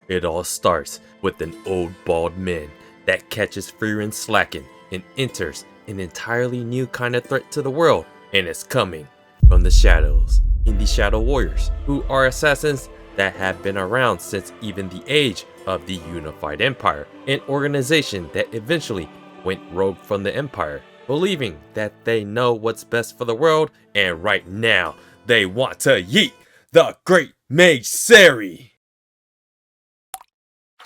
It all starts with an old bald man that catches Frieren slacking and enters an entirely new kind of threat to the world, and it's coming from the shadows. In the Shadow Warriors, who are assassins that have been around since even the age of the Unified Empire, an organization that eventually went rogue from the Empire, believing that they know what's best for the world, and right now they want to yeet the great mage Siri.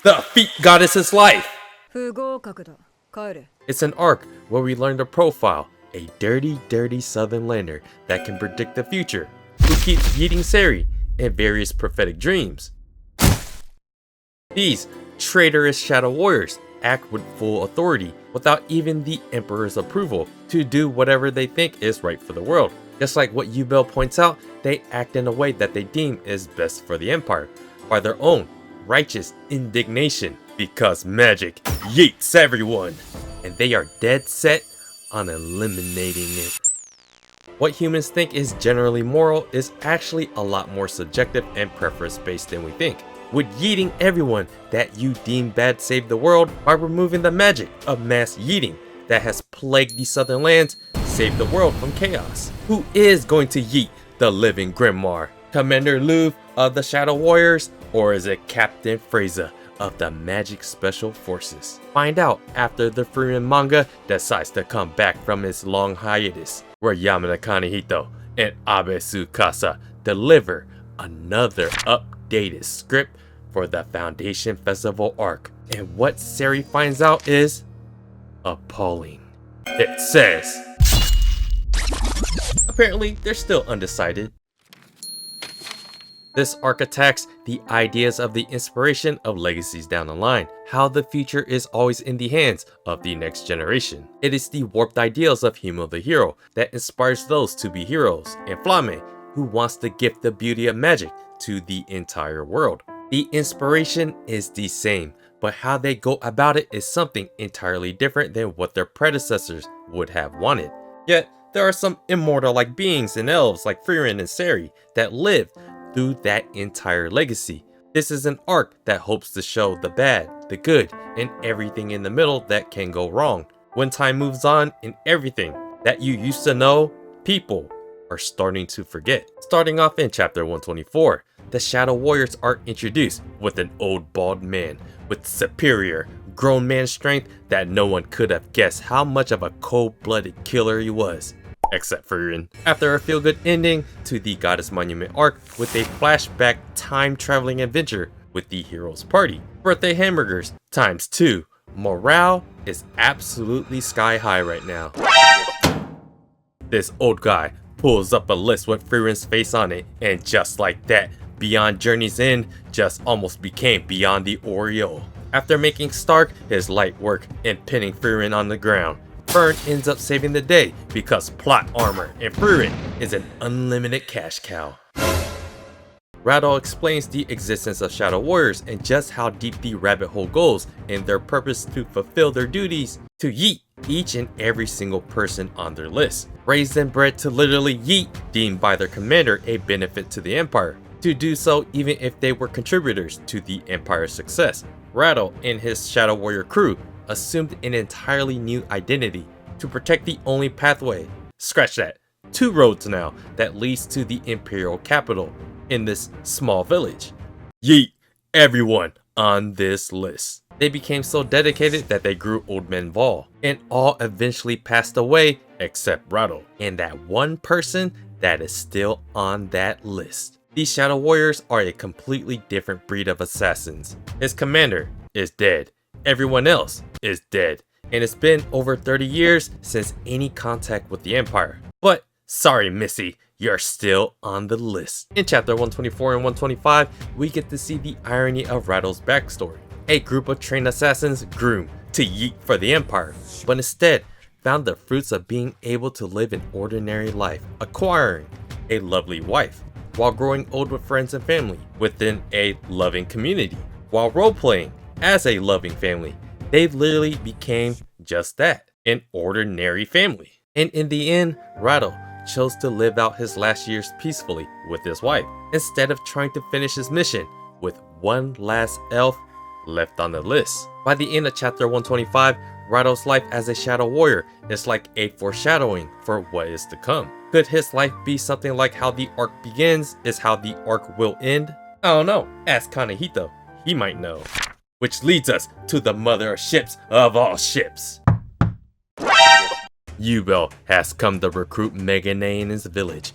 The feet goddess's life. It's an arc where we learn to profile a dirty southern lander that can predict the future, who keeps yeeting Siri in various prophetic dreams. These traitorous Shadow Warriors act with full authority without even the Emperor's approval to do whatever they think is right for the world. Just like what Ubel points out, they act in a way that they deem is best for the Empire, by their own righteous indignation, because magic yeets everyone, and they are dead set on eliminating it. What humans think is generally moral is actually a lot more subjective and preference based than we think. Would yeeting everyone that you deem bad save the world by removing the magic of mass yeeting that has plagued the southern lands save the world from chaos? Who is going to yeet the living grimoire? Commander Lowe of the Shadow Warriors, or is it Captain Frase of the Magic Special Forces? Find out after the Frieren manga decides to come back from its long hiatus, where Yamada Kanehito and Abe Tsukasa deliver another updated script for the Foundation Festival arc. And what Siri finds out is appalling. It says, apparently they're still undecided. This arc attacks the ideas of the inspiration of legacies down the line, how the future is always in the hands of the next generation. It is the warped ideals of Himmel the Hero that inspires those to be heroes, and Flamme, who wants to gift the beauty of magic to the entire world. The inspiration is the same, but how they go about it is something entirely different than what their predecessors would have wanted. Yet, there are some immortal-like beings and elves like Frieren and Siri that live through that entire legacy. This is an arc that hopes to show the bad, the good, and everything in the middle that can go wrong. When time moves on and everything that you used to know, people are starting to forget. Starting off in chapter 124, the Shadow Warriors are introduced with an old bald man with superior grown man strength that no one could have guessed how much of a cold-blooded killer he was, except Frieren. After a feel-good ending to the Goddess Monument arc with a flashback time-traveling adventure with the hero's party. Birthday hamburgers times 2. Morale is absolutely sky high right now. This old guy pulls up a list with Frieren's face on it, and just like that, Beyond Journeysend just almost became Beyond the Oreo. After making Stark his light work and pinning Frieren on the ground, Fern ends up saving the day because plot armor and Frieren is an unlimited cash cow. Rattle explains the existence of Shadow Warriors and just how deep the rabbit hole goes in their purpose to fulfill their duties to yeet each and every single person on their list. Raised and bred to literally yeet, deemed by their commander a benefit to the Empire. To do so even if they were contributors to the Empire's success. Rattle and his Shadow Warrior crew assumed an entirely new identity to protect the only pathway, scratch that, 2 roads now, that leads to the Imperial capital in this small village. Yeet everyone on this list. They became so dedicated that they grew Old Men Vol, and all eventually passed away except Rattle, and that one person that is still on that list. These Shadow Warriors are a completely different breed of assassins. His commander is dead. Everyone else is dead. And it's been over 30 years since any contact with the Empire. But sorry Missy, you're still on the list. In chapter 124 and 125, we get to see the irony of Rattle's backstory. A group of trained assassins groomed to yeet for the Empire, but instead found the fruits of being able to live an ordinary life, acquiring a lovely wife, while growing old with friends and family within a loving community. While role-playing as a loving family, they literally became just that, an ordinary family. And in the end, Rattle chose to live out his last years peacefully with his wife, instead of trying to finish his mission with one last elf left on the list. By the end of chapter 125, Rattle's life as a shadow warrior is like a foreshadowing for what is to come. Could his life be something like how the arc begins is how the arc will end? I don't know, ask Kanehito, he might know. Which leads us to the mother of ships of all ships. Ubel has come to recruit Megane in his village,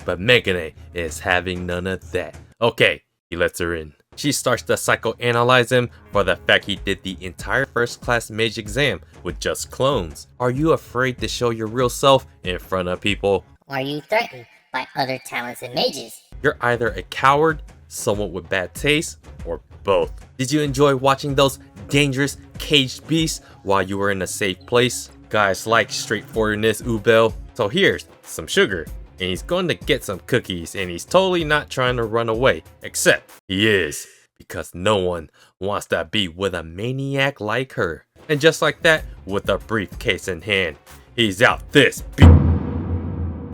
but Megane is having none of that. Okay, he lets her in. She starts to psychoanalyze him for the fact he did the entire first class mage exam with just clones. Are you afraid to show your real self in front of people? Are you threatened by other talented mages? You're either a coward, someone with bad taste, or both. Did you enjoy watching those dangerous caged beasts while you were in a safe place? Guys like straightforwardness, Ubel. So here's some sugar, and he's going to get some cookies, and he's totally not trying to run away, except he is, because no one wants to be with a maniac like her. And just like that, with a briefcase in hand, he's out this beat.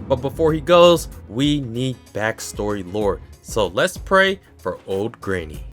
But before he goes, we need backstory lore, so let's pray for old Granny.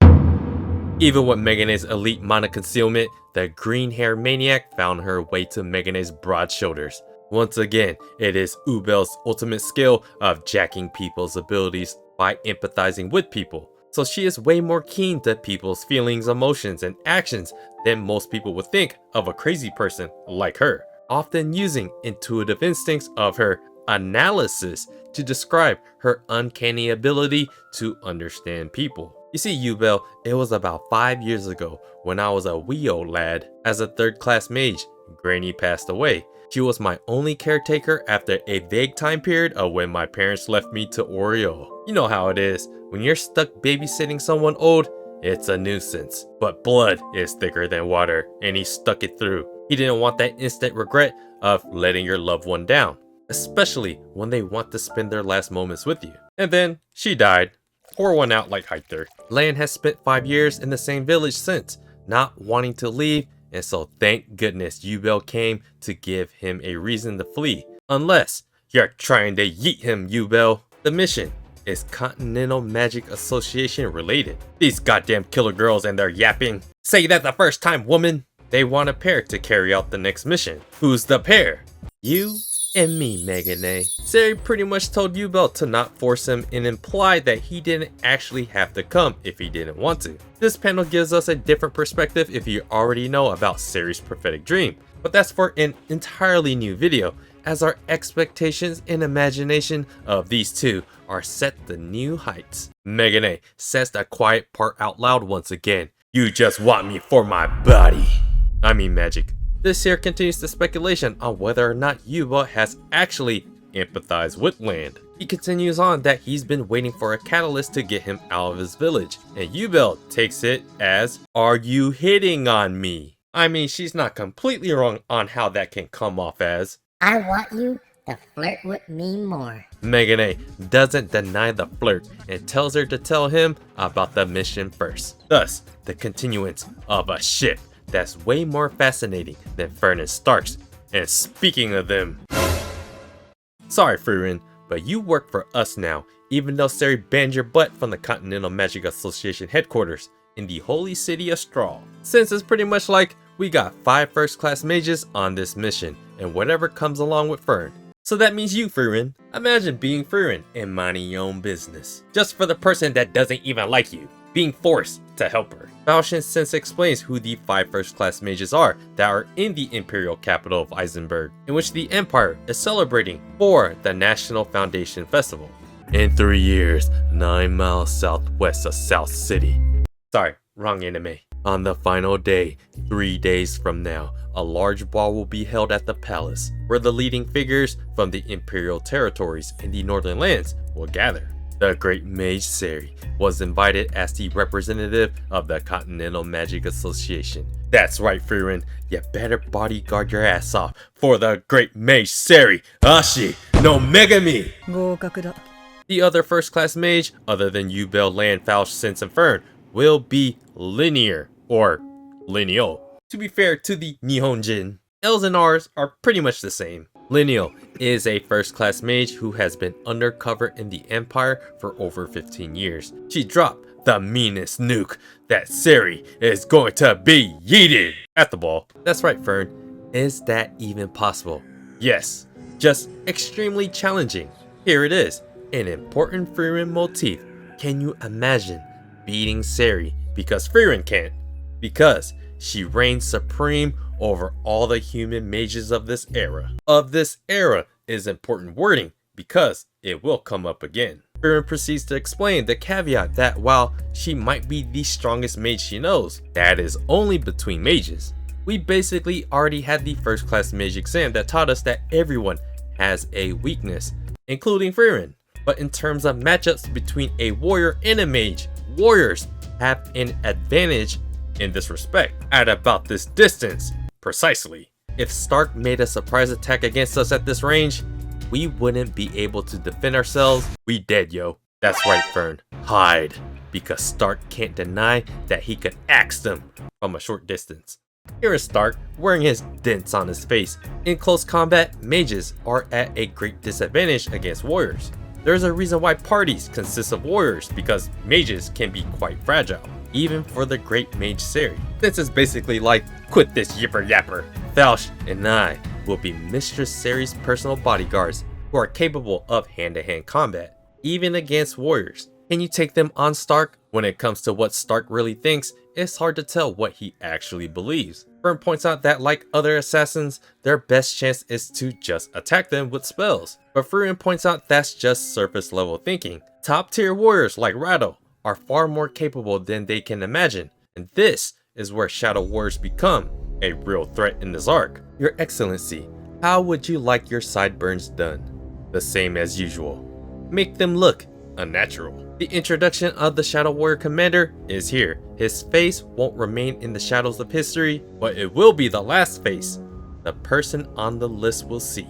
Even with Megane's elite mana concealment, the green-haired maniac found her way to Megane's broad shoulders. Once again, it is Ubel's ultimate skill of jacking people's abilities by empathizing with people. So she is way more keen to people's feelings, emotions, and actions than most people would think of a crazy person like her, often using intuitive instincts of her analysis to describe her uncanny ability to understand people. You see, Ubel, it was about 5 years ago when I was a wee old lad. As a third class mage, Granny passed away. She was my only caretaker after a vague time period of when my parents left me to Oreo. You know how it is, when you're stuck babysitting someone old, it's a nuisance. But blood is thicker than water, and he stuck it through. He didn't want that instant regret of letting your loved one down, especially when they want to spend their last moments with you. And then she died. Pour one out like Hyther. Land has spent 5 years in the same village since, not wanting to leave, and so thank goodness Ubel came to give him a reason to flee. Unless you're trying to yeet him, Ubel. The mission is Continental Magic Association related. These goddamn killer girls and their yapping. Say that the first time, woman. They want a pair to carry out the next mission. Who's the pair? You and me, Megane. Siri pretty much told Ubel to not force him and implied that he didn't actually have to come if he didn't want to. This panel gives us a different perspective if you already know about Siri's prophetic dream, but that's for an entirely new video, as our expectations and imagination of these two are set to new heights. Megane says the quiet part out loud once again. You just want me for my body. I mean magic. This here continues the speculation on whether or not Ubel has actually empathized with Land. He continues on that he's been waiting for a catalyst to get him out of his village, and Ubel takes it as, are you hitting on me? I mean, she's not completely wrong on how that can come off as, I want you to flirt with me more. Megane doesn't deny the flirt and tells her to tell him about the mission first. Thus, the continuance of a ship that's way more fascinating than Fern and Stark's. And speaking of them, sorry Frieren, but you work for us now, even though Siri banned your butt from the Continental Magic Association headquarters in the holy city of Straw. Since it's pretty much like we got 5 first class mages on this mission, and whatever comes along with Fern. So that means you, Frieren. Imagine being Frieren and minding your own business, just for the person that doesn't even like you, being forced to help her. Falchion since explains who the 5 first class mages are that are in the imperial capital of Eisenberg, in which the Empire is celebrating for the National Foundation Festival. In 3 years, 9 miles southwest of South City. Sorry, wrong anime. On the final day, 3 days from now, a large ball will be held at the palace, where the leading figures from the imperial territories in the northern lands will gather. The great mage Siri was invited as the representative of the Continental Magic Association. That's right, Frieren, you better bodyguard your ass off for the great mage Siri. Ashi no Megami! 合格だ. The other first class mage, other than Ubel, Land, Falch, Sense, and Fern, will be linear, or lineal. To be fair to the Nihonjin, L's and R's are pretty much the same. Lineal is a first class mage who has been undercover in the Empire for over 15 years. She dropped the meanest nuke, that Siri is going to be yeeted at the ball. That's right, Fern. Is that even possible? Yes, just extremely challenging. Here it is, an important Frieren motif. Can you imagine beating Siri because Frieren can't? Because she reigns supreme over all the human mages of this era. Of this era is important wording because it will come up again. Frieren proceeds to explain the caveat that while she might be the strongest mage she knows, that is only between mages. We basically already had the first class mage exam that taught us that everyone has a weakness, including Frieren. But in terms of matchups between a warrior and a mage, warriors have an advantage in this respect. At about this distance, precisely. If Stark made a surprise attack against us at this range, we wouldn't be able to defend ourselves. We dead, yo. That's right, Fern. Hide. Because Stark can't deny that he could axe them from a short distance. Here is Stark, wearing his dents on his face. In close combat, mages are at a great disadvantage against warriors. There's a reason why parties consist of warriors, because mages can be quite fragile, even for the great mage Serie. This is basically like, quit this yipper yapper. Falsh and I will be Mistress Serie's personal bodyguards, who are capable of hand-to-hand combat, even against warriors. Can you take them on Stark? When it comes to what Stark really thinks, it's hard to tell what he actually believes. Fern points out that like other assassins, their best chance is to just attack them with spells. But Frieren points out that's just surface level thinking. Top tier warriors like Rattle are far more capable than they can imagine. And this is where shadow warriors become a real threat in this arc. Your Excellency, how would you like your sideburns done? The same as usual. Make them look unnatural. The introduction of the Shadow Warrior Commander is here. His face won't remain in the shadows of history, but it will be the last face the person on the list will see.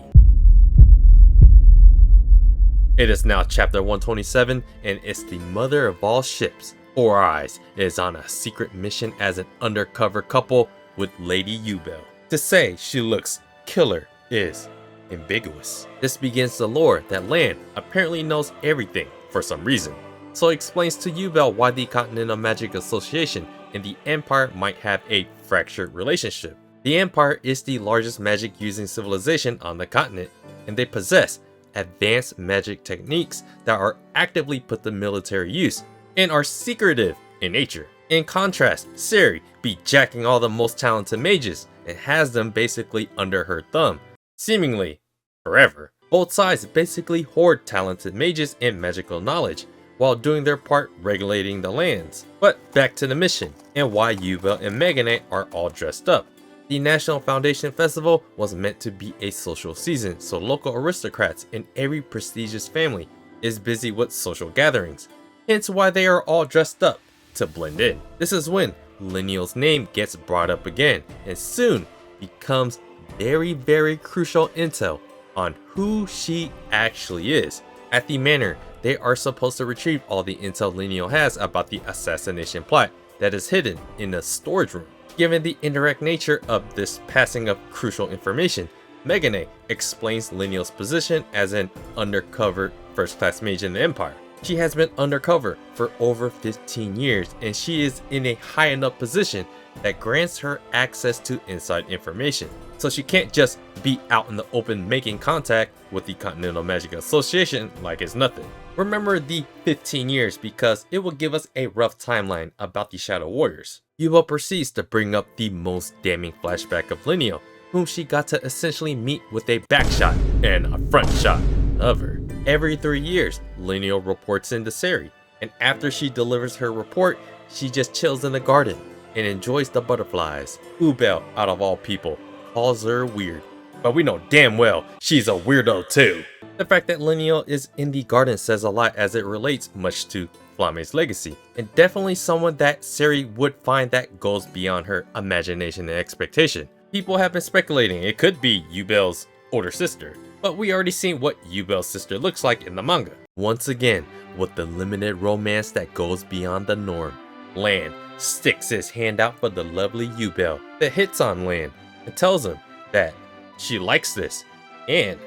It is now chapter 127, and it's the mother of all ships. Four Eyes is on a secret mission as an undercover couple with Lady Ubel. To say she looks killer is ambiguous. This begins the lore that Land apparently knows everything for some reason. So it explains to Ubel why the Continental Magic Association and the Empire might have a fractured relationship. The Empire is the largest magic using civilization on the continent, and they possess advanced magic techniques that are actively put to military use and are secretive in nature. In contrast, Siri be jacking all the most talented mages and has them basically under her thumb, seemingly forever. Both sides basically hoard talented mages and magical knowledge, while doing their part regulating the lands. But back to the mission, and why Ubel and Meganite are all dressed up. The National Foundation Festival was meant to be a social season, so local aristocrats in every prestigious family is busy with social gatherings, hence why they are all dressed up to blend in. This is when Lineal's name gets brought up again, and soon becomes very crucial intel on who she actually is. At the manor, they are supposed to retrieve all the intel Lineal has about the assassination plot that is hidden in the storage room. Given the indirect nature of this passing of crucial information, Meganite explains Lineal's position as an undercover first-class mage in the Empire. She has been undercover for over 15 years, and she is in a high enough position that grants her access to inside information. So she can't just be out in the open making contact with the Continental Magic Association like it's nothing. Remember the 15 years because it will give us a rough timeline about the Shadow Warriors. Ubel proceeds to bring up the most damning flashback of Lineal, whom she got to essentially meet with a back shot and a front shot of her. Every 3 years, Lineal reports into Siri, and after she delivers her report, she just chills in the garden and enjoys the butterflies. Ubel, out of all people, calls her weird, but we know damn well she's a weirdo too. The fact that Lineal is in the garden says a lot as it relates much to Flamme's legacy, and definitely someone that Siri would find that goes beyond her imagination and expectation. People have been speculating it could be Ubel's older sister, but we already seen what Ubel's sister looks like in the manga. Once again, with the limited romance that goes beyond the norm, Land sticks his hand out for the lovely Ubel that hits on Land and tells him that she likes this and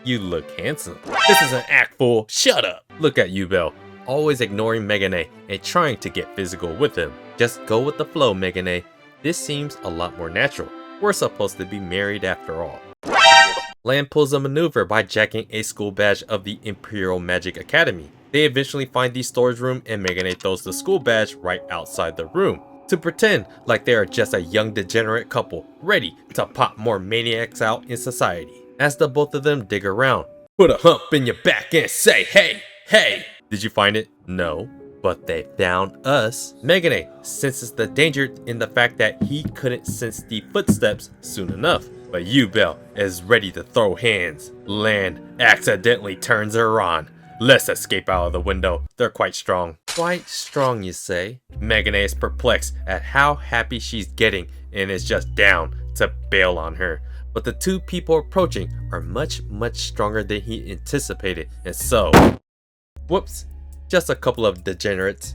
you look handsome. This is an act, fool. Shut up. Look at Ubel. always ignoring Megane and trying to get physical with him. Just go with the flow, Megane. This seems a lot more natural. We're supposed to be married after all. Land pulls a maneuver by jacking a school badge of the Imperial Magic Academy. They eventually find the storage room and Megane throws the school badge right outside the room to pretend like they are just a young degenerate couple ready to pop more maniacs out in society. As the both of them dig around, put a hump in your back and say, hey, hey. Did you find it? No. But they found us. Megane senses the danger in the fact that he couldn't sense the footsteps soon enough. But Ubel is ready to throw hands. Land accidentally turns her on. Let's escape out of the window. They're quite strong. Quite strong, you say? Megane is perplexed at how happy she's getting and is just down to bail on her. But the two people approaching are much stronger than he anticipated, and so... Whoops, just a couple of degenerates.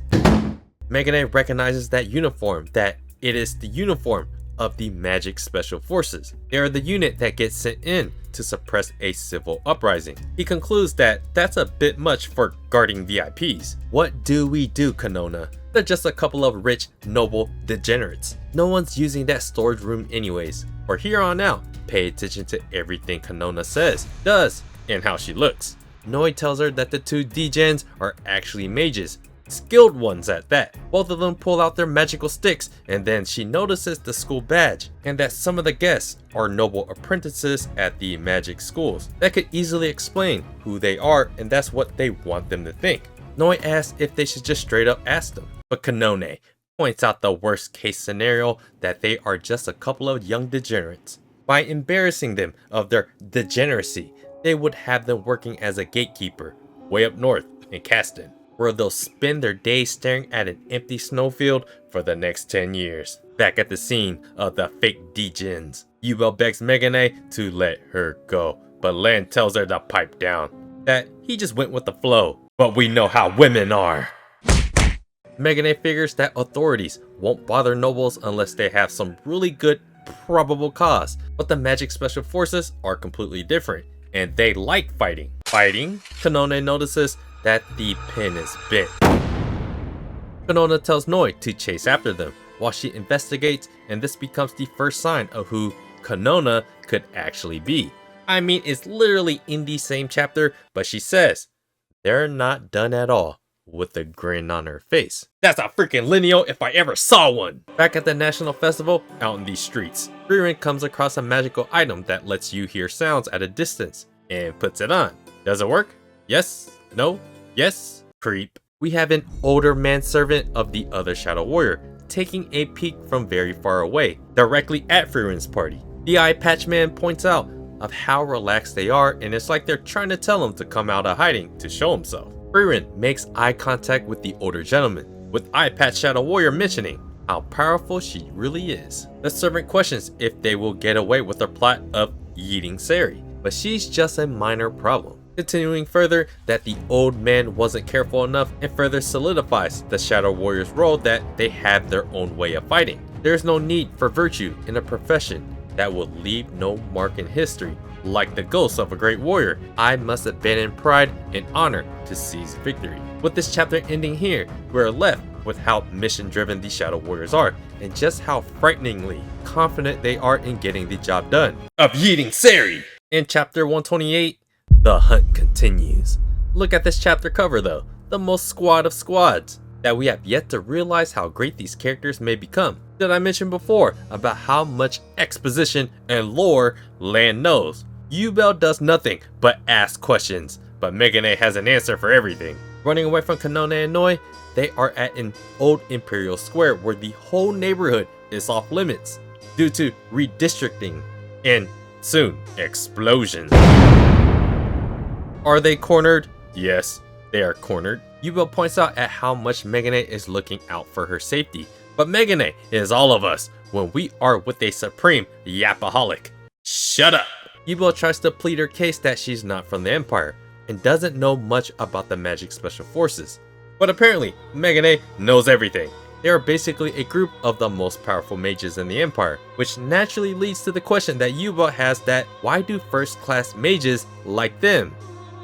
Megane recognizes that uniform, that it is the uniform of the Magic Special Forces. They are the unit that gets sent in to suppress a civil uprising. He concludes that that's a bit much for guarding VIPs. What do we do, Kanona? They're just a couple of rich, noble degenerates. No one's using that storage room anyways. For here on out, pay attention to everything Kanona says, does, and how she looks. Noi tells her that the two degens are actually mages, skilled ones at that. Both of them pull out their magical sticks, and then she notices the school badge, and that some of the guests are noble apprentices at the magic schools. That could easily explain who they are, and that's what they want them to think. Noi asks if they should just straight up ask them, but Kanone points out the worst case scenario, that they are just a couple of young degenerates. By embarrassing them of their degeneracy, they would have them working as a gatekeeper way up north in Caston, where they'll spend their days staring at an empty snowfield for the next 10 years. Back at the scene of the fake degens, Ubel begs Megane to let her go, but Land tells her to pipe down, that he just went with the flow. But we know how women are. Megane figures that authorities won't bother nobles unless they have some really good probable cause, but the Magic Special Forces are completely different, and they like fighting. Kanone notices that the pin is bent. Kanona tells Noi to chase after them while she investigates, and this becomes the first sign of who Kanona could actually be. I mean, it's literally in the same chapter, but she says they're not done at all, with a grin on her face. That's a freaking lineal if I ever saw one! Back at the National Festival, out in these streets, Frieren comes across a magical item that lets you hear sounds at a distance, and puts it on. Does it work? Yes? No? Yes? Creep. We have an older manservant of the other Shadow Warrior taking a peek from very far away, directly at Frieren's party. The eye patch man points out of how relaxed they are, and it's like they're trying to tell him to come out of hiding to show himself. Frieren makes eye contact with the older gentleman, with eye patch Shadow Warrior mentioning how powerful she really is. The servant questions if they will get away with their plot of yeeting Siri, but she's just a minor problem. Continuing further, that the old man wasn't careful enough, and further solidifies the Shadow Warrior's role that they have their own way of fighting. There's no need for virtue in a profession that will leave no mark in history. Like the ghost of a great warrior, I must abandon pride and honor to seize victory. With this chapter ending here, we're left with how mission driven the Shadow Warriors are, and just how frighteningly confident they are in getting the job done of yeeting Siri. In chapter 128, the hunt continues. Look at this chapter cover though, the most squad of squads, that we have yet to realize how great these characters may become. Did I mention before about how much exposition and lore Land knows? Ubel does nothing but ask questions, but Megane has an answer for everything. Running away from Kanone and Noi, they are at an old Imperial Square where the whole neighborhood is off limits due to redistricting and soon explosions. Are they cornered? Yes, they are cornered. Ubel points out at how much Megane is looking out for her safety, but Megane is all of us when we are with a supreme yapaholic. Shut up! Ubel tries to plead her case that she's not from the Empire and doesn't know much about the Magic Special Forces. But apparently, Megane knows everything. They are basically a group of the most powerful mages in the Empire, which naturally leads to the question that Ubel has, that why do first class mages like them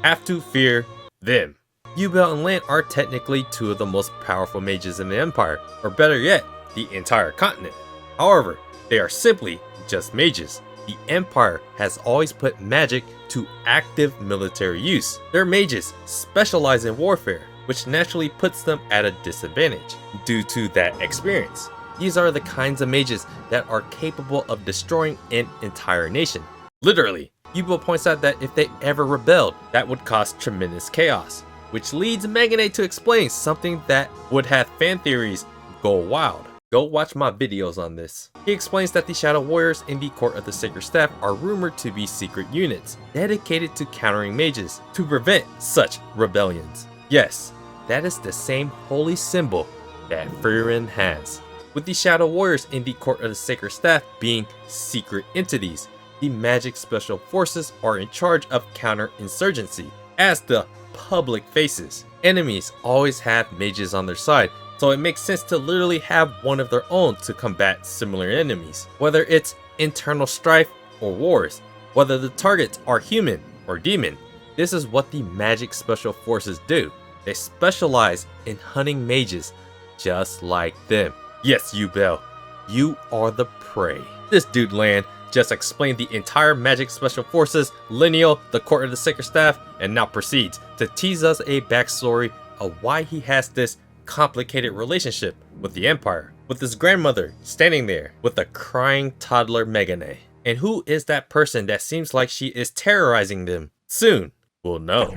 have to fear them? Ubel and Land are technically two of the most powerful mages in the Empire, or better yet, the entire continent. However, they are simply just mages. The Empire has always put magic to active military use. Their mages specialize in warfare, which naturally puts them at a disadvantage due to that experience. These are the kinds of mages that are capable of destroying an entire nation. Literally, Ubel points out that if they ever rebelled, that would cause tremendous chaos, which leads Megane to explain something that would have fan theories go wild. Go watch my videos on this. He explains that the Shadow Warriors in the Court of the Sacred Staff are rumored to be secret units, dedicated to countering mages, to prevent such rebellions. Yes, that is the same holy symbol that Frieren has. With the Shadow Warriors in the Court of the Sacred Staff being secret entities, the magic special forces are in charge of counterinsurgency as the public faces. Enemies always have mages on their side, so it makes sense to literally have one of their own to combat similar enemies. Whether it's internal strife or wars, whether the targets are human or demon, this is what the magic special forces do. They specialize in hunting mages just like them. Yes, Ubel, you are the prey. This dude Land just explained the entire magic special forces, lineal, the Court of the Sacred Staff, and now proceeds to tease us a backstory of why he has this complicated relationship with the Empire, with his grandmother standing there with a crying toddler Megane. And who is that person that seems like she is terrorizing them? Soon, we'll know.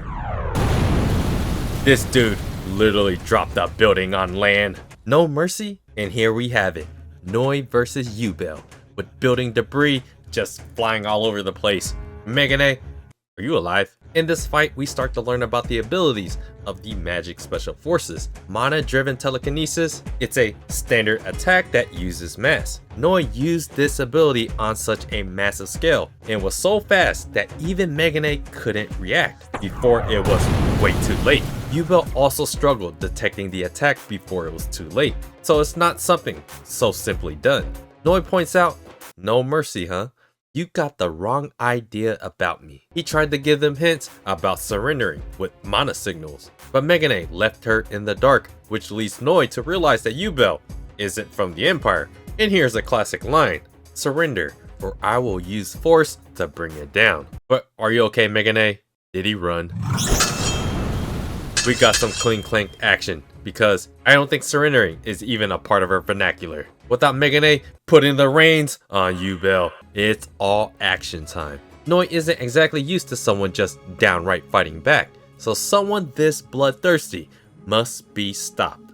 This dude literally dropped a building on Land. No mercy, and here we have it. Lowe versus Ubel, with building debris just flying all over the place. Megane, are you alive? In this fight, we start to learn about the abilities of the magic special forces. Mana-driven telekinesis, it's a standard attack that uses mass. Lowe used this ability on such a massive scale and was so fast that even Megane couldn't react before it was way too late. Ubel also struggled detecting the attack before it was too late, so it's not something so simply done. Lowe points out, no mercy, huh? You got the wrong idea about me. He tried to give them hints about surrendering with mana signals, but Megane left her in the dark, which leads Lowe to realize that Ubel isn't from the Empire. And here's a classic line, surrender or I will use force to bring it down. But are you okay, Megane? Did he run? We got some clink clank action because I don't think surrendering is even a part of her vernacular. Without Megane putting the reins on Ubel, it's all action time. Lowe isn't exactly used to someone just downright fighting back, so someone this bloodthirsty must be stopped.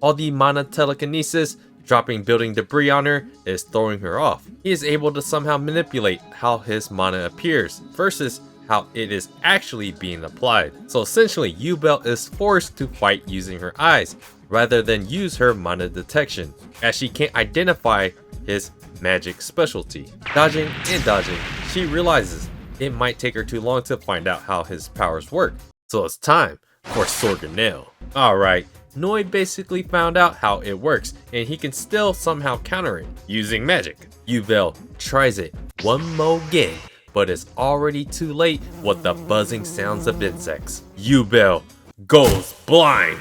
All the mana telekinesis, dropping building debris on her, is throwing her off. He is able to somehow manipulate how his mana appears versus how it is actually being applied. So essentially, Ubel is forced to fight using her eyes rather than use her mana detection, as she can't identify his magic specialty. Dodging and dodging, she realizes it might take her too long to find out how his powers work. So it's time for Sword and Nail. Alright, Lowe basically found out how it works, and he can still somehow counter it using magic. Ubel tries it one more again, but it's already too late with the buzzing sounds of insects. Ubel goes blind.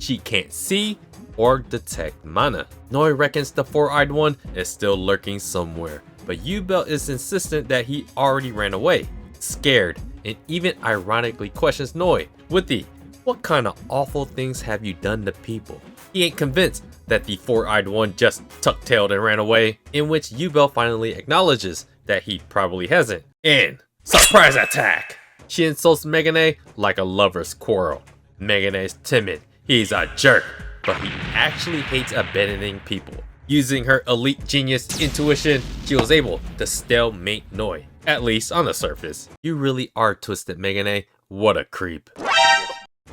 She can't see or detect mana. Lowe reckons the four-eyed one is still lurking somewhere, but Ubel is insistent that he already ran away, scared, and even ironically questions Lowe with the, what kind of awful things have you done to people? He ain't convinced that the four-eyed one just tuck-tailed and ran away, in which Ubel finally acknowledges that he probably hasn't. And surprise attack! She insults Megane like a lover's quarrel. Megane is timid, he's a jerk, but he actually hates abandoning people. Using her elite genius intuition, she was able to stalemate Lowe, at least on the surface. You really are twisted, Megane. What a creep.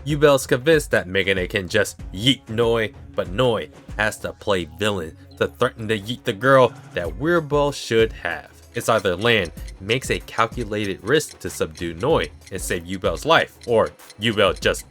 Ubel's convinced that Megane can just yeet Lowe, but Lowe has to play villain to threaten to yeet the girl that Ubel should have. It's either Land makes a calculated risk to subdue Lowe and save Ubel's life, or Ubel just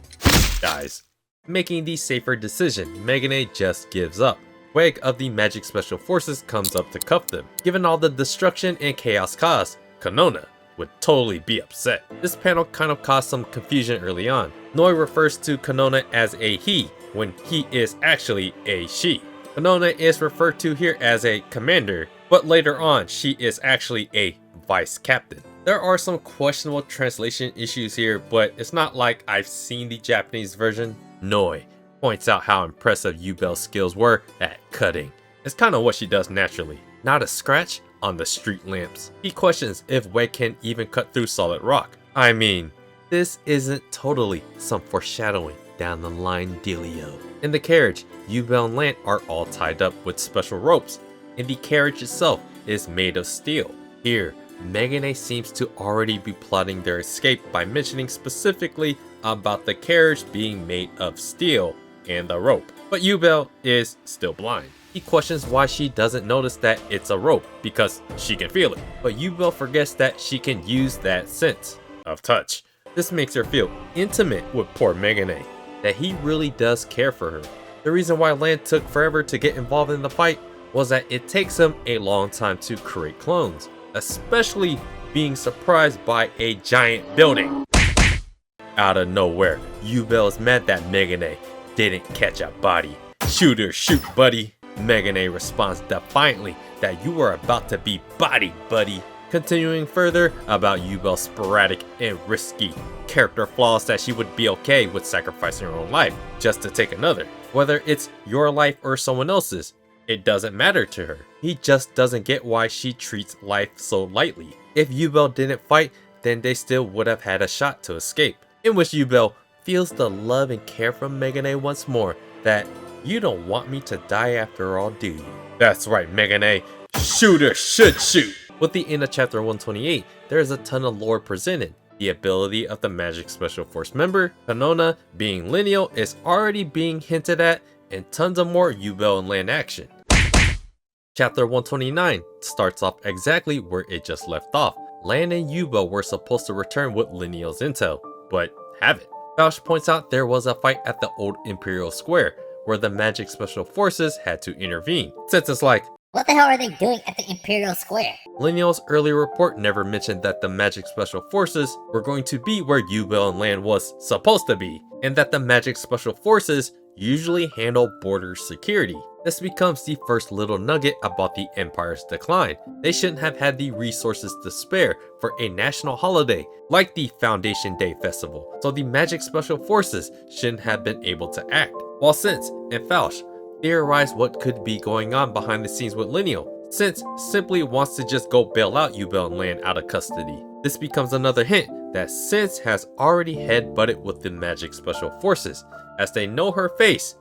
dies. Making the safer decision, Megane just gives up. Weg of the magic special forces comes up to cuff them. Given all the destruction and chaos caused, Kanona, would totally be upset. This panel kind of caused some confusion early on. Lowe refers to Kanona as a he, when he is actually a she. Kanona is referred to here as a commander, but later on she is actually a vice captain. There are some questionable translation issues here, but it's not like I've seen the Japanese version. Lowe points out how impressive Ubel's skills were at cutting. It's kind of what she does naturally. Not a scratch on the street lamps. He questions if Wei can even cut through solid rock. I mean, this isn't totally some foreshadowing down the line dealio. In the carriage, Ubel and Land are all tied up with special ropes, and the carriage itself is made of steel. Here, Megane seems to already be plotting their escape by mentioning specifically about the carriage being made of steel and the rope. But Ubel is still blind. He questions why she doesn't notice that it's a rope, because she can feel it. But Ubel forgets that she can use that sense of touch. This makes her feel intimate with poor Megane, that he really does care for her. The reason why Land took forever to get involved in the fight was that it takes him a long time to create clones, especially being surprised by a giant building. Out of nowhere, Ubel is mad that Megane didn't catch a body. Shoot her, shoot buddy. Megane responds defiantly that you are about to be bodied, buddy. Continuing further about Ubel's sporadic and risky character flaws, that she would be okay with sacrificing her own life just to take another. Whether it's your life or someone else's, it doesn't matter to her. He just doesn't get why she treats life so lightly. If Ubel didn't fight, then they still would have had a shot to escape. In which Ubel feels the love and care from Megane once more, that you don't want me to die after all, do you? That's right, Megane. Shooter should shoot. With the end of chapter 128, there is a ton of lore presented. The ability of the Magic Special Force member, Kanona, being lineal is already being hinted at, and tons of more Ubel and Land action. Chapter 129 starts off exactly where it just left off. Land and Ubel were supposed to return with Lineal's intel, but haven't. Fausch points out there was a fight at the old Imperial Square, where the Magic Special Forces had to intervene. Since it's like, What the hell are they doing at the Imperial Square? Lineal's earlier report never mentioned that the Magic Special Forces were going to be where Ubel and Land was supposed to be, and that the Magic Special Forces usually handle border security. This becomes the first little nugget about the Empire's decline. They shouldn't have had the resources to spare for a national holiday like the Foundation Day Festival, so the Magic Special Forces shouldn't have been able to act. While Sense and Fausch theorize what could be going on behind the scenes with Lineal, Sense simply wants to just go bail out Ubel and Land out of custody. This becomes another hint that Sense has already head-butted with the Magic Special Forces, as they know her face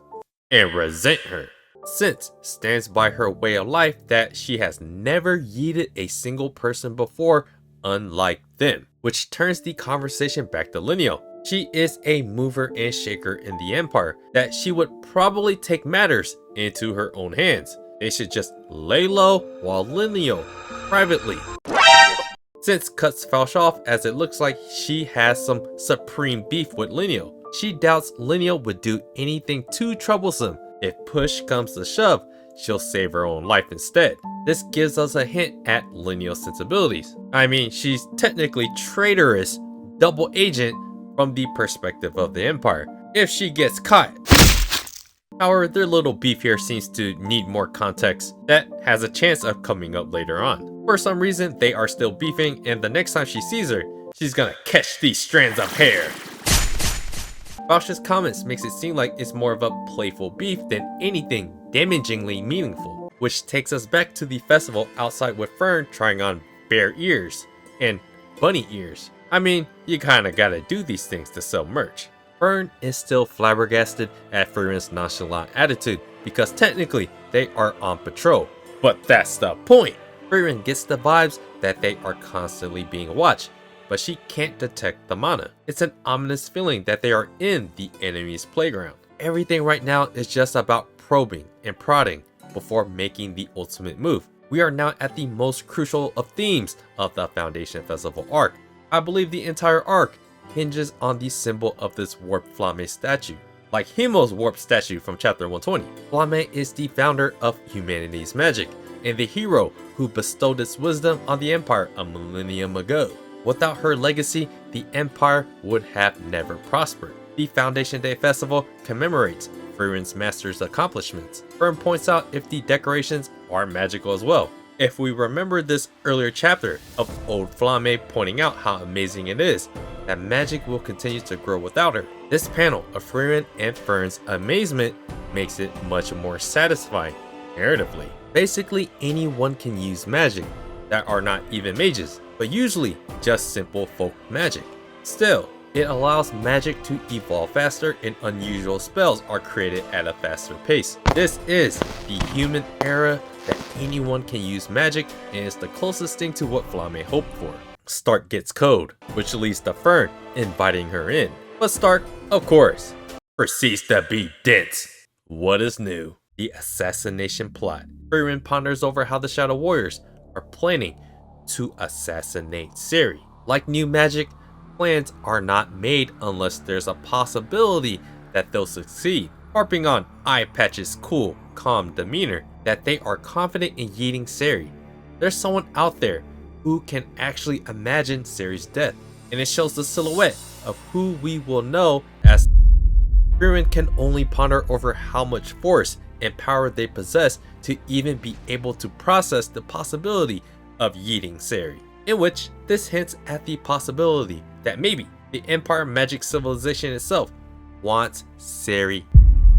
and resent her. Sense stands by her way of life that she has never yeeted a single person before, unlike them, which turns the conversation back to Lineal. She is a mover and shaker in the Empire, that she would probably take matters into her own hands. They should just lay low while Lineal privately. Sense cuts Fausch off, as it looks like she has some supreme beef with Lineal. She doubts Lineal would do anything too troublesome. If push comes to shove, she'll save her own life instead. This gives us a hint at Lineal's sensibilities. I mean, she's technically traitorous, double agent from the perspective of the Empire, if she gets caught. However, their little beef here seems to need more context that has a chance of coming up later on. For some reason, they are still beefing, and the next time she sees her, she's gonna catch these strands of hair. Fausch's comments makes it seem like it's more of a playful beef than anything damagingly meaningful, which takes us back to the festival outside with Fern trying on bear ears and bunny ears. I mean, you kinda gotta do these things to sell merch. Fern is still flabbergasted at Frieren's nonchalant attitude, because technically they are on patrol. But that's the point! Frieren gets the vibes that they are constantly being watched, but she can't detect the mana. It's an ominous feeling that they are in the enemy's playground. Everything right now is just about probing and prodding before making the ultimate move. We are now at the most crucial of themes of the Foundation Festival arc. I believe the entire arc hinges on the symbol of this warped Flamme statue. Like Himmel's warped statue from chapter 120. Flamme is the founder of humanity's magic, and the hero who bestowed its wisdom on the Empire a millennium ago. Without her legacy, the Empire would have never prospered. The Foundation Day Festival commemorates Frieren's master's accomplishments. Fern points out if the decorations are magical as well. If we remember this earlier chapter of old Flamme pointing out how amazing it is that magic will continue to grow without her, this panel of Frieren and Fern's amazement makes it much more satisfying narratively. Basically, anyone can use magic that are not even mages, but usually just simple folk magic. Still, it allows magic to evolve faster and unusual spells are created at a faster pace. This is the human era that anyone can use magic and is the closest thing to what Flamme hoped for. Stark gets code, which leads to Fern inviting her in. But Stark, of course, proceeds to be dense. What is new? The assassination plot. Frieren ponders over how the Shadow Warriors are planning to assassinate Siri. Like new magic, plans are not made unless there's a possibility that they'll succeed. Harping on Eye Patch's cool, calm demeanor, that they are confident in yeeting Siri. There's someone out there who can actually imagine Siri's death, and it shows the silhouette of who we will know as. Frieren can only ponder over how much force and power they possess to even be able to process the possibility of yeeting Siri, in which this hints at the possibility that maybe the Empire magic civilization itself wants Siri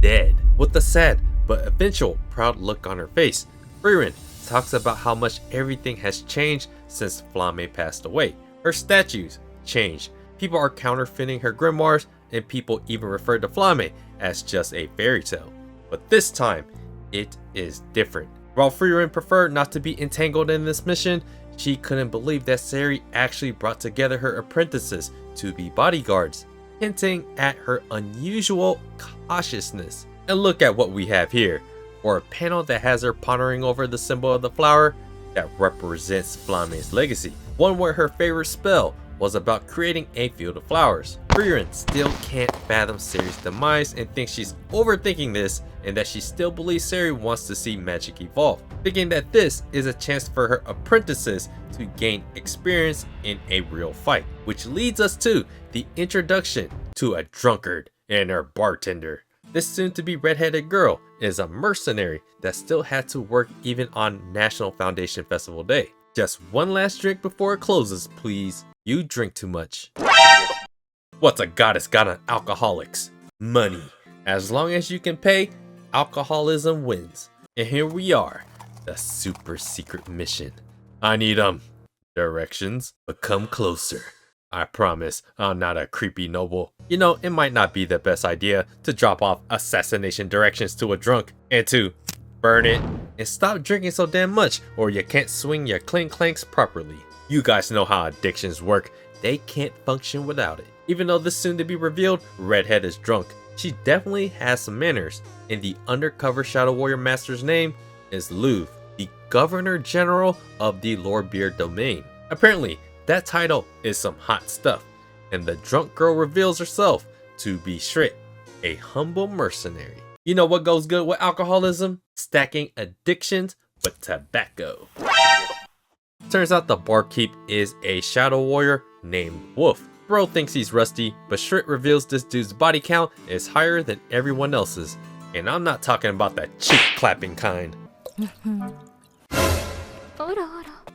dead. With a sad but eventual proud look on her face, Frieren talks about how much everything has changed since Flamme passed away. Her statues changed, people are counterfeiting her grimoires, and people even refer to Flamme as just a fairy tale. But this time, it is different. While Frieren preferred not to be entangled in this mission, she couldn't believe that Siri actually brought together her apprentices to be bodyguards, hinting at her unusual cautiousness. And look at what we have here, for a panel that has her pondering over the symbol of the flower that represents Flamme's legacy, one where her favorite spell was about creating a field of flowers. Frieren still can't fathom Siri's demise and thinks she's overthinking this and that she still believes Siri wants to see magic evolve, thinking that this is a chance for her apprentices to gain experience in a real fight, which leads us to the introduction to a drunkard and her bartender. This soon-to-be redheaded girl is a mercenary that still had to work even on National Foundation Festival Day. Just one last drink before it closes, please. You drink too much. What's a goddess got on alcoholics? Money. As long as you can pay, alcoholism wins. And here we are, the super secret mission. I need directions, but come closer. I promise I'm not a creepy noble. You know, it might not be the best idea to drop off assassination directions to a drunk and to burn it. And stop drinking so damn much or you can't swing your clink clanks properly. You guys know how addictions work. They can't function without it. Even though this soon to be revealed redhead is drunk, she definitely has some manners. And the undercover Shadow Warrior Master's name is Lowe, the Governor General of the Lorebeard Domain. Apparently, that title is some hot stuff, and the drunk girl reveals herself to be Shrit, a humble mercenary. You know what goes good with alcoholism? Stacking addictions with tobacco. Turns out the barkeep is a shadow warrior named Wolf. Bro thinks he's rusty, but Shrit reveals this dude's body count is higher than everyone else's. And I'm not talking about that cheek clapping kind.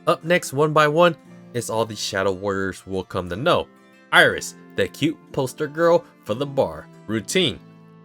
Up next, one by one, is all the shadow warriors will come to know. Iris, the cute poster girl for the bar. Routine,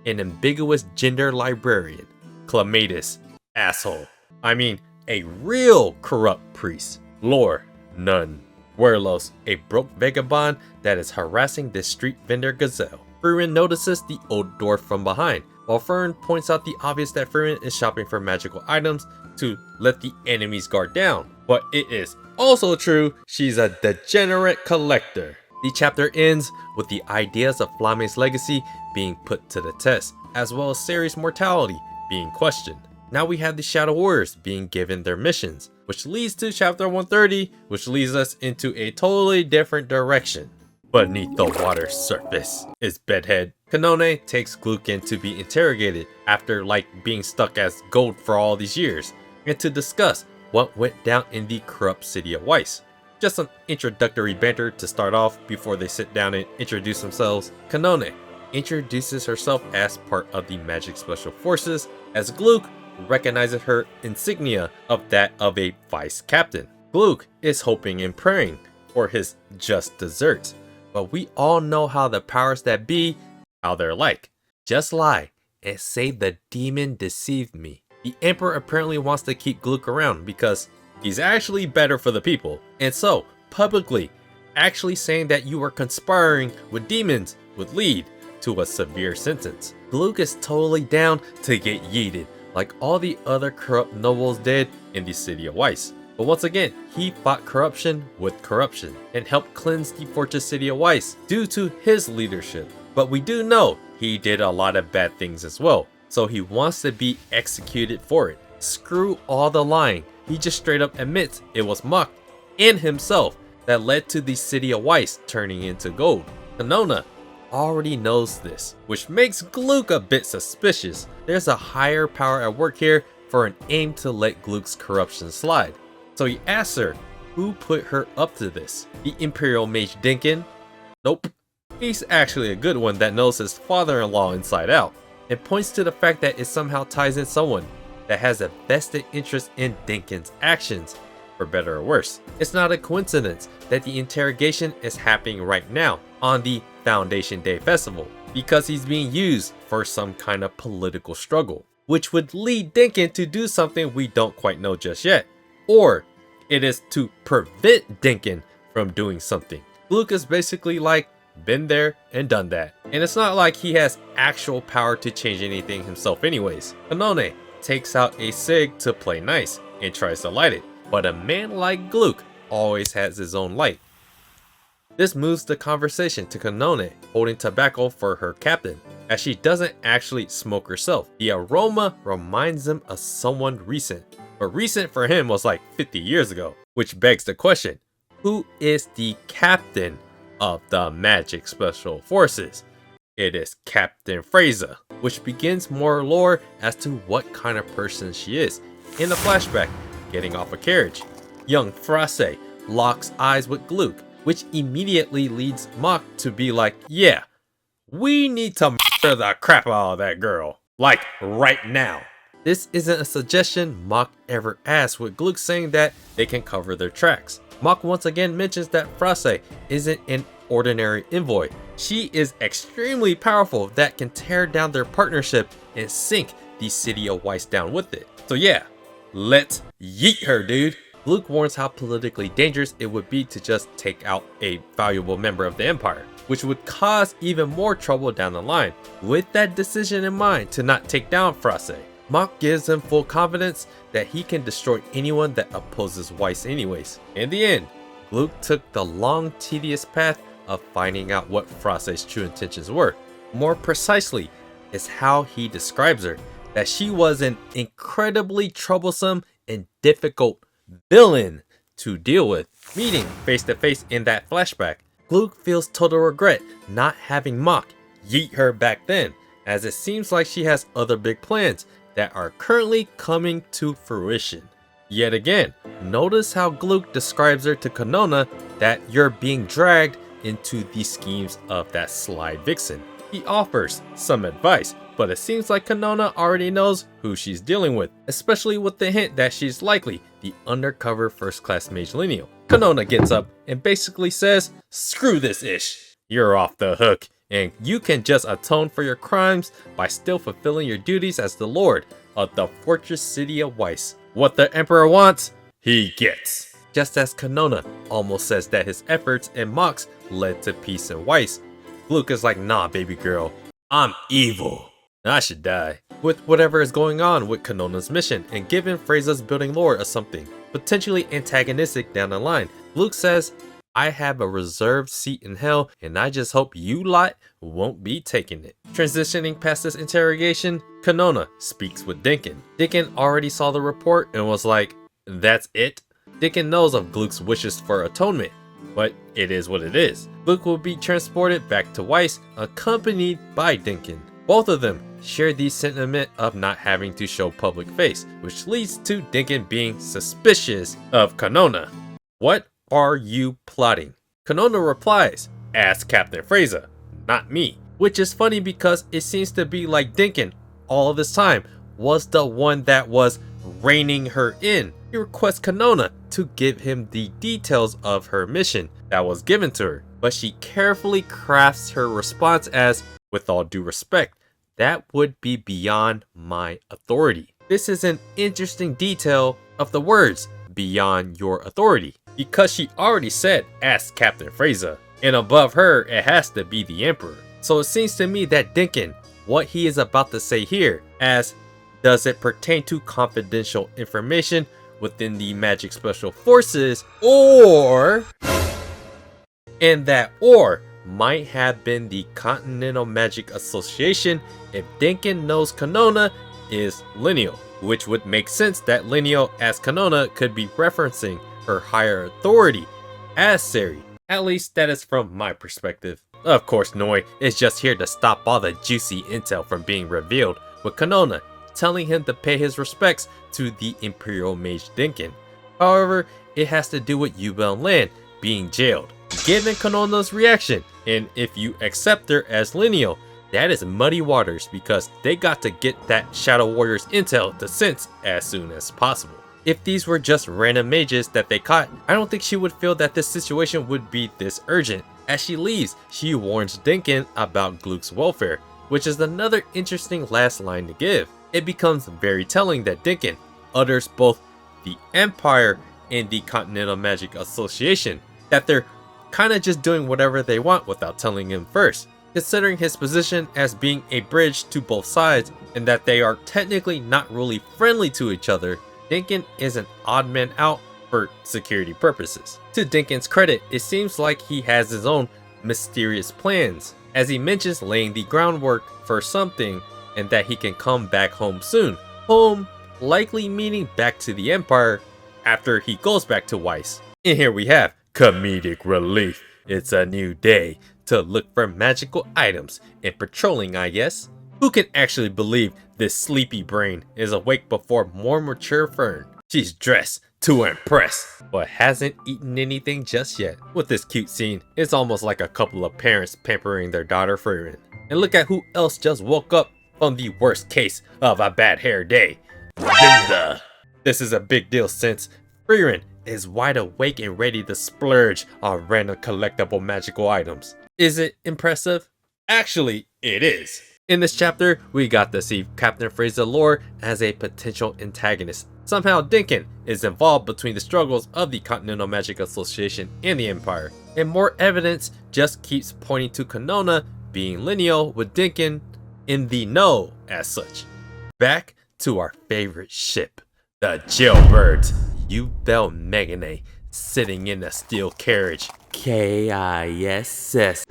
an ambiguous gender librarian. Clematis, asshole. I mean, a real corrupt priest. Lore, none. Werlos, a broke vagabond that is harassing this street vendor gazelle. Frieren notices the old dwarf from behind, while Fern points out the obvious that Frieren is shopping for magical items to let the enemies guard down. But it is also true she's a degenerate collector. The chapter ends with the ideas of Flamme's legacy being put to the test, as well as Siri's mortality being questioned. Now we have the Shadow Warriors being given their missions, which leads to chapter 130, which leads us into a totally different direction. Beneath the water surface is Bedhead. Kanone takes Gluke in to be interrogated after being stuck as gold for all these years, and to discuss what went down in the corrupt city of Weiss. Just some introductory banter to start off before they sit down and introduce themselves. Kanone introduces herself as part of the Magic Special Forces, as Gluke recognizes her insignia of that of a vice captain. Gluke is hoping and praying for his just desserts, but we all know how the powers that be, how they're like. Just lie and say the demon deceived me. The Emperor apparently wants to keep Gluke around because he's actually better for the people, and so publicly actually saying that you are conspiring with demons would lead to a severe sentence. Gluke is totally down to get yeeted like all the other corrupt nobles did in the city of Weiss. But once again, he fought corruption with corruption and helped cleanse the fortress city of Weiss due to his leadership. But we do know he did a lot of bad things as well, so he wants to be executed for it. Screw all the lying, he just straight up admits it was Mach and himself that led to the city of Weiss turning into gold. Kanone already knows this, which makes Gluke a bit suspicious. There's a higher power at work here for an aim to let Gluke's corruption slide. So he asks her who put her up to this. The Imperial Mage Dinkin? Nope. He's actually a good one that knows his father-in-law inside out, and points to the fact that it somehow ties in someone that has a vested interest in Dinkin's actions, for better or worse. It's not a coincidence that the interrogation is happening right now on the Foundation Day Festival, because he's being used for some kind of political struggle, which would lead Dinkin to do something we don't quite know just yet. Or it is to prevent Dinkin from doing something. Gluke is basically like, been there and done that. And it's not like he has actual power to change anything himself anyways. Kanone takes out a cig to play nice and tries to light it, but a man like Gluke always has his own light. This moves the conversation to Kanone holding tobacco for her captain, as she doesn't actually smoke herself. The aroma reminds him of someone recent, but recent for him was like 50 years ago, which begs the question, who is the captain of the Magic Special Forces? It is Captain Frase, which begins more lore as to what kind of person she is. In the flashback, getting off a carriage, young Frase locks eyes with Gluke, which immediately leads Mach to be like, yeah, we need to murder the crap out of that girl, like right now. This isn't a suggestion Mach ever asked, with Gluke saying that they can cover their tracks. Mach once again mentions that Frase isn't an ordinary envoy. She is extremely powerful that can tear down their partnership and sink the city of Weiss down with it. So yeah, let's yeet her, dude. Gluke warns how politically dangerous it would be to just take out a valuable member of the Empire, which would cause even more trouble down the line. With that decision in mind to not take down Frase, Mach gives him full confidence that he can destroy anyone that opposes Weiss anyways. In the end, Gluke took the long, tedious path of finding out what Frase's true intentions were. More precisely is how he describes her, that she was an incredibly troublesome and difficult villain to deal with. Meeting face to face in that flashback, Gluke feels total regret not having Mach yeet her back then, as it seems like she has other big plans that are currently coming to fruition. Yet again, notice how Gluke describes her to Kanone that you're being dragged into the schemes of that sly vixen. He offers some advice, but it seems like Kanone already knows who she's dealing with, especially with the hint that she's likely the undercover first class mage lineal. Kanone gets up and basically says, screw this ish. You're off the hook, and you can just atone for your crimes by still fulfilling your duties as the lord of the fortress city of Weiss. What the Emperor wants, he gets. Just as Kanone almost says that his efforts and Mach's led to peace in Weiss, Gluke is like, nah baby girl, I'm evil. I should die. With whatever is going on with Kanone's mission, and given Frase's building lore as something potentially antagonistic down the line, Gluke says, I have a reserved seat in hell, and I just hope you lot won't be taking it. Transitioning past this interrogation, Kanone speaks with Dinkin. Dinkin already saw the report and was like, that's it? Dinkin knows of Gluke's wishes for atonement, but it is what it is. Gluke will be transported back to Weiss, accompanied by Dinkin. Both of them share the sentiment of not having to show public face, which leads to Dinkin being suspicious of Kanone. What are you plotting? Kanona replies, ask Captain Frase, not me. Which is funny because it seems to be like Dinkin, all of this time, was the one that was reining her in. He requests Kanona to give him the details of her mission that was given to her, but she carefully crafts her response as, with all due respect, that would be beyond my authority. This is an interesting detail of the words, beyond your authority, because she already said, ask Captain Frase, and above her, it has to be the Emperor. So it seems to me that Dinkin, what he is about to say here, as does it pertain to confidential information within the Magic Special Forces, or, and that or might have been the Continental Magic Association if Dinkin knows Kanona is lineal, which would make sense that lineal as Kanona could be referencing her higher authority as Siri. At least that is from my perspective. Of course, Noi is just here to stop all the juicy intel from being revealed, with Kanona telling him to pay his respects to the Imperial Mage Dinkin. However, it has to do with Ubel and Land being jailed. Given Kanona's reaction, and if you accept her as lineal, that is muddy waters because they got to get that Shadow Warriors intel to sense as soon as possible. If these were just random mages that they caught, I don't think she would feel that this situation would be this urgent. As she leaves, she warns Dinkin about Gluke's welfare, which is another interesting last line to give. It becomes very telling that Dinkin utters both the Empire and the Continental Magic Association, that they're kinda just doing whatever they want without telling him first. Considering his position as being a bridge to both sides, and that they are technically not really friendly to each other, Dinkin is an odd man out for security purposes. To Dinkin's credit, it seems like he has his own mysterious plans, as he mentions laying the groundwork for something and that he can come back home soon. Home likely meaning back to the Empire after he goes back to Weiss. And here we have comedic relief. It's a new day to look for magical items and patrolling, I guess. Who can actually believe this sleepy brain is awake before more mature Fern? She's dressed to impress, but hasn't eaten anything just yet. With this cute scene, it's almost like a couple of parents pampering their daughter Frieren. And look at who else just woke up from the worst case of a bad hair day. Linda. This is a big deal since Frieren is wide awake and ready to splurge on random collectible magical items. Is it impressive? Actually, it is. In this chapter, we got to see Captain Frase lore as a potential antagonist. Somehow Dinkin is involved between the struggles of the Continental Magic Association and the Empire, and more evidence just keeps pointing to Kanona being lineal with Dinkin in the know as such. Back to our favorite ship, the jailbirds, Ubel Megane, sitting in a steel carriage, KISS.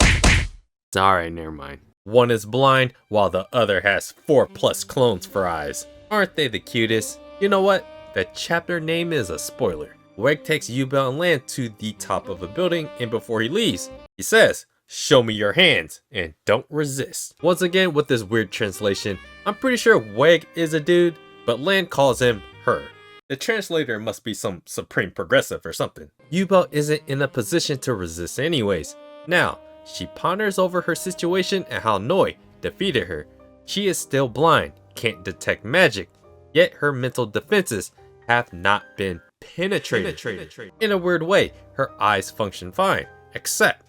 Alright, never mind. One is blind while the other has 4+ clones for eyes. Aren't they the cutest? You know what? The chapter name is a spoiler. Weg takes Ubel and Land to the top of a building, and before he leaves, he says, "Show me your hands and don't resist." Once again with this weird translation, I'm pretty sure Weg is a dude, but Land calls him her. The translator must be some supreme progressive or something. Ubel isn't in a position to resist anyways. Now, she ponders over her situation and how Noi defeated her. She is still blind, can't detect magic, yet her mental defenses have not been penetrated. In a weird way, her eyes function fine, except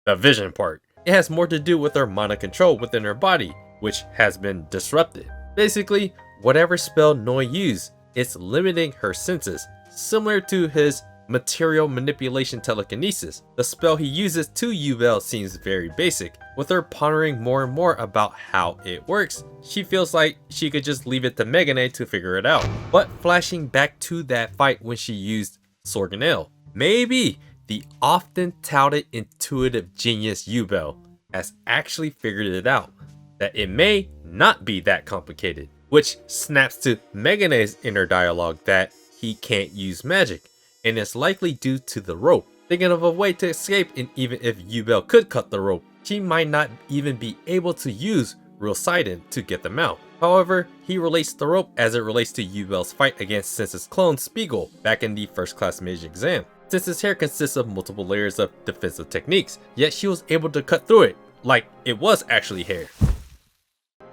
the vision part. It has more to do with her mana control within her body, which has been disrupted. Basically, whatever spell Noi used, it's limiting her senses, similar to his material manipulation telekinesis. The spell he uses to Ubel seems very basic. With her pondering more and more about how it works, she feels like she could just leave it to Megane to figure it out. But flashing back to that fight when she used Sorganel, maybe the often touted intuitive genius Ubel has actually figured it out, that it may not be that complicated, which snaps to Megane's inner dialogue that he can't use magic, and it's likely due to the rope. Thinking of a way to escape, and even if Ubel could cut the rope, she might not even be able to use Real Sidon to get them out. However, he relates the rope as it relates to Ubel's fight against Sense's clone Spiegel back in the first class mage exam. since his hair consists of multiple layers of defensive techniques, yet she was able to cut through it, like it was actually hair.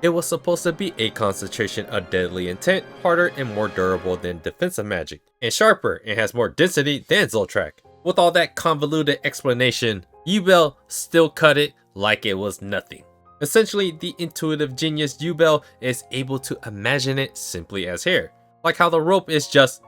It was supposed to be a concentration of deadly intent, harder and more durable than defensive magic, and sharper and has more density than Zoltrak. With all that convoluted explanation, Ubel still cut it like it was nothing. Essentially, the intuitive genius Ubel is able to imagine it simply as hair, like how the rope is just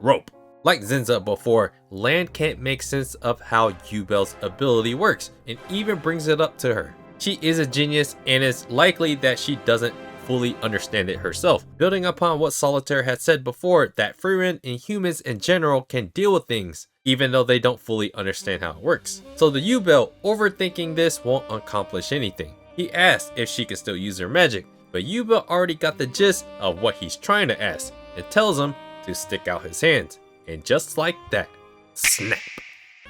rope. Like Zinza before, Land can't make sense of how Ubel's ability works, and even brings it up to her. She is a genius, and it's likely that she doesn't fully understand it herself, building upon what Solitaire had said before, that Frieren and humans in general can deal with things, even though they don't fully understand how it works. So the Ubel overthinking this won't accomplish anything. He asked if she can still use her magic, but Ubel already got the gist of what he's trying to ask, and tells him to stick out his hands. And just like that, snap.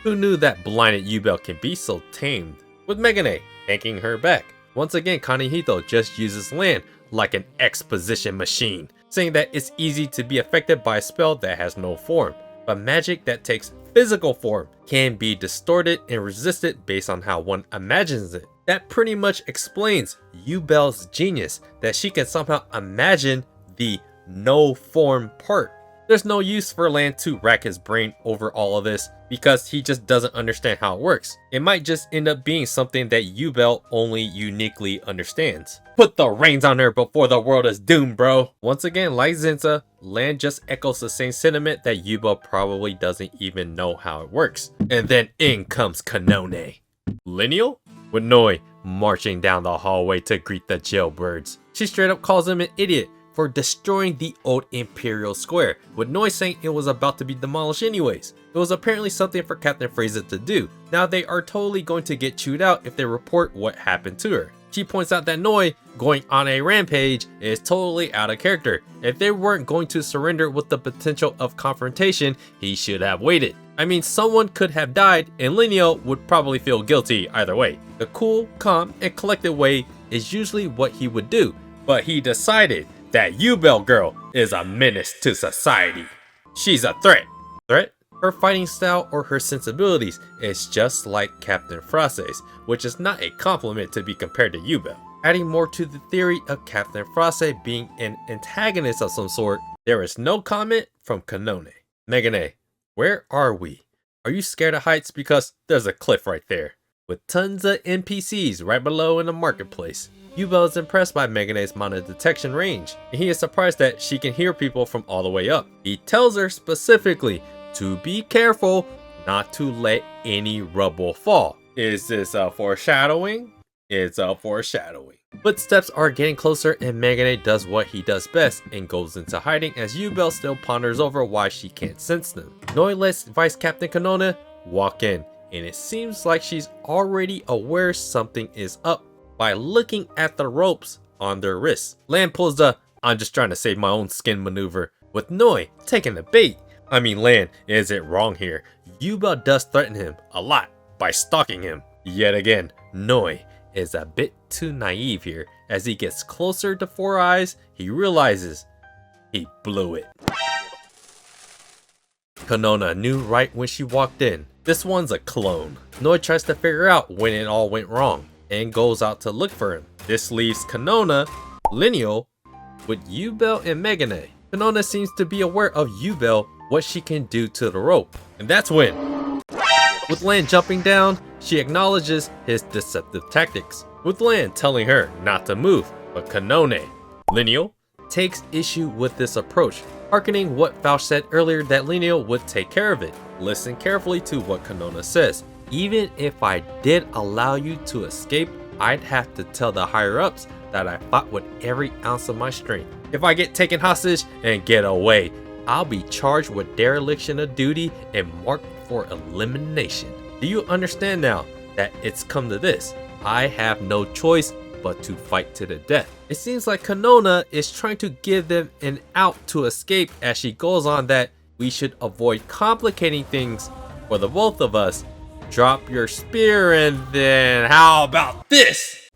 Who knew that blinded Ubel can be so tamed? With Megane yanking her back. Once again, Kanehito just uses Land like an exposition machine, saying that it's easy to be affected by a spell that has no form, but magic that takes physical form can be distorted and resisted based on how one imagines it. That pretty much explains Ubel's genius, that she can somehow imagine the no form part. There's no use for Land to rack his brain over all of this, because he just doesn't understand how it works. It might just end up being something that Ubel only uniquely understands. Put the reins on her before the world is doomed, bro. Once again, like Zinza, Land just echoes the same sentiment that Ubel probably doesn't even know how it works. And then in comes Kanone. Lineal? With Noi marching down the hallway to greet the jailbirds. She straight up calls him an idiot for destroying the old Imperial Square, with Noi saying it was about to be demolished anyways. It was apparently something for Captain Frase to do. Now they are totally going to get chewed out if they report what happened to her. She points out that Noi going on a rampage is totally out of character. If they weren't going to surrender with the potential of confrontation, he should have waited. I mean, someone could have died and Lineal would probably feel guilty either way. The cool, calm, and collected way is usually what he would do, but he decided that Ubel girl is a menace to society. She's a threat. Threat? Her fighting style or her sensibilities is just like Captain Frase's, which is not a compliment to be compared to Ubel. Adding more to the theory of Captain Frase being an antagonist of some sort, there is no comment from Kanone. Megane, where are we? Are you scared of heights? Because there's a cliff right there, with tons of NPCs right below in the marketplace. Ubel is impressed by Megane's mana detection range, and he is surprised that she can hear people from all the way up. He tells her specifically to be careful not to let any rubble fall. Is this a foreshadowing? It's a foreshadowing. Footsteps are getting closer and Megane does what he does best and goes into hiding as Ubel still ponders over why she can't sense them. Noi lets Vice Captain Kanone walk in, and it seems like she's already aware something is up by looking at the ropes on their wrists. Land pulls the "I'm just trying to save my own skin" maneuver, with Noi taking the bait. I mean, Land isn't wrong here. Ubel does threaten him a lot by stalking him. Yet again, Noi is a bit too naive here. As he gets closer to Four Eyes, he realizes he blew it. Kanone knew right when she walked in. This one's a clone. Noi tries to figure out when it all went wrong and goes out to look for him. This leaves Kanone, Lineal, with Ubel and Megane. Kanone seems to be aware of Ubel, what she can do to the rope. And that's when, with Land jumping down, she acknowledges his deceptive tactics, with Land telling her not to move, but Kanone, Lineal, takes issue with this approach, hearkening what Fauch said earlier that Lineal would take care of it. Listen carefully to what Kanone says. Even if I did allow you to escape, I'd have to tell the higher-ups that I fought with every ounce of my strength. If I get taken hostage and get away, I'll be charged with dereliction of duty and marked for elimination. Do you understand now that it's come to this? I have no choice but to fight to the death. It seems like Kanone is trying to give them an out to escape, as she goes on that we should avoid complicating things for the both of us. Drop your spear and then how about this?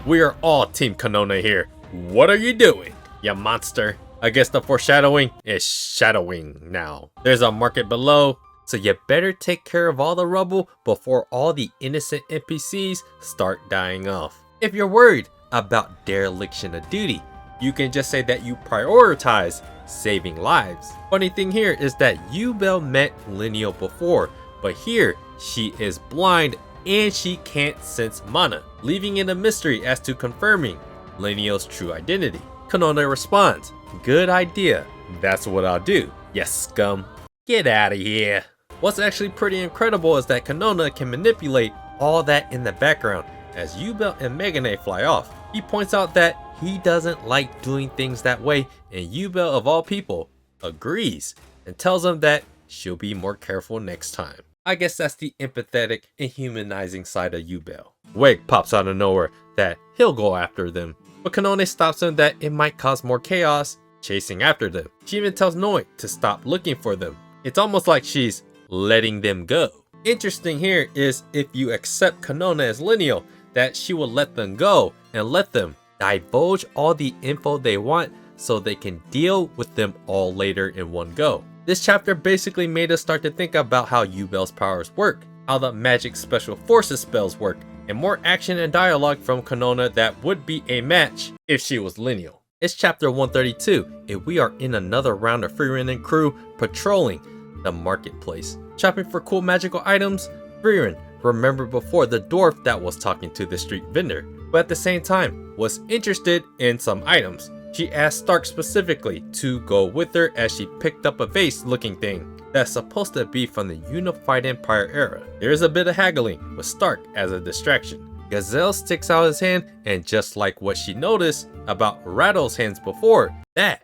We are all Team Kanone here. What are you doing, you monster? I guess the foreshadowing is shadowing now. There's a market below, so you better take care of all the rubble before all the innocent NPCs start dying off. If you're worried about dereliction of duty, you can just say that you prioritize saving lives. Funny thing here is that Ubel met Lineal before, but here she is blind and she can't sense mana, leaving it a mystery as to confirming Lineal's true identity. Kanona responds, "Good idea, that's what I'll do, yes scum. Get out of here." What's actually pretty incredible is that Kanona can manipulate all that in the background as Ubel and Megane fly off. He points out that he doesn't like doing things that way, and Ubel of all people agrees and tells him that she'll be more careful next time. I guess that's the empathetic and humanizing side of Ubel. Wig pops out of nowhere that he'll go after them, but Kanone stops him that it might cause more chaos chasing after them. She even tells Noi to stop looking for them. It's almost like she's letting them go. Interesting here is if you accept Kanona as Lineal, that she will let them go and let them divulge all the info they want so they can deal with them all later in one go. This chapter basically made us start to think about how Ubel's powers work, how the magic special forces spells work, and more action and dialogue from Kanona that would be a match if she was Lineal. It's chapter 132, and we are in another round of Frieren and crew patrolling the marketplace. Shopping for cool magical items, Frieren remembered before the dwarf that was talking to the street vendor, but at the same time was interested in some items. She asked Stark specifically to go with her as she picked up a vase looking thing that's supposed to be from the Unified Empire era. There is a bit of haggling with Stark as a distraction. Gazelle sticks out his hand, and just like what she noticed about Rattle's hands before, that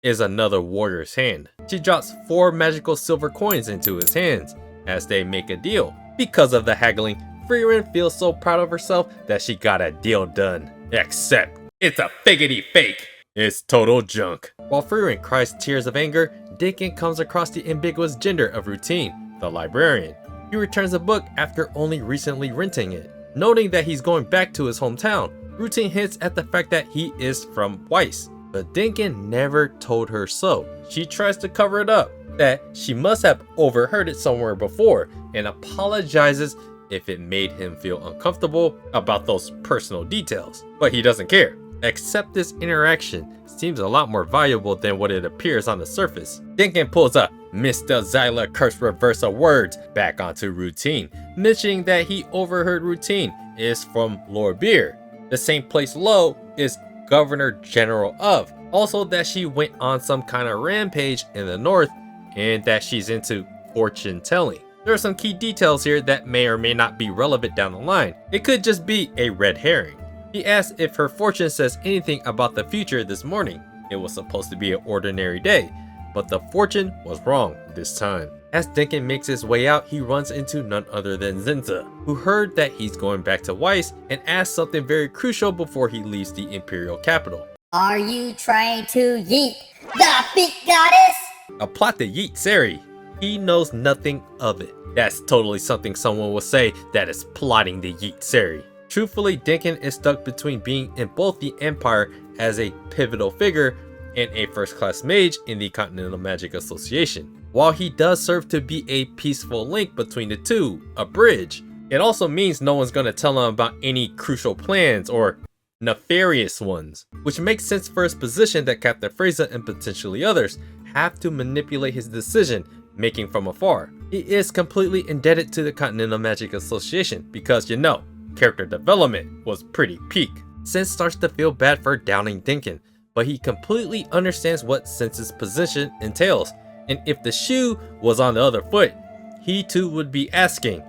is another warrior's hand. She drops 4 magical silver coins into his hands as they make a deal. Because of the haggling, Frieren feels so proud of herself that she got a deal done. Except, it's a figgity fake. It's total junk. While Frieren cries tears of anger, Dinkin comes across the ambiguous gender of Routine, the librarian. He returns the book after only recently renting it. Noting that he's going back to his hometown, Routine hints at the fact that he is from Weiss, but Dinkin never told her so. She tries to cover it up, that she must have overheard it somewhere before, and apologizes if it made him feel uncomfortable about those personal details. But he doesn't care. Except this interaction seems a lot more valuable than what it appears on the surface. Dinkin pulls a Mr. Zyla curse reverse of words back onto Routine, mentioning that he overheard Routine is from Lord Beer, the same place Lowe is Governor General of. Also that she went on some kind of rampage in the north, and that she's into fortune telling. There are some key details here that may or may not be relevant down the line. It could just be a red herring. He asks if her fortune says anything about the future this morning. It was supposed to be an ordinary day, but the fortune was wrong this time. As Dinkin makes his way out, he runs into none other than Zinza, who heard that he's going back to Weiss and asks something very crucial before he leaves the Imperial capital. Are you trying to yeet the big goddess? A plot to yeet Siri. He knows nothing of it. That's totally something someone will say that is plotting to yeet Siri. Truthfully, Dinkin is stuck between being in both the Empire as a pivotal figure and a first-class mage in the Continental Magic Association. While he does serve to be a peaceful link between the two, a bridge, it also means no one's gonna tell him about any crucial plans or nefarious ones, which makes sense for his position that Captain Frase and potentially others have to manipulate his decision making from afar. He is completely indebted to the Continental Magic Association because, you know, character development was pretty peak. Sense starts to feel bad for downing Dinkin, but he completely understands what Sense's position entails, and if the shoe was on the other foot, he too would be asking,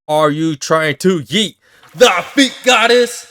"Are you trying to yeet the feet goddess?"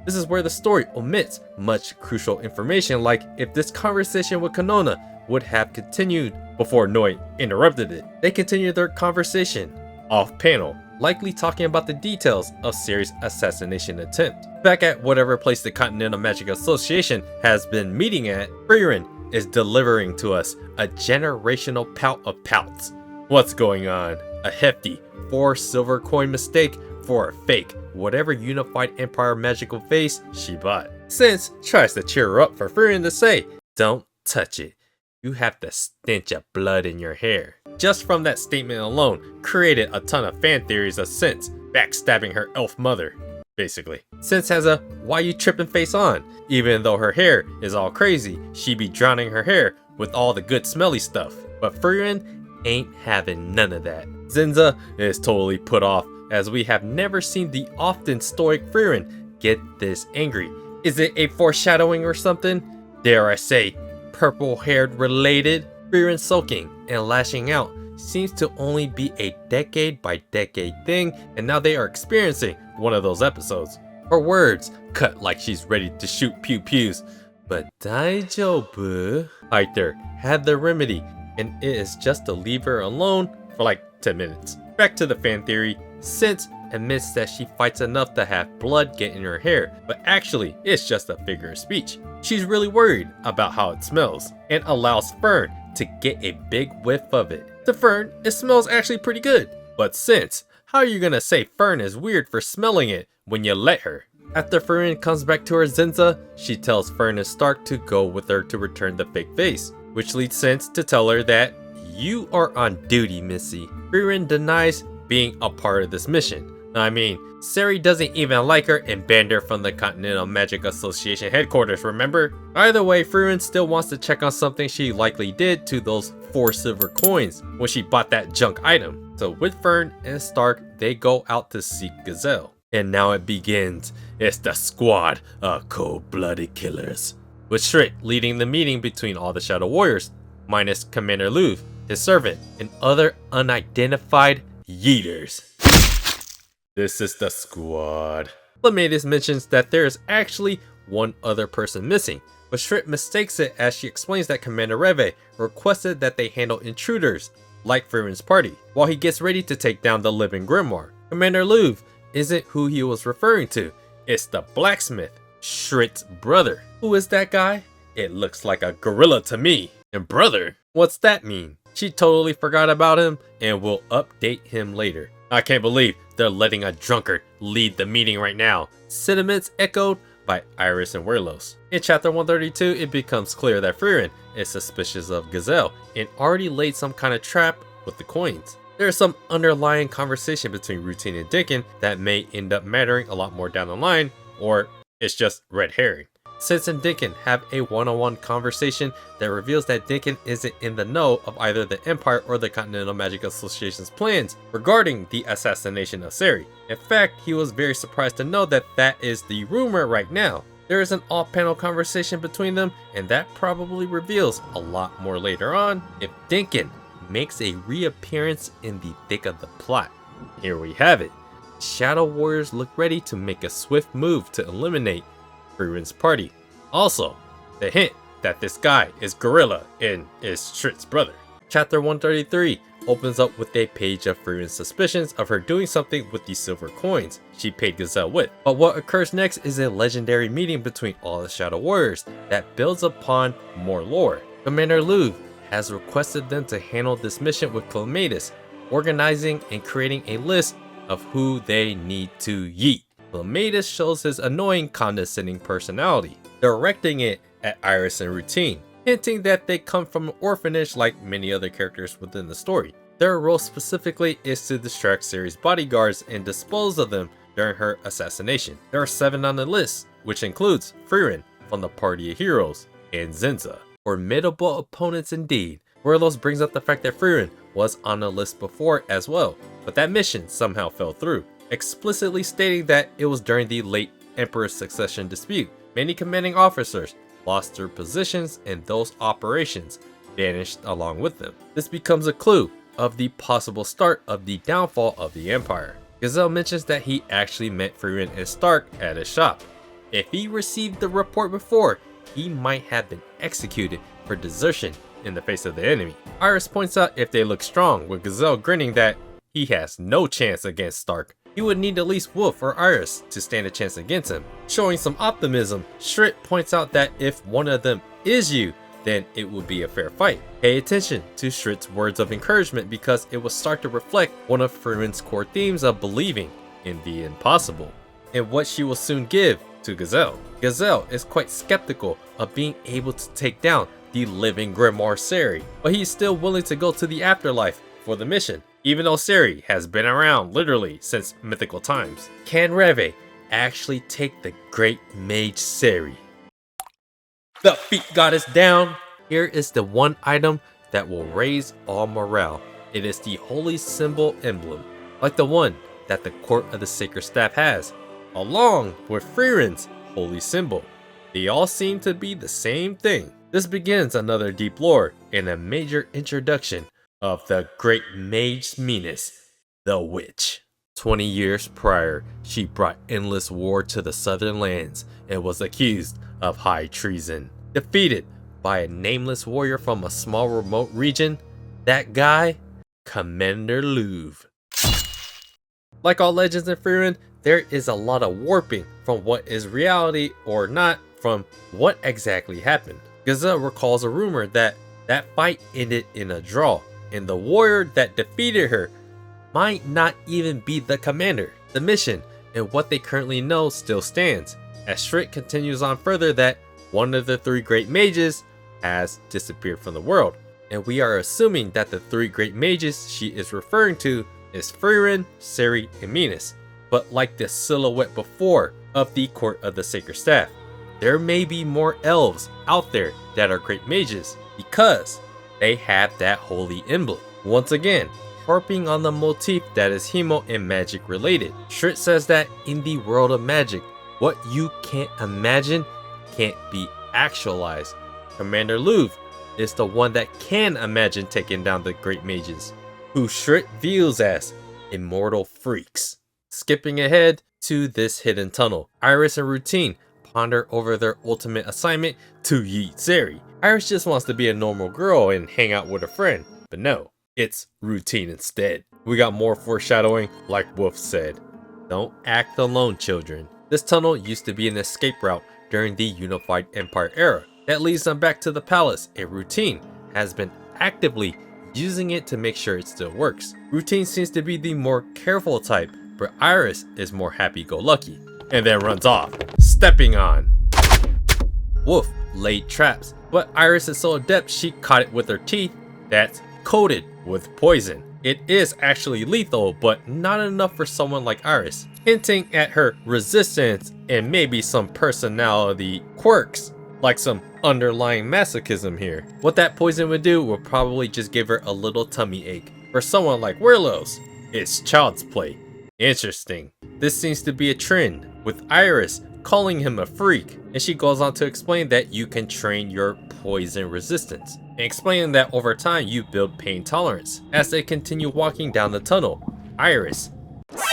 This is where the story omits much crucial information, like if this conversation with Kanona would have continued before Noi interrupted it. They continue their conversation off panel, likely talking about the details of Siri's assassination attempt. Back at whatever place the Continental Magic Association has been meeting at, Frieren is delivering to us a generational pout of pouts. What's going on? A hefty 4 silver coin mistake for a fake whatever Unified Empire magical face she bought. Sense tries to cheer her up for Frieren to say, "Don't touch it. You have the stench of blood in your hair. Just from that statement alone, created a ton of fan theories of Sense backstabbing her elf mother. Basically, Sense has a "why you tripping" face on. Even though her hair is all crazy, she be drowning her hair with all the good smelly stuff. But Frieren ain't having none of that. Zinza is totally put off, as we have never seen the often stoic Frieren get this angry. Is it a foreshadowing or something? Dare I say, purple-haired related? Frieren sulking and lashing out seems to only be a decade by decade thing, and now they are experiencing one of those episodes. Her words cut like she's ready to shoot pew-pews. But Daijobu Hiter had the remedy, and it is just to leave her alone for like 10 minutes. Back to the fan theory, Sense admits that she fights enough to have blood get in her hair, but actually it's just a figure of speech. She's really worried about how it smells, and allows Fern to get a big whiff of it. To Fern, it smells actually pretty good. But Sense, how are you gonna say Fern is weird for smelling it when you let her? After Frieren comes back to her Zinza, she tells Fern and Stark to go with her to return the fake face, which leads Sense to tell her that "you are on duty, Missy." Frieren denies being a part of this mission. I mean, Siri doesn't even like her and banned her from the Continental Magic Association headquarters, remember? Either way, Frieren still wants to check on something she likely did to those 4 silver coins when she bought that junk item. So with Fern and Stark, they go out to seek Gazelle. And now it begins. It's the squad of cold-blooded killers, with Shrit leading the meeting between all the Shadow Warriors, minus Commander Lowe, his servant, and other unidentified yeeters. This is the squad. Clatus mentions that there is actually one other person missing, but Shrit mistakes it as she explains that Commander Reve requested that they handle intruders, like Frieren's party, while he gets ready to take down the living grimoire. Commander Lowe isn't who he was referring to. It's the blacksmith, Shrit's brother. Who is that guy? It looks like a gorilla to me. And brother? What's that mean? She totally forgot about him and will update him later. I can't believe they're letting a drunkard lead the meeting right now. Sentiments echoed by Iris and Werlos. In chapter 132, it becomes clear that Frieren is suspicious of Gazelle and already laid some kind of trap with the coins. There is some underlying conversation between Routine and Dinkin that may end up mattering a lot more down the line, or it's just red herring. Sense and Dinkin have a one-on-one conversation that reveals that Dinkin isn't in the know of either the Empire or the Continental Magic Association's plans regarding the assassination of Siri. In fact, he was very surprised to know that that is the rumor right now. There is an off-panel conversation between them, and that probably reveals a lot more later on if Dinkin makes a reappearance in the thick of the plot. Here we have it. Shadow Warriors look ready to make a swift move to eliminate Frieren's party. Also, the hint that this guy is Gorilla and is Shrit's brother. Chapter 133 opens up with a page of Frieren's suspicions of her doing something with the silver coins she paid Gazelle with. But what occurs next is a legendary meeting between all the Shadow Warriors that builds upon more lore. Commander Lowe has requested them to handle this mission with Clatus, organizing and creating a list of who they need to yeet. Clatus shows his annoying, condescending personality, directing it at Iris and Routine, hinting that they come from an orphanage like many other characters within the story. Their role specifically is to distract Siri's bodyguards and dispose of them during her assassination. There are 7 on the list, which includes Frieren from the Party of Heroes and Zinza. Formidable opponents indeed. Werlos brings up the fact that Frieren was on the list before as well, but that mission somehow fell through, explicitly stating that it was during the late Emperor's succession dispute. Many commanding officers lost their positions and those operations vanished along with them. This becomes a clue of the possible start of the downfall of the Empire. Gazelle mentions that he actually met Frieren and Stark at a shop. If he received the report before, he might have been executed for desertion in the face of the enemy. Iris points out if they look strong, with Gazelle grinning that he has no chance against Stark. He would need at least Wolf or Iris to stand a chance against him. Showing some optimism, Shrit points out that if one of them is you, then it will be a fair fight. Pay attention to Shrit's words of encouragement because it will start to reflect one of Frieren's core themes of believing in the impossible, and what she will soon give to Gazelle. Gazelle is quite skeptical of being able to take down the living grimoire Siri, but he's still willing to go to the afterlife for the mission, even though Siri has been around literally since mythical times. Can Reve actually take the great mage Siri? The feet goddess down! Here is the one item that will raise all morale. It is the holy symbol emblem, like the one that the court of the sacred staff has, along with Frieren's holy symbol. They all seem to be the same thing. This begins another deep lore and a major introduction of the great mage Minas, the witch. 20 years prior, she brought endless war to the southern lands and was accused of high treason. Defeated by a nameless warrior from a small remote region, that guy, Commander Lowe. Like all legends in Frieren, there is a lot of warping from what is reality or not from what exactly happened. Gazelle recalls a rumor that fight ended in a draw, and the warrior that defeated her might not even be the commander. The mission and what they currently know still stands, as Schritt continues on further that one of the three great mages has disappeared from the world, and we are assuming that the three great mages she is referring to is Frieren, Siri, and Minas. But like the silhouette before of the court of the sacred staff, there may be more elves out there that are great mages because they have that holy emblem. Once again, harping on the motif that is Himmel and magic related. Schritt says that in the world of magic, what you can't imagine can't be actualized. Commander Lowe is the one that can imagine taking down the great mages, who Schritt views as immortal freaks. Skipping ahead to this hidden tunnel, Iris and Routine ponder over their ultimate assignment to yeet Siri. Iris just wants to be a normal girl and hang out with a friend, but no, it's Routine instead. We got more foreshadowing, like Wolf said. Don't act alone, children. This tunnel used to be an escape route during the Unified Empire era that leads them back to the palace, and Routine has been actively using it to make sure it still works. Routine seems to be the more careful type, but Iris is more happy-go-lucky, and then runs off, stepping on. Wolf laid traps, but Iris is so adept she caught it with her teeth that's coated with poison. It is actually lethal, but not enough for someone like Iris, hinting at her resistance and maybe some personality quirks, like some underlying masochism here. What that poison would do would probably just give her a little tummy ache. For someone like Werlos, it's child's play. Interesting. This seems to be a trend, with Iris calling him a freak, and she goes on to explain that you can train your poison resistance, and explaining that over time you build pain tolerance. As they continue walking down the tunnel, Iris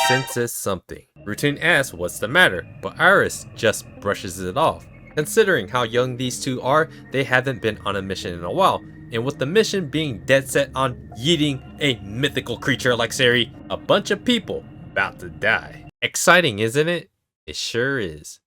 senses something. Routine asks what's the matter, but Iris just brushes it off. Considering how young these two are, they haven't been on a mission in a while, and with the mission being dead set on yeeting a mythical creature like Siri, a bunch of people about to die. Exciting, isn't it? It sure is.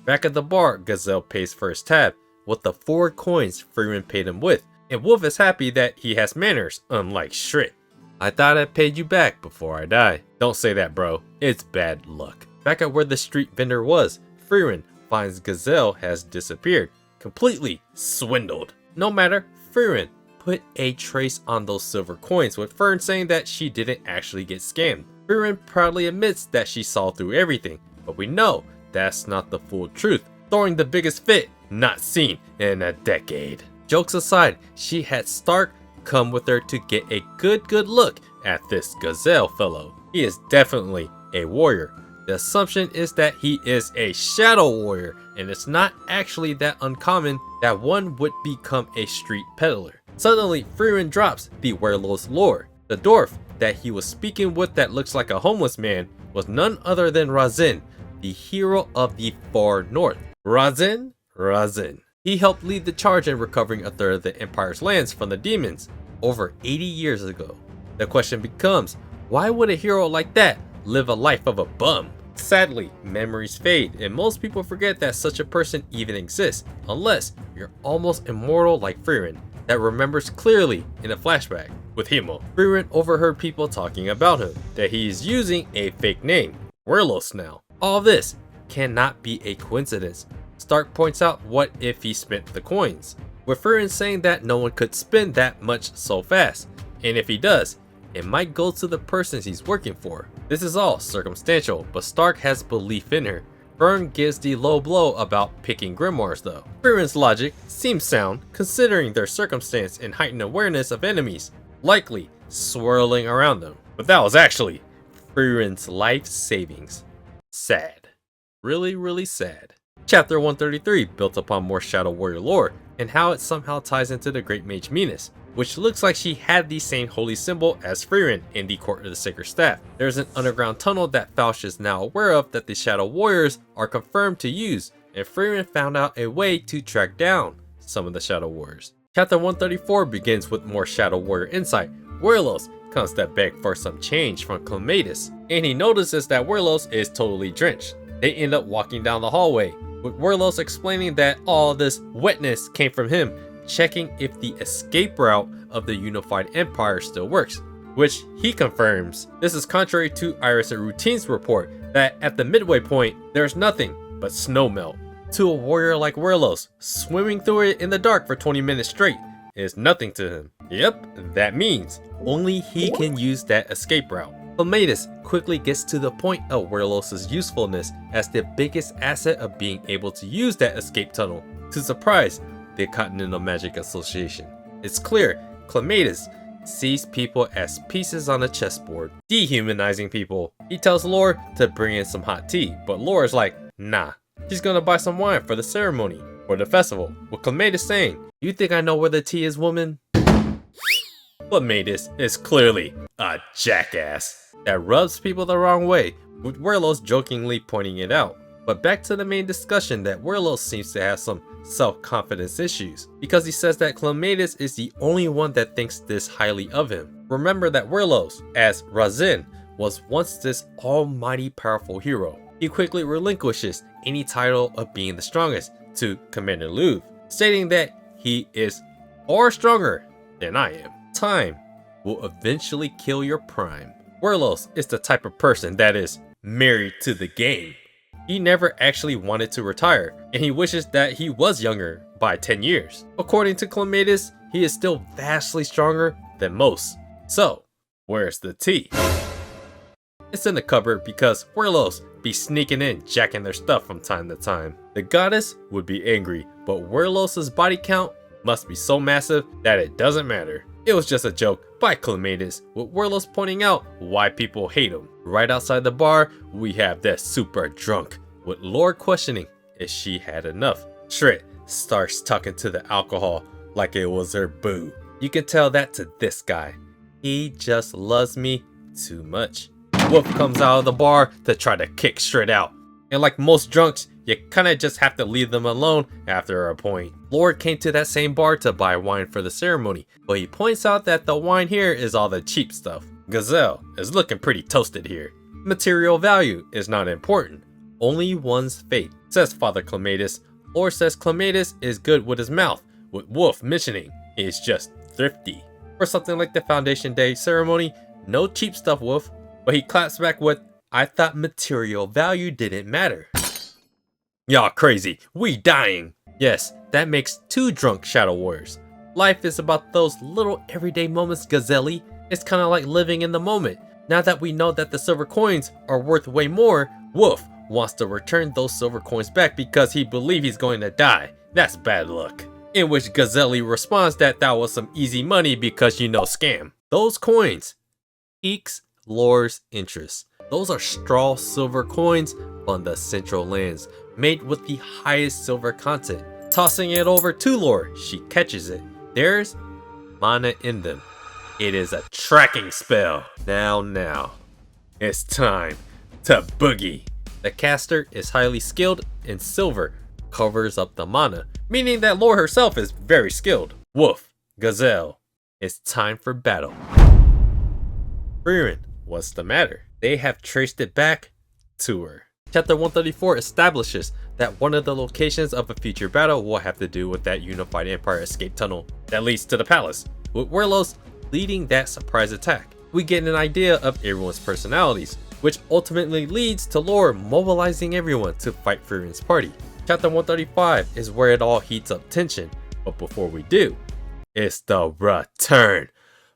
Back at the bar, Gazelle pays for his tab with the 4 coins Frieren paid him with, and Wolf is happy that he has manners, unlike Schritt. I thought I paid you back before I die. Don't say that, bro. It's bad luck. Back at where the street vendor was, Frieren finds Gazelle has disappeared, completely swindled. No matter, Frieren put a trace on those silver coins, with Fern saying that she didn't actually get scammed. Frieren proudly admits that she saw through everything, but we know that's not the full truth, throwing the biggest fit not seen in a decade. Jokes aside, she had Stark come with her to get a good look at this Gazelle fellow. He is definitely a warrior. The assumption is that he is a shadow warrior, and it's not actually that uncommon that one would become a street peddler. Suddenly, Frieren drops the Werlos lore. The dwarf that he was speaking with that looks like a homeless man was none other than Razin, the hero of the far north. Razin? He helped lead the charge in recovering a third of the Empire's lands from the demons over 80 years ago. The question becomes, why would a hero like that live a life of a bum? Sadly, memories fade, and most people forget that such a person even exists, unless you're almost immortal like Frieren, that remembers clearly in a flashback with Himmel. Frieren overheard people talking about him, that he is using a fake name, Werlos now. All this cannot be a coincidence. Stark points out, what if he spent the coins? with Frieren saying that no one could spin that much so fast, and if he does, it might go to the persons he's working for. This is all circumstantial, but Stark has belief in her. Fern gives the low blow about picking grimoires though. Frieren's logic seems sound considering their circumstance and heightened awareness of enemies, likely swirling around them. But that was actually Frieren's life savings. Sad. Really, really sad. Chapter 133 built upon more Shadow Warrior lore and how it somehow ties into the Great Mage Minas, which looks like she had the same holy symbol as Frieren in the Court of the Sacred Staff. There's an underground tunnel that Falsh is now aware of that the Shadow Warriors are confirmed to use, and Frieren found out a way to track down some of the Shadow Warriors. Chapter 134 begins with more Shadow Warrior insight. Werlos comes to beg for some change from Clatus, and he notices that Werlos is totally drenched. They end up walking down the hallway, with Werlos explaining that all this wetness came from him checking if the escape route of the unified empire still works, which he confirms. This is contrary to Iris and Routine's report that at the midway point there's nothing but snow melt. To a warrior like Werlos, swimming through it in the dark for 20 minutes straight is nothing to him. Yep, that means only he can use that escape route. Clatus quickly gets to the point of Werlos' usefulness as the biggest asset of being able to use that escape tunnel, to surprise the Continental Magic Association. It's clear Clatus sees people as pieces on a chessboard, dehumanizing people. He tells Lowe to bring in some hot tea, but Lowe's like, nah, she's gonna buy some wine for the ceremony, or the festival, with Clatus saying, you think I know where the tea is, woman? Clatus is clearly a jackass that rubs people the wrong way, with Werlos jokingly pointing it out. But back to the main discussion that Werlos seems to have some self-confidence issues, because he says that Clatus is the only one that thinks this highly of him. Remember that Werlos, as Razin, was once this almighty powerful hero. He quickly relinquishes any title of being the strongest to Commander Lowe, stating that he is far stronger than I am. Time will eventually kill your prime. Werlos is the type of person that is married to the game. He never actually wanted to retire, and he wishes that he was younger by 10 years. According to Clatus, he is still vastly stronger than most. So, where's the tea? It's in the cupboard because Werlos be sneaking in, jacking their stuff from time to time. The goddess would be angry, but Werlos' body count must be so massive that it doesn't matter. It was just a joke by Clatus, with Werlos pointing out why people hate him. Right outside the bar, we have that super drunk, with Lowe questioning if she had enough. Shrit starts talking to the alcohol like it was her boo. You can tell that to this guy. He just loves me too much. Wolf comes out of the bar to try to kick Shrit out. And like most drunks, you kinda just have to leave them alone after a point. Lowe came to that same bar to buy wine for the ceremony, but he points out that the wine here is all the cheap stuff. Gazelle is looking pretty toasted here. Material value is not important, only one's fate, says Father Clatus. Lowe says Clatus is good with his mouth, with Wolf mentioning he's just thrifty. For something like the Foundation Day ceremony, no cheap stuff, Wolf, but he claps back with, I thought material value didn't matter. Y'all crazy, we dying. Yes, that makes 2 drunk Shadow Warriors. Life is about those little everyday moments, Gazelle. It's kinda like living in the moment. Now that we know that the silver coins are worth way more, Wolf wants to return those silver coins back because he believes he's going to die. That's bad luck. In which Gazelle responds that was some easy money because you know scam. Those coins piques Lowe's interest. Those are straw silver coins on the Central Lands, made with the highest silver content. Tossing it over to Lowe, she catches it. There's mana in them. It is a tracking spell. Now, it's time to boogie. The caster is highly skilled, and silver covers up the mana, meaning that Lowe herself is very skilled. Wolf, Gazelle, it's time for battle. Frieren, what's the matter? They have traced it back to her. Chapter 134 establishes that one of the locations of a future battle will have to do with that unified empire escape tunnel that leads to the palace, with Werlos leading that surprise attack. We get an idea of everyone's personalities, which ultimately leads to Lowe mobilizing everyone to fight Frieren's party. Chapter 135 is where it all heats up tension, But before we do, it's the return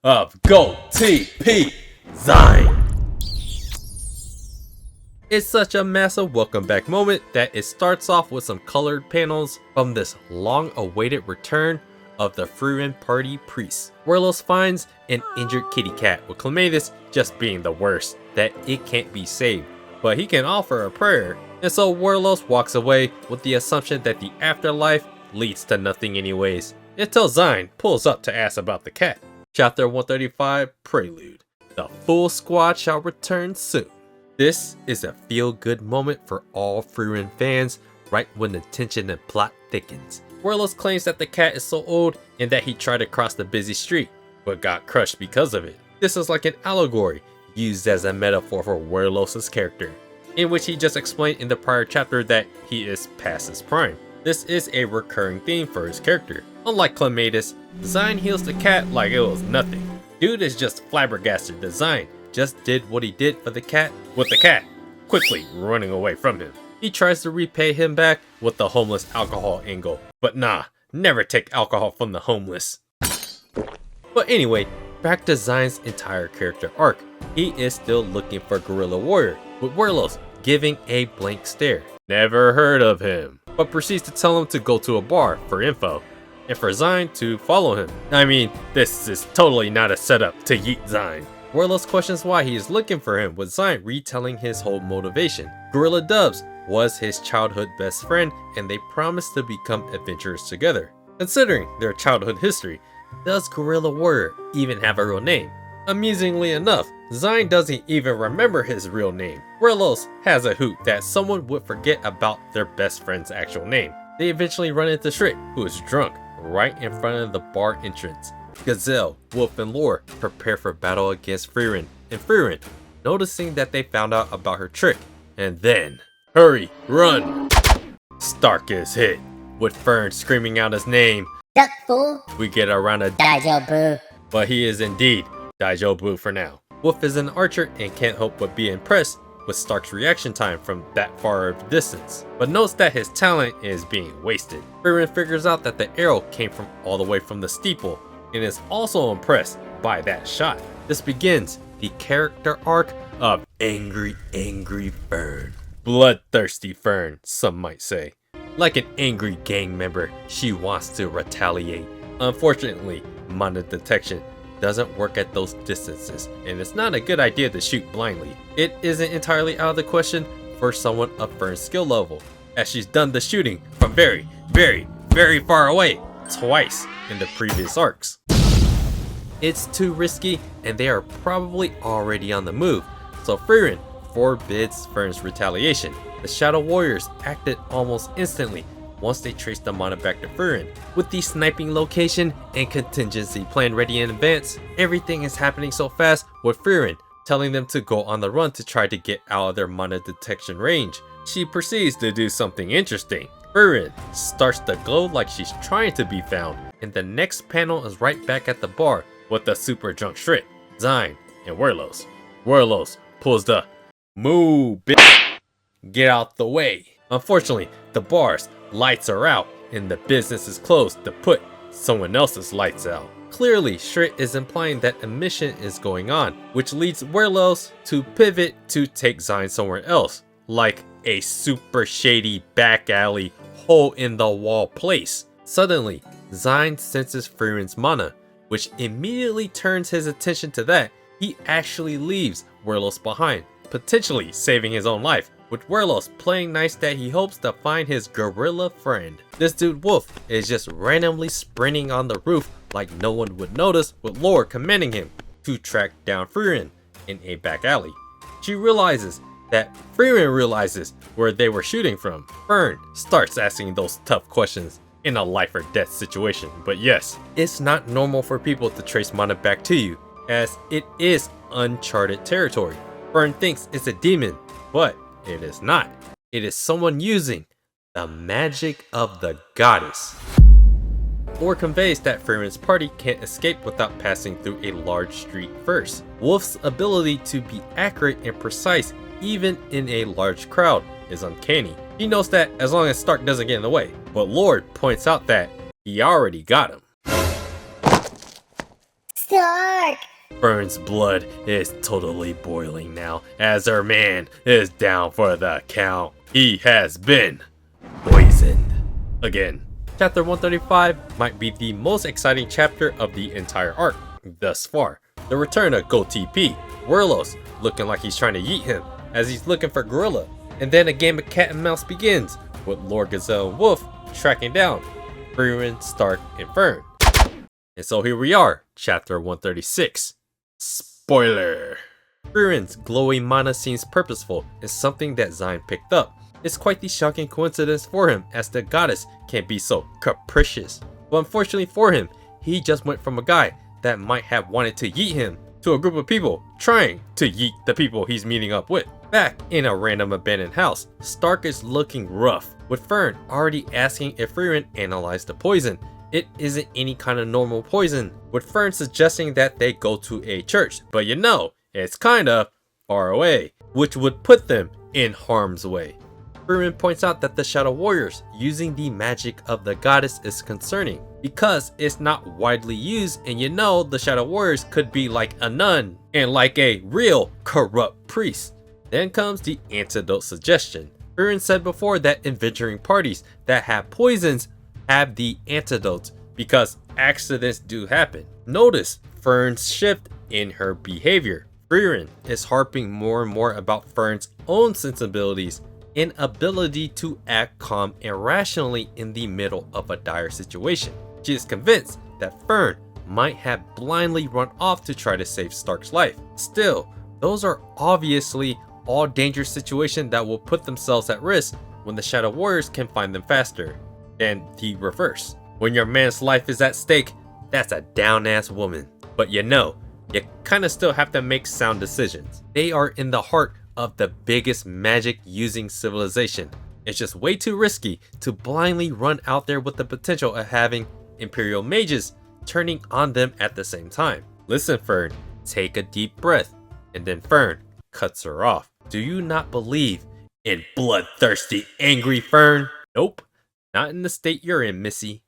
of Gold TP Zine. It's such a massive welcome back moment that it starts off with some colored panels from this long awaited return of the Frieren party priest. Werlos finds an injured kitty cat with Clatus just being the worst, that it can't be saved, but he can offer a prayer. And so Werlos walks away with the assumption that the afterlife leads to nothing anyways, until Zine pulls up to ask about the cat. Chapter 135 Prelude. The full squad shall return soon. This is a feel-good moment for all Frieren fans right when the tension and plot thickens. Werlos claims that the cat is so old and that he tried to cross the busy street, but got crushed because of it. This is like an allegory used as a metaphor for Werlos' character, in which he just explained in the prior chapter that he is past his prime. This is a recurring theme for his character. Unlike Clatus, Zine heals the cat like it was nothing. Dude is just flabbergasted that Zine just did what he did for the cat with the cat quickly running away from him. He tries to repay him back with the homeless alcohol angle, but nah, never take alcohol from the homeless. But anyway, back to Zine's entire character arc. He is still looking for Guerrilla Warrior, with Werlos giving a blank stare. Never heard of him, but proceeds to tell him to go to a bar for info, and for Zine to follow him. I mean, this is totally not a setup to yeet Zine. Werlos questions why he is looking for him, with Zine retelling his whole motivation. Gorilla Dubs was his childhood best friend, and they promised to become adventurers together. Considering their childhood history, does Guerrilla Warrior even have a real name? Amusingly enough, Zine doesn't even remember his real name. Werlos has a hoot that someone would forget about their best friend's actual name. They eventually run into Shrit, who is drunk, right in front of the bar entrance. Gazelle, Wolf, and Lowe prepare for battle against Frieren, and Frieren, noticing that they found out about her trick, and then, hurry, run! Stark is hit, with Fern screaming out his name. Duck fool. We get around a Daijobu. but he is indeed Daijobu for now. Wolf is an archer and can't help but be impressed with Stark's reaction time from that far of distance, but notes that his talent is being wasted. Frieren figures out that the arrow came from all the way from the steeple, and is also impressed by that shot. This begins the character arc of Angry Fern. Bloodthirsty Fern, some might say. Like an angry gang member, she wants to retaliate. Unfortunately, mana detection doesn't work at those distances, and it's not a good idea to shoot blindly. It isn't entirely out of the question for someone of Fern's skill level, as she's done the shooting from very, very far away twice in the previous arcs. It's too risky, and they are probably already on the move, so Frieren forbids Fern's retaliation. The Shadow Warriors acted almost instantly once they traced the mana back to Frieren. With the sniping location and contingency plan ready in advance, everything is happening so fast, with Frieren telling them to go on the run to try to get out of their mana detection range. She proceeds to do something interesting. Frieren starts to glow like she's trying to be found, and the next panel is right back at the bar with the super drunk Shrit, Zine, and Werlos. Werlos pulls the "Moo, bitch! Get out the way." Unfortunately, the bar's lights are out, and the business is closed to put someone else's lights out. Clearly, Shrit is implying that a mission is going on, which leads Werlos to pivot to take Zine somewhere else, like a super shady back alley, hole in the wall place. Suddenly, Zine senses Frieren's mana, which immediately turns his attention to that. He actually leaves Werlos behind, potentially saving his own life, with Werlos playing nice that he hopes to find his gorilla friend. This dude Wolf is just randomly sprinting on the roof like no one would notice, with Lowe commanding him to track down Frieren in a back alley. She realizes that Frieren realizes where they were shooting from. Fern starts asking those tough questions in a life or death situation, but yes, it's not normal for people to trace mana back to you, as it is uncharted territory. Fern thinks it's a demon, but it is not. It is someone using the magic of the goddess. Lowe conveys that Frieren's party can't escape without passing through a large street first. Wolf's ability to be accurate and precise even in a large crowd is uncanny. He knows that as long as Stark doesn't get in the way, but Lowe points out that he already got him. Stark! Fern's blood is totally boiling now as her man is down for the count. He has been poisoned again. Chapter 135 might be the most exciting chapter of the entire arc thus far. The return of GoTP, Werlos looking like he's trying to yeet him as he's looking for Gorilla. And then a game of cat and mouse begins with Lord Gazelle and Wolf tracking down Frieren, Stark, and Fern. And so here we are, chapter 136. Spoiler! Frieren's glowing mana seems purposeful and something that Zion picked up. It's quite the shocking coincidence for him as the goddess can be so capricious. But unfortunately for him, he just went from a guy that might have wanted to yeet him to a group of people trying to yeet the people he's meeting up with. Back in a random abandoned house, Stark is looking rough, with Fern already asking if Frieren analyzed the poison. It isn't any kind of normal poison, with Fern suggesting that they go to a church, but you know, it's kinda far away, which would put them in harm's way. Frieren points out that the Shadow Warriors using the magic of the goddess is concerning, because it's not widely used, and you know the Shadow Warriors could be like a nun, and like a real corrupt priest. Then comes the antidote suggestion. Frieren said before that adventuring parties that have poisons have the antidotes because accidents do happen. Notice Fern's shift in her behavior. Frieren is harping more and more about Fern's own sensibilities and ability to act calm and rationally in the middle of a dire situation. She is convinced that Fern might have blindly run off to try to save Stark's life. Still, those are obviously all dangerous situations that will put themselves at risk when the Shadow Warriors can find them faster. And the reverse. When your man's life is at stake, that's a down-ass woman. But you know, you kinda still have to make sound decisions. They are in the heart of the biggest magic using civilization. It's just way too risky to blindly run out there with the potential of having Imperial mages turning on them at the same time. Listen, Fern, take a deep breath. And then Fern cuts her off. Do you not believe in bloodthirsty, angry Fern? Nope, not in the state you're in, missy.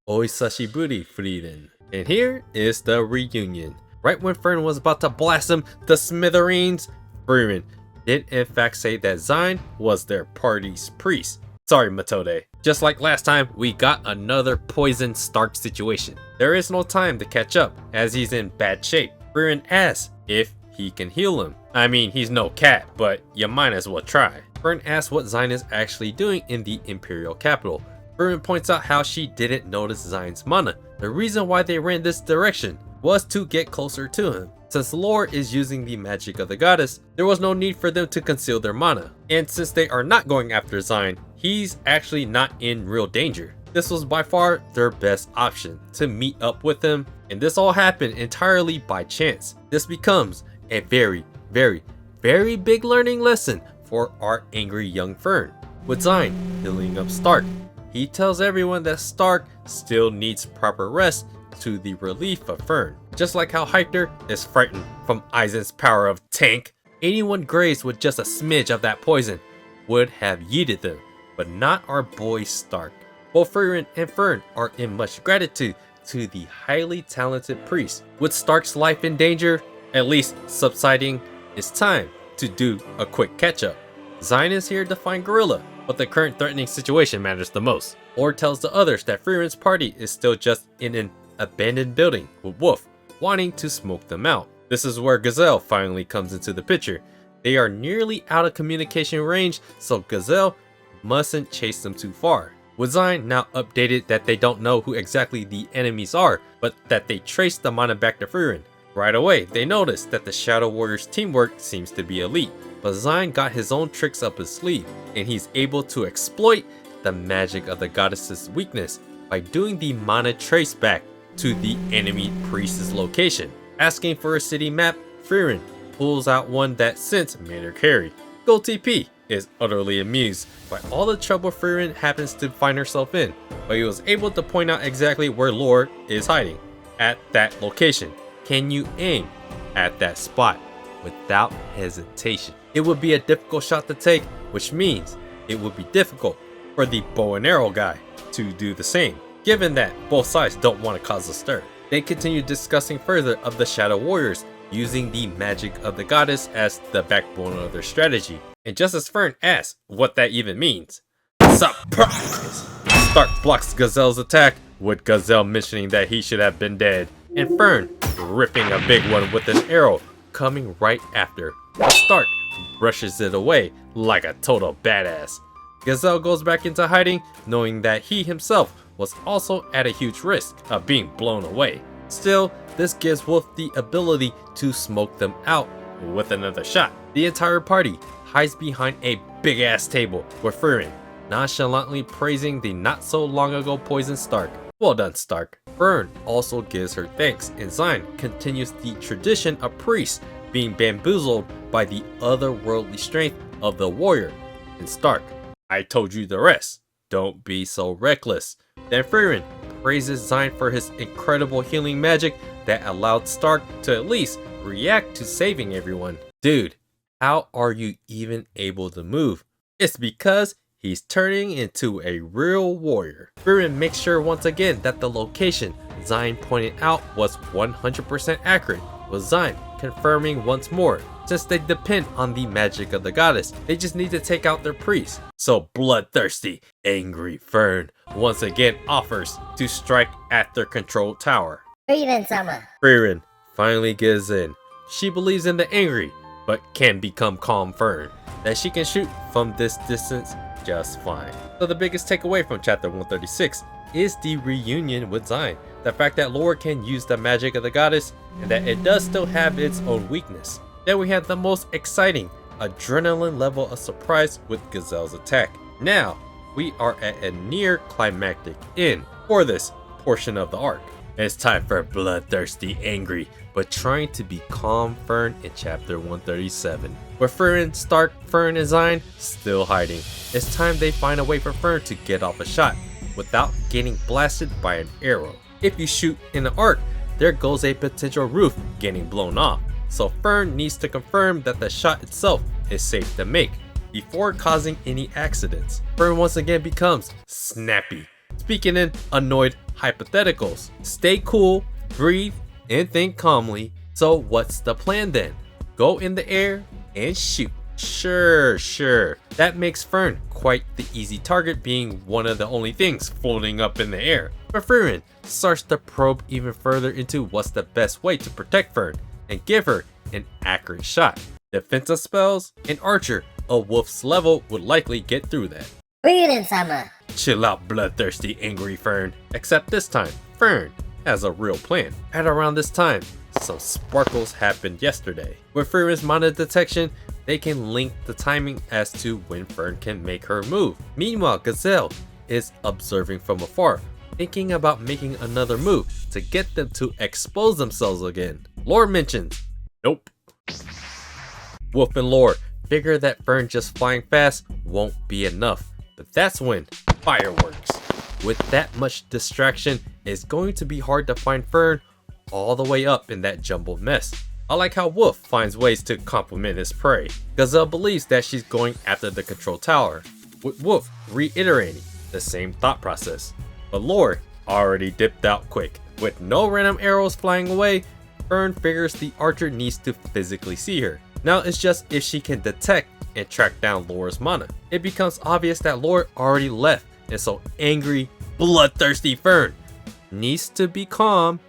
Oisashiburi, Frieren. And here is the reunion. Right when Fern was about to blast him to smithereens, Frieren did in fact say that Zion was their party's priest. Sorry, Matode. Just like last time, we got another poison Stark situation. There is no time to catch up as he's in bad shape. Frieren asks if he can heal him. I mean, he's no cat, but you might as well try. Fern asks what Zion is actually doing in the Imperial capital. Frieren points out how she didn't notice Zion's mana. The reason why they ran this direction was to get closer to him. Since Lore is using the magic of the goddess, there was no need for them to conceal their mana. And since they are not going after Zion, he's actually not in real danger. This was by far their best option, to meet up with him, and this all happened entirely by chance. This becomes a very big learning lesson for our angry young Fern. With Zion healing up Stark, he tells everyone that Stark still needs proper rest to the relief of Fern. Just like how Hypter is frightened from Aizen's power of tank, anyone grazed with just a smidge of that poison would have yeeted them, but not our boy Stark. Both Frieren and Fern are in much gratitude to the highly talented priest. With Stark's life in danger, at least subsiding, it's time to do a quick catch up. Zion is here to find Gorilla, but the current threatening situation matters the most. Or tells the others that Frieren's party is still just in an abandoned building with Wolf wanting to smoke them out. This is where Gazelle finally comes into the picture. They are nearly out of communication range, so Gazelle mustn't chase them too far. With Zion now updated that they don't know who exactly the enemies are, but that they traced the mana back to Frieren. Right away, they notice that the Shadow Warriors teamwork seems to be elite, but Zion got his own tricks up his sleeve, and he's able to exploit the magic of the goddess's weakness by doing the mana trace back to the enemy priest's location. Asking for a city map, Frieren pulls out one that since made her carry. GoTP is utterly amused by all the trouble Frieren happens to find herself in, but he was able to point out exactly where Lord is hiding, at that location. Can you aim at that spot without hesitation? It would be a difficult shot to take, which means it would be difficult for the bow and arrow guy to do the same, given that both sides don't want to cause a stir. They continue discussing further of the Shadow Warriors, using the magic of the goddess as the backbone of their strategy. And just as Fern asks what that even means, surprise! Stark blocks Gazelle's attack, with Gazelle mentioning that he should have been dead, and Fern ripping a big one with an arrow coming right after. But Stark brushes it away like a total badass. Gazelle goes back into hiding, knowing that he himself was also at a huge risk of being blown away. Still, this gives Wolf the ability to smoke them out with another shot. The entire party hides behind a big ass table with Frieren nonchalantly praising the not so long ago poisoned Stark. Well done, Stark. Fern also gives her thanks, and Zion continues the tradition of priests being bamboozled by the otherworldly strength of the warrior. And Stark, I told you the rest. Don't be so reckless. Then Frieren praises Zion for his incredible healing magic that allowed Stark to at least react to saving everyone. Dude, how are you even able to move? It's because he's turning into a real warrior. Frieren makes sure once again that the location Zion pointed out was 100% accurate, with Zion confirming once more. Since they depend on the magic of the goddess, they just need to take out their priest. So bloodthirsty, angry Fern once again offers to strike at their control tower. Frieren-sama. Frieren finally gives in. She believes in the angry, but can become calm Fern, that she can shoot from this distance just fine. So the biggest takeaway from chapter 136 is the reunion with Zion. The fact that Lowe can use the magic of the goddess, and that it does still have its own weakness. Then we have the most exciting adrenaline level of surprise with Gazelle's attack. Now we are at a near climactic end for this portion of the arc. It's time for bloodthirsty, angry, but trying to be calm Fern in chapter 137. With Frieren, Stark, Fern, and Zion still hiding, it's time they find a way for Fern to get off a shot without getting blasted by an arrow. If you shoot in an arc, there goes a potential roof getting blown off. So Fern needs to confirm that the shot itself is safe to make before causing any accidents. Fern once again becomes snappy, speaking in annoyed hypotheticals. Stay cool, breathe, and think calmly. So what's the plan then? Go in the air and shoot. Sure. That makes Fern quite the easy target, being one of the only things floating up in the air. But Frieren starts to probe even further into what's the best way to protect Fern and give her an accurate shot. Defensive spells, an archer of Wolf's level would likely get through that. Frieren-sama. Chill out, bloodthirsty, angry Fern. Except this time, Fern has a real plan. At around this time, some sparkles happened yesterday. With Frieren's mana detection, they can link the timing as to when Fern can make her move. Meanwhile, Gazelle is observing from afar, thinking about making another move to get them to expose themselves again. Lowe mentions, nope. Wolf and Lowe figure that Fern just flying fast won't be enough, but that's when fireworks. With that much distraction, it's going to be hard to find Fern all the way up in that jumbled mess. I like how Wolf finds ways to compliment his prey. Gazelle believes that she's going after the control tower, with Wolf reiterating the same thought process. But Lowe already dipped out quick. With no random arrows flying away, Fern figures the archer needs to physically see her. Now it's just if she can detect and track down Lowe's mana. It becomes obvious that Lowe already left, and so angry, bloodthirsty Fern needs to be calm,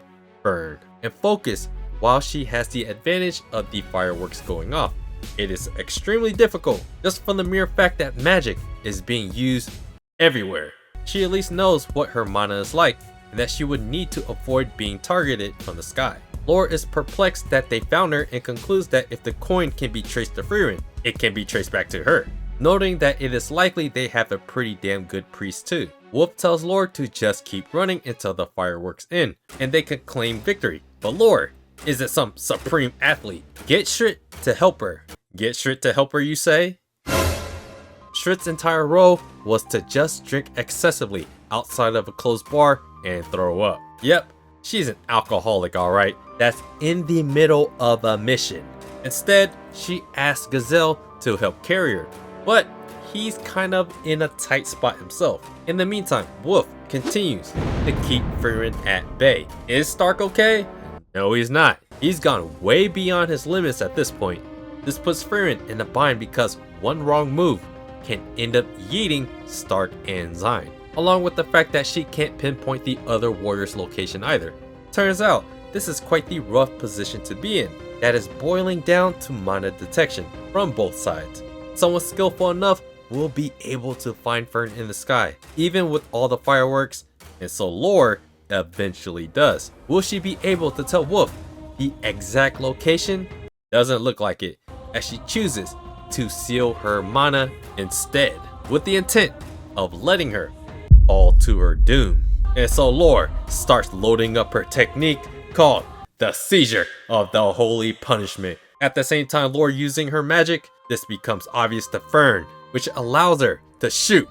Fern, and focus while she has the advantage of the fireworks going off. It is extremely difficult just from the mere fact that magic is being used everywhere. She at least knows what her mana is like, and that she would need to avoid being targeted from the sky. Lowe is perplexed that they found her and concludes that if the coin can be traced to Frieren, it can be traced back to her, noting that it is likely they have a pretty damn good priest too. Wolf tells Lowe to just keep running until the fireworks end, and they can claim victory. But Lowe isn't some supreme athlete. Get Shrit to help her. Get Shrit to help her, you say? Shrit's entire role was to just drink excessively outside of a closed bar and throw up. Yep, she's an alcoholic, alright. That's in the middle of a mission. Instead, she asks Gazelle to help carry her, but he's kind of in a tight spot himself. In the meantime, Wolf continues to keep Frieren at bay. Is Stark okay? No, he's not. He's gone way beyond his limits at this point. This puts Frieren in a bind because one wrong move can end up yeeting Stark and Zine, along with the fact that she can't pinpoint the other warrior's location either. Turns out, this is quite the rough position to be in, that is boiling down to mana detection from both sides. Someone skillful enough will be able to find Fern in the sky, even with all the fireworks, and so Lowe eventually does. Will she be able to tell Wolf the exact location? Doesn't look like it, as she chooses to seal her mana instead, with the intent of letting her fall to her doom. And so Lowe starts loading up her technique called the Seizure of the Holy Punishment. At the same time Lowe using her magic, this becomes obvious to Fern, which allows her to shoot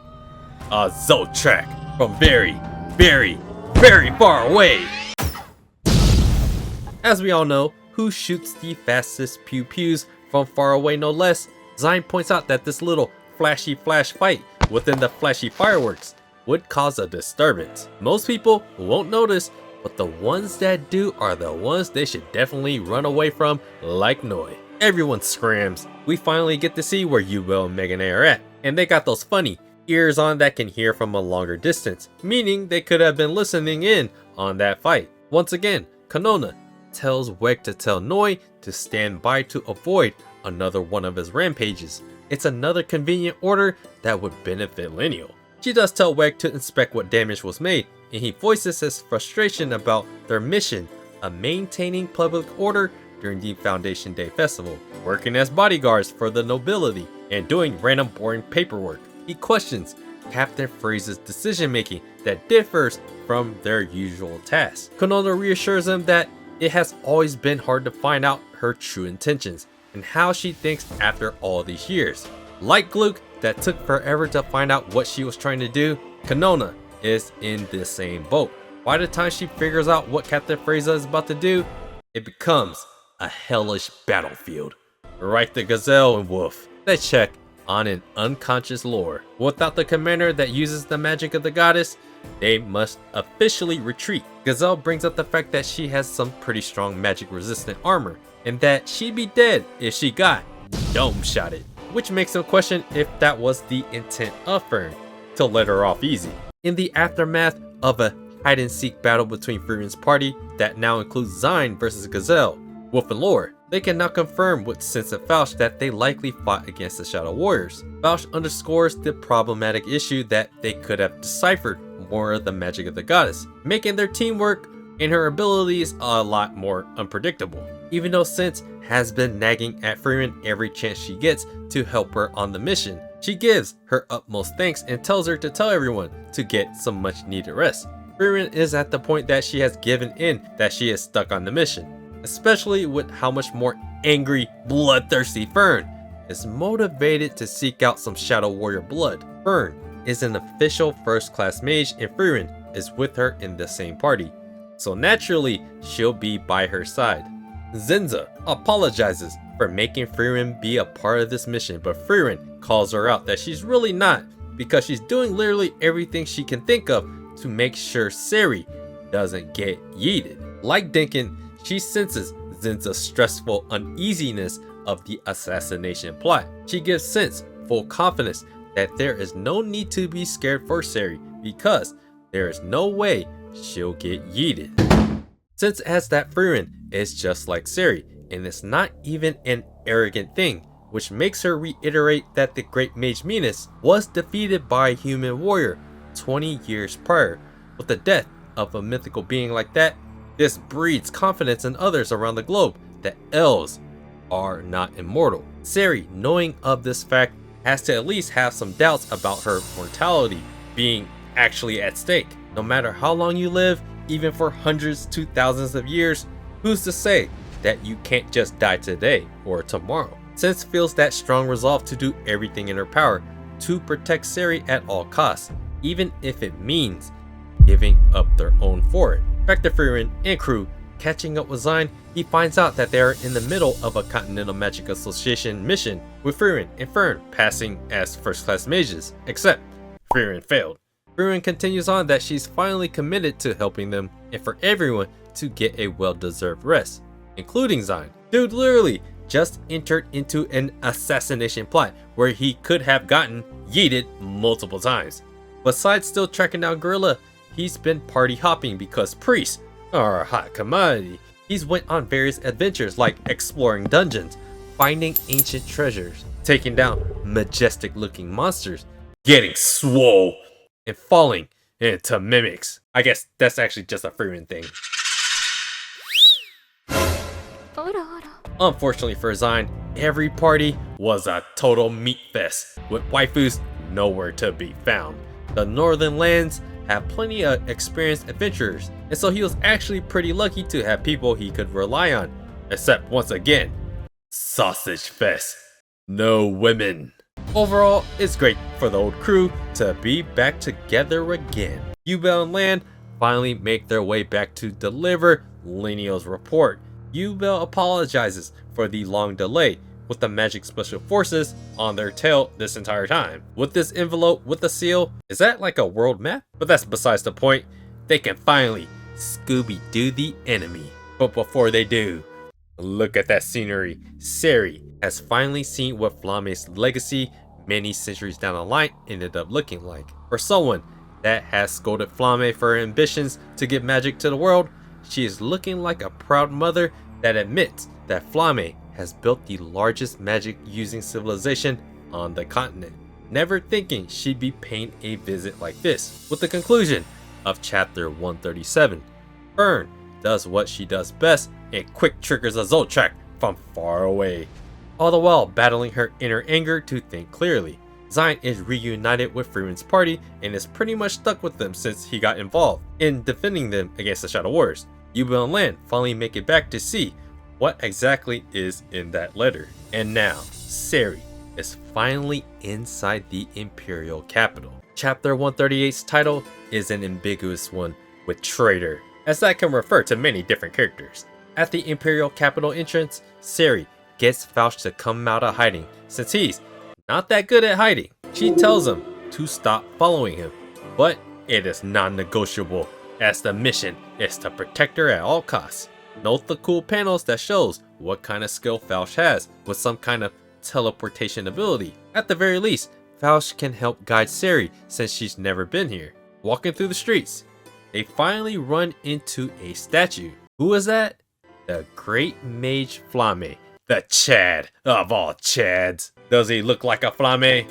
a Zoltrak from very, very, very far away. As we all know, who shoots the fastest pew pews from far away no less? Zine points out that this little flashy flash fight within the flashy fireworks would cause a disturbance. Most people won't notice, but the ones that do are the ones they should definitely run away from like Noi. Everyone scrams. We finally get to see where Ubel and Manga are at, and they got those funny ears on that can hear from a longer distance, meaning they could have been listening in on that fight. Once again, Kanona tells Weg to tell Noi to stand by to avoid another one of his rampages. It's another convenient order that would benefit Lineal. She does tell Weg to inspect what damage was made, and he voices his frustration about their mission of maintaining public order during the Foundation Day festival, working as bodyguards for the nobility, and doing random boring paperwork. He questions Captain Frase's decision making that differs from their usual tasks. Kanona reassures him that it has always been hard to find out her true intentions and how she thinks after all these years. Like Gluke, that took forever to find out what she was trying to do, Kanona is in the same boat. By the time she figures out what Captain Frase is about to do, it becomes a hellish battlefield. Right, the Gazelle and Wolf, they check on an unconscious Lowe. Without the commander that uses the magic of the goddess, they must officially retreat. Gazelle brings up the fact that she has some pretty strong magic resistant armor, and that she'd be dead if she got dome shotted, which makes him question if that was the intent of Fern, to let her off easy. In the aftermath of a hide and seek battle between Frieren's party that now includes Zine versus Gazelle, Wolf and Lowe, they can now confirm with Sense and Fausch that they likely fought against the Shadow Warriors. Fausch underscores the problematic issue that they could have deciphered more of the magic of the goddess, making their teamwork and her abilities a lot more unpredictable. Even though Sense has been nagging at Frieren every chance she gets to help her on the mission, she gives her utmost thanks and tells her to tell everyone to get some much needed rest. Frieren is at the point that she has given in that she is stuck on the mission, especially with how much more angry, bloodthirsty Fern is motivated to seek out some Shadow Warrior blood. Fern is an official first-class mage and Frieren is with her in the same party, so naturally she'll be by her side. Zenza apologizes for making Frieren be a part of this mission, but Frieren calls her out that she's really not, because she's doing literally everything she can think of to make sure Siri doesn't get yeeted. Like Dinkin, she senses Zenza's stressful uneasiness of the assassination plot. She gives Sense full confidence that there is no need to be scared for Siri because there is no way she'll get yeeted. Sense adds that Frieren is just like Siri, and it's not even an arrogant thing, which makes her reiterate that the Great Mage Minas was defeated by a human warrior 20 years prior. With the death of a mythical being like that, this breeds confidence in others around the globe that elves are not immortal. Siri, knowing of this fact, has to at least have some doubts about her mortality being actually at stake. No matter how long you live, even for hundreds to thousands of years, who's to say that you can't just die today or tomorrow? Sense feels that strong resolve to do everything in her power to protect Siri at all costs, even if it means giving up their own for it. Back to Frieren and crew Catching up with Zion, he finds out that they are in the middle of a Continental Magic Association mission, with Frieren and Fern passing as first-class mages, except Frieren failed. Frieren continues on that she's finally committed to helping them and for everyone to get a well-deserved rest, including Zion. Dude literally just entered into an assassination plot where he could have gotten yeeted multiple times. Besides still tracking down Gorilla, he's been party hopping because priests are a hot commodity. He's went on various adventures like exploring dungeons, finding ancient treasures, taking down majestic looking monsters, getting swole, and falling into mimics. I guess that's actually just a Frieren thing. Unfortunately for Zion, every party was a total meat fest, with waifus nowhere to be found. The Northern Lands have plenty of experienced adventurers, and so he was actually pretty lucky to have people he could rely on. Except once again, sausage fest. No women. Overall, it's great for the old crew to be back together again. Ubel and Land finally make their way back to deliver Lenio's report. Ubel apologizes for the long delay, with the magic special forces on their tail this entire time. With this envelope with the seal, is that like a world map? But that's besides the point. They can finally Scooby-Doo the enemy. But before they do, look at that scenery. Siri has finally seen what Flame's legacy many centuries down the line ended up looking like. For someone that has scolded Flame for her ambitions to give magic to the world, she is looking like a proud mother that admits that Flame has built the largest magic using civilization on the continent, never thinking she'd be paying a visit like this. With the conclusion of chapter 137, Fern does what she does best and quick triggers a Zoltrak from far away, all the while battling her inner anger to think clearly. Zion is reunited with Frieren's party and is pretty much stuck with them since he got involved in defending them against the Shadow Warriors. Ubel and Land finally make it back to see what exactly is in that letter. And now, Siri is finally inside the Imperial capital. Chapter 138's title is an ambiguous one with traitor, as that can refer to many different characters. At the Imperial capital entrance, Siri gets Faust to come out of hiding since he's not that good at hiding. She tells him to stop following him, but it is non-negotiable as the mission is to protect her at all costs. Note the cool panels that shows what kind of skill Faust has with some kind of teleportation ability. At the very least, Faust can help guide Siri since she's never been here. Walking through the streets, they finally run into a statue. Who is that? The Great Mage Flame, the Chad of all Chads. Does he look like a Flame?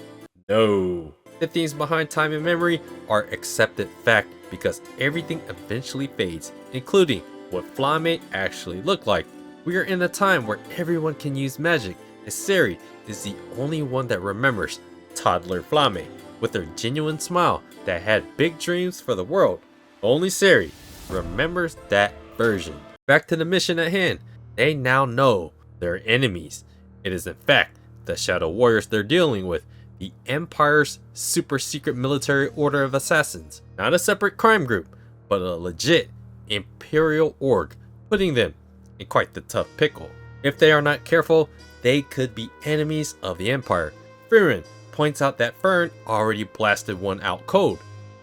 No. The themes behind time and memory are accepted fact because everything eventually fades, including what Flame actually looked like. We are in a time where everyone can use magic, and Siri is the only one that remembers toddler Flame with her genuine smile that had big dreams for the world. Only Siri remembers that version. Back to the mission at hand. They now know their enemies. It is in fact the Shadow Warriors they're dealing with, the Empire's super secret military order of assassins. Not a separate crime group, but a legit Imperial org, putting them in quite the tough pickle. If they are not careful, they could be enemies of the Empire. Frieren points out that Fern already blasted one out cold,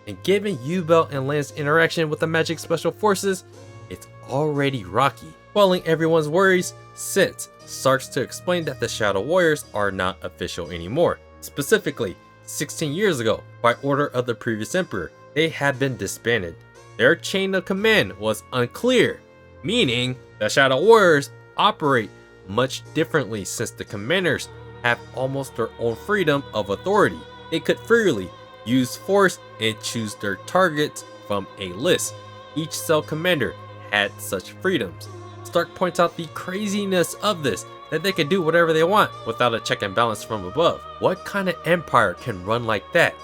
and given Ubel and Land's interaction with the magic special forces, it's already rocky. Quelling everyone's worries, Sense starts to explain that the Shadow Warriors are not official anymore. Specifically, 16 years ago, by order of the previous Emperor, they had been disbanded. Their chain of command was unclear, meaning the Shadow Warriors operate much differently since the commanders have almost their own freedom of authority. They could freely use force and choose their targets from a list. Each cell commander had such freedoms. Stark points out the craziness of this, that they can do whatever they want without a check and balance from above. What kind of empire can run like that?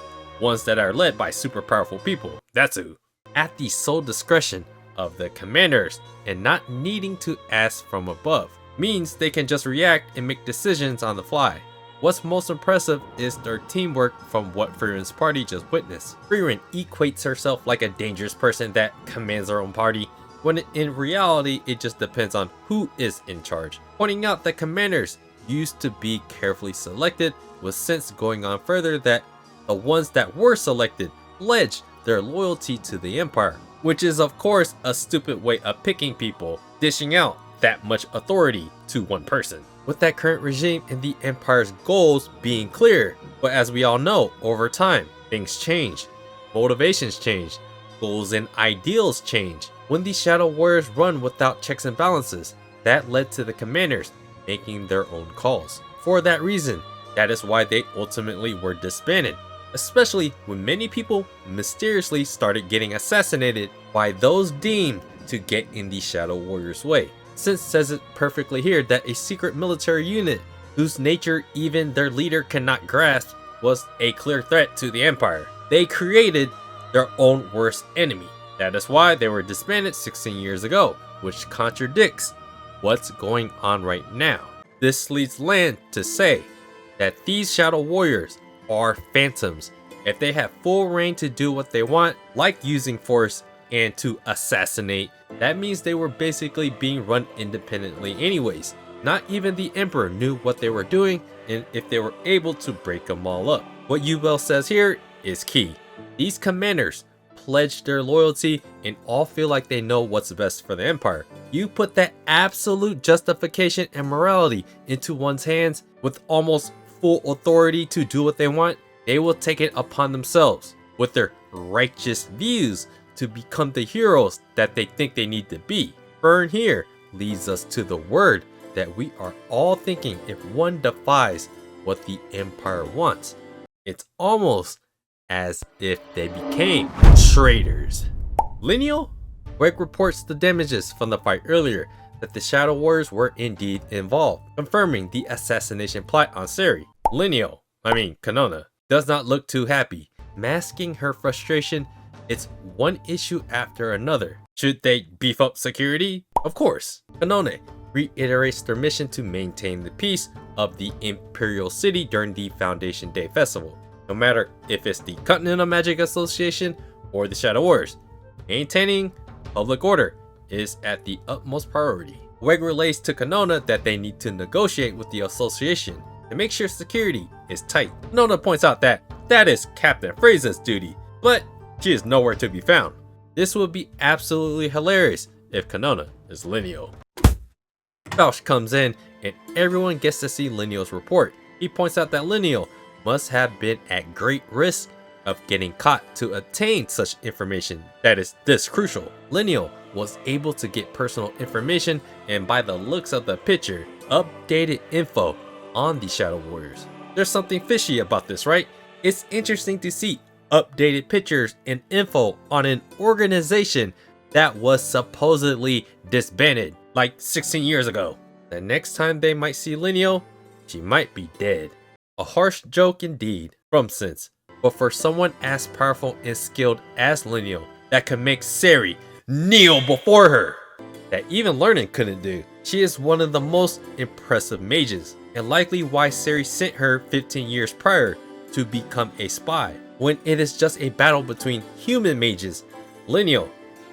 Ones that are led by super powerful people, that's who. At the sole discretion of the commanders and not needing to ask from above, means they can just react and make decisions on the fly. What's most impressive is their teamwork from what Frieren's party just witnessed. Frieren equates herself like a dangerous person that commands her own party, when in reality it just depends on who is in charge, pointing out that commanders used to be carefully selected, with since going on further that the ones that were selected pledged their loyalty to the Empire, which is of course a stupid way of picking people, dishing out that much authority to one person. With that current regime and the Empire's goals being clear, but as we all know, over time, things change, motivations change, goals and ideals change. When the Shadow Warriors run without checks and balances, that led to the commanders making their own calls. For that reason, that is why they ultimately were disbanded, especially when many people mysteriously started getting assassinated by those deemed to get in the Shadow Warriors' way. Since says it perfectly here that a secret military unit, whose nature even their leader cannot grasp, was a clear threat to the Empire. They created their own worst enemy. That is why they were disbanded 16 years ago, which contradicts what's going on right now. This leads Land to say that these Shadow Warriors are phantoms. If they have full reign to do what they want, like using force and to assassinate, that means they were basically being run independently anyways. Not even the Emperor knew what they were doing and if they were able to break them all up. What Ubel says here is key. These commanders pledge their loyalty and all feel like they know what's best for the Empire. You put that absolute justification and morality into one's hands with almost full authority to do what they want, they will take it upon themselves with their righteous views to become the heroes that they think they need to be. Fern here leads us to the word that we are all thinking if one defies what the Empire wants. It's almost as if they became traitors. Lineal? Wake reports the damages from the fight earlier that the Shadow Warriors were indeed involved, confirming the assassination plot on Siri. Kanona, does not look too happy, masking her frustration. It's one issue after another. Should they beef up security? Of course. Kanone reiterates their mission to maintain the peace of the Imperial City during the Foundation Day Festival. No matter if it's the Continental Magic Association or the Shadow Warriors, maintaining public order is at the utmost priority. Weg relays to Kanona that they need to negotiate with the association to make sure security is tight. Kanona points out that that is Captain Frase's duty, but she is nowhere to be found. This would be absolutely hilarious if Kanona is Lineal. Fausch comes in and everyone gets to see Lineal's report. He points out that Lineal must have been at great risk of getting caught to attain such information that is this crucial. Lineal was able to get personal information and, by the looks of the picture, updated info on the Shadow Warriors. There's something fishy about this, right? It's interesting to see updated pictures and info on an organization that was supposedly disbanded like 16 years ago. The next time they might see Lineal, she might be dead. A harsh joke indeed from Sense, but for someone as powerful and skilled as Lineal that could make Siri kneel before her, that even learning couldn't do. She is one of the most impressive mages, and likely why Siri sent her 15 years prior to become a spy. When it is just a battle between human mages, Lineal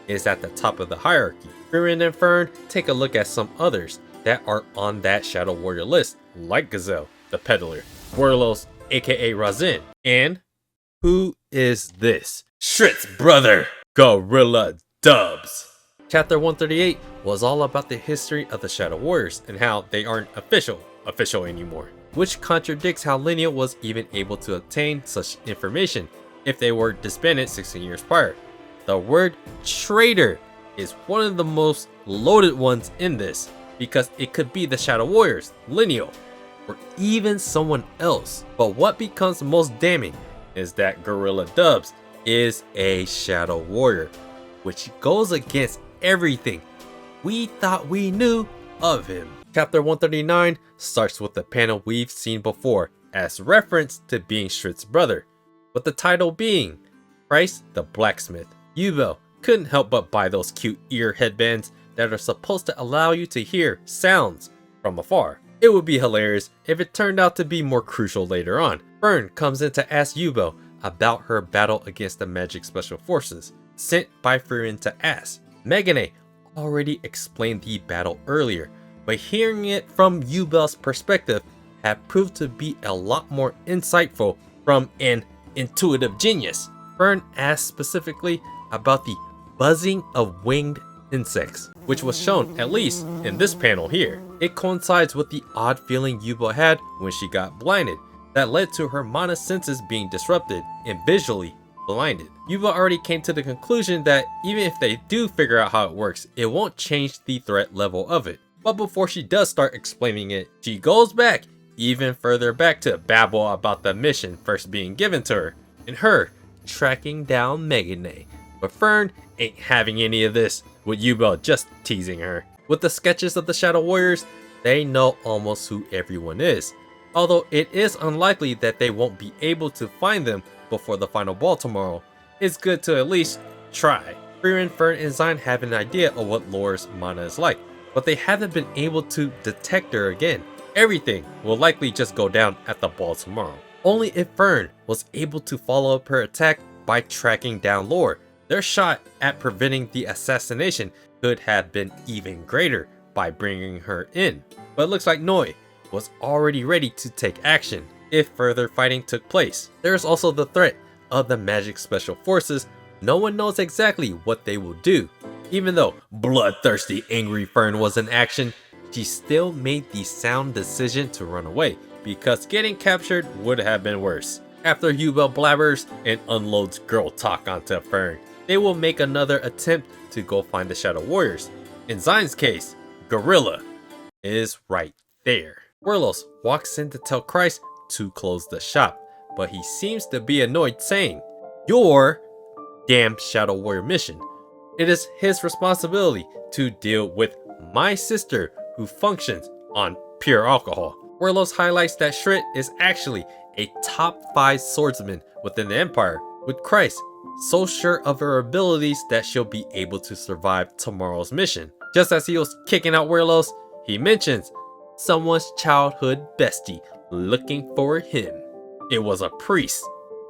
is at the top of the hierarchy. Frieren and Fern take a look at some others that are on that Shadow Warrior list, like Gazelle, the Peddler, Werlos, aka Razin, and who is this? Shrit's brother, Gorilla Dubs. Chapter 138 was all about the history of the Shadow Warriors and how they aren't official anymore, which contradicts how Lineal was even able to obtain such information if they were disbanded 16 years prior. The word traitor is one of the most loaded ones in this, because it could be the Shadow Warriors, Lineal, or even someone else. But what becomes most damning is that Gorilla Dubs is a Shadow Warrior, which goes against everything we thought we knew of him. Chapter 139 starts with the panel we've seen before as reference to being Shrit's brother, with the title being Price the Blacksmith. Ubel couldn't help but buy those cute ear headbands that are supposed to allow you to hear sounds from afar. It would be hilarious if it turned out to be more crucial later on. Fern comes in to ask Ubel about her battle against the Magic Special Forces, sent by Frieren to Ass. Megane already explained the battle earlier, but hearing it from Ubel's perspective had proved to be a lot more insightful from an intuitive genius. Fern asked specifically about the buzzing of winged insects, which was shown at least in this panel here. It coincides with the odd feeling Ubel had when she got blinded that led to her mana senses being disrupted and visually blinded. Ubel already came to the conclusion that even if they do figure out how it works, it won't change the threat level of it. But before she does start explaining it, she goes back even further back to babble about the mission first being given to her, and her tracking down Megane. But Fern ain't having any of this, with Ubel just teasing her. With the sketches of the Shadow Warriors, they know almost who everyone is, although it is unlikely that they won't be able to find them before the final ball tomorrow. It's good to at least try. Frieren, Fern, and Zine have an idea of what Lowe's mana is like, but they haven't been able to detect her again. Everything will likely just go down at the ball tomorrow. Only if Fern was able to follow up her attack by tracking down Lowe, their shot at preventing the assassination could have been even greater by bringing her in. But it looks like Lowe was already ready to take action if further fighting took place. There is also the threat of the magic special forces. No one knows exactly what they will do. Even though bloodthirsty angry Fern was in action, she still made the sound decision to run away, because getting captured would have been worse. After Ubel blabbers and unloads girl talk onto Fern, they will make another attempt to go find the Shadow Warriors. In Zine's case, Gorilla is right there. Werlos walks in to tell Christ to close the shop, but he seems to be annoyed, saying, "Your damn Shadow Warrior mission. It is his responsibility to deal with my sister who functions on pure alcohol." Werlos highlights that Shrit is actually a top 5 swordsman within the Empire, with Christ so sure of her abilities that she'll be able to survive tomorrow's mission. Just as he was kicking out Werlos, he mentions someone's childhood bestie looking for him. It was a priest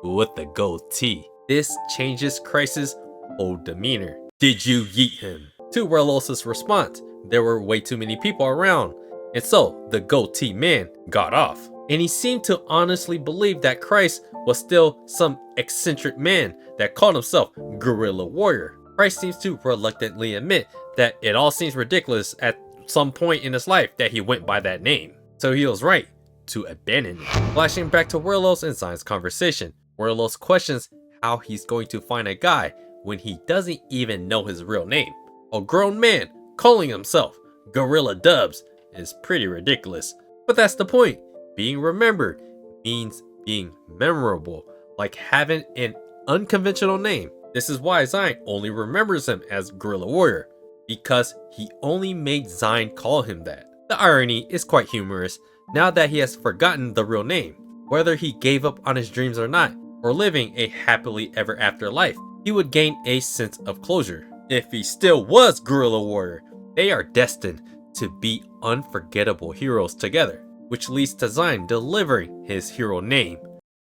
with the goatee. This changes Christ's whole demeanor. "Did you yeet him?" To Werlos' response, there were way too many people around, and so the goatee man got off. And he seemed to honestly believe that Christ was still some eccentric man that called himself Guerrilla Warrior. Christ seems to reluctantly admit that it all seems ridiculous at some point in his life that he went by that name. So he was right to abandon it. Flashing back to Werlos and Zine's conversation, Werlos questions how he's going to find a guy when he doesn't even know his real name. A grown man calling himself Gorilla Dubs is pretty ridiculous. But that's the point. Being remembered means being memorable, like having an unconventional name. This is why Zine only remembers him as Guerrilla Warrior, because he only made Zine call him that. The irony is quite humorous now that he has forgotten the real name. Whether he gave up on his dreams or not, or living a happily ever after life, he would gain a sense of closure. If he still was Guerrilla Warrior, they are destined to be unforgettable heroes together, which leads to Zine delivering his hero name,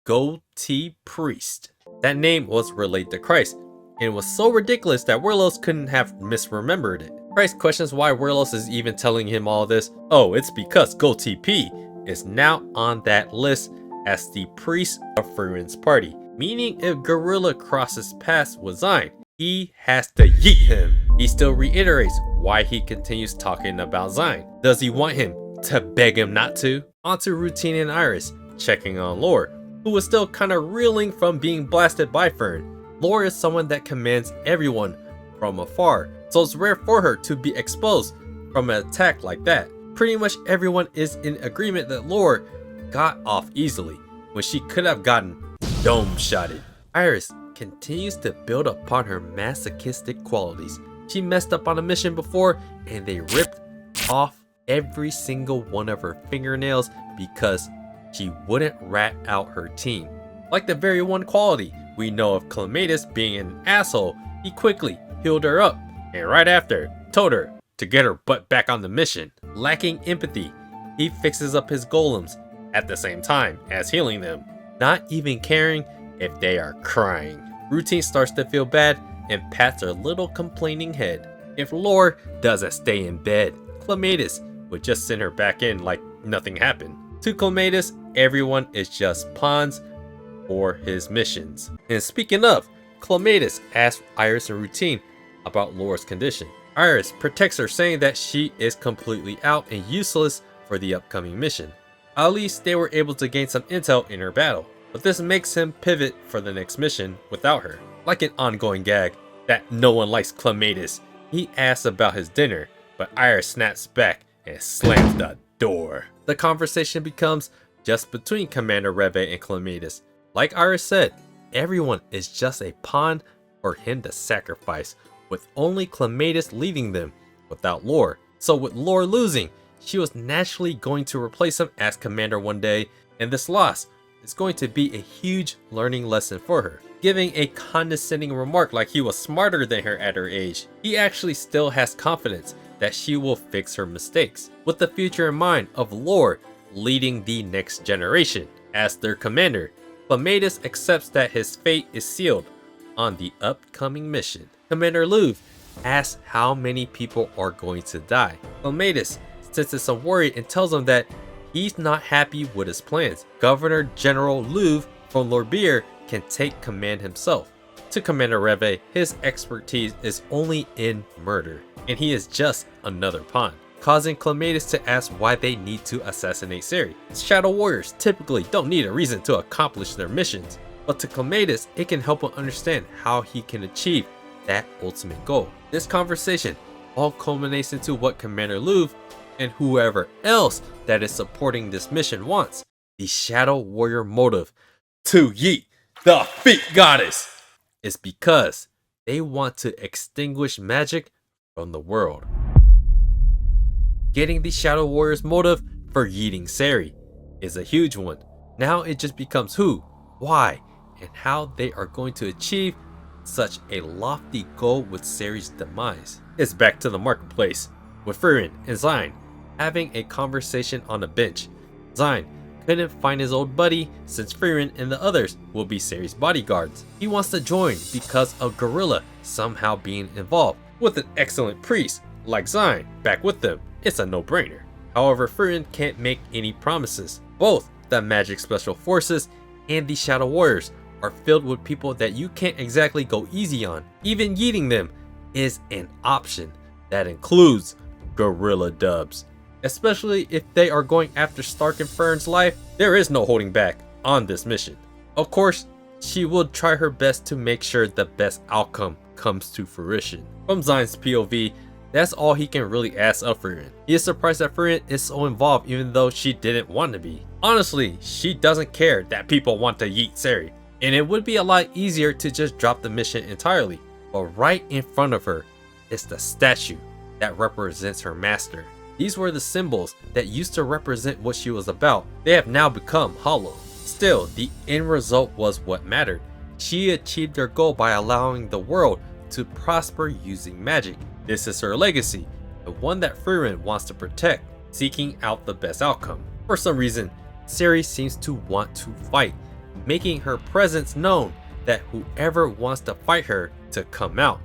Goatee Priest. That name was relayed to Christ, and was so ridiculous that Werlos couldn't have misremembered it. Christ questions why Werlos is even telling him all this. Oh, it's because Goatee P is now on that list as the priest of Frieren's party, meaning if Gorilla crosses paths with Zine, he has to yeet him. He still reiterates why he continues talking about Zine. Does he want him to beg him not to? Onto Routine and Iris, checking on Lowe, who was still kinda reeling from being blasted by Fern. Lowe is someone that commands everyone from afar, so it's rare for her to be exposed from an attack like that. Pretty much everyone is in agreement that Lowe got off easily, when she could have gotten dome-shotted. Iris continues to build upon her masochistic qualities. She messed up on a mission before, and they ripped off every single one of her fingernails because she wouldn't rat out her team. Like the very one quality we know of Clatus being an asshole, he quickly healed her up, and right after, told her to get her butt back on the mission. Lacking empathy, he fixes up his golems at the same time as healing them, not even caring if they are crying. Routine starts to feel bad and pats her little complaining head. If Lowe doesn't stay in bed, Clatus would just send her back in like nothing happened. To Clatus, everyone is just pawns for his missions. And speaking of, Clatus asks Iris in routine about Lowe's condition. Iris protects her, saying that she is completely out and useless for the upcoming mission. At least they were able to gain some intel in her battle, but this makes him pivot for the next mission without her. Like an ongoing gag that no one likes Clatus. He asks about his dinner, but Iris snaps back and slams the door. The conversation becomes just between Commander Reve and Clatus. Like Iris said, everyone is just a pawn for him to sacrifice, with only Clatus leading them without Lowe. So with Lowe losing, she was naturally going to replace him as commander one day, and this loss is going to be a huge learning lesson for her. Giving a condescending remark like he was smarter than her at her age, he actually still has confidence that she will fix her mistakes, with the future in mind of Lowe leading the next generation. As their commander, Clatus accepts that his fate is sealed on the upcoming mission. Commander Lowe asks how many people are going to die. Clatus senses some worry and tells him that he's not happy with his plans. Governor General Lowe from Lorbeer can take command himself. To Commander Reve, his expertise is only in murder, and he is just another pawn, causing Clatus to ask why they need to assassinate Siri. Shadow Warriors typically don't need a reason to accomplish their missions, but to Clatus, it can help him understand how he can achieve that ultimate goal. This conversation all culminates into what Commander Lowe and whoever else that is supporting this mission wants: the Shadow Warrior motive to yeet the feet goddess. Is because they want to extinguish magic from the world. Getting the Shadow Warriors motive for yeeting Siri is a huge one. Now it just becomes who, why, and how they are going to achieve such a lofty goal with Siri's demise. It's back to the marketplace, with Frieren and Zine having a conversation on a bench. Zine couldn't find his old buddy since Frieren and the others will be Siri's bodyguards. He wants to join because of Gorilla somehow being involved. With an excellent priest like Zine back with them, it's a no-brainer. However, Frieren can't make any promises. Both the Magic Special Forces and the Shadow Warriors are filled with people that you can't exactly go easy on. Even yeeting them is an option that includes Gorilla Dubs. Especially if they are going after Stark and Fern's life, there is no holding back on this mission. Of course, she will try her best to make sure the best outcome comes to fruition. From Zine's POV, that's all he can really ask of Frieren. He is surprised that Frieren is so involved even though she didn't want to be. Honestly, she doesn't care that people want to yeet Siri, and it would be a lot easier to just drop the mission entirely. But right in front of her is the statue that represents her master. These were the symbols that used to represent what she was about. They have now become hollow. Still, the end result was what mattered. She achieved her goal by allowing the world to prosper using magic. This is her legacy, the one that Frieren wants to protect, seeking out the best outcome. For some reason, Siri seems to want to fight, making her presence known that whoever wants to fight her to come out.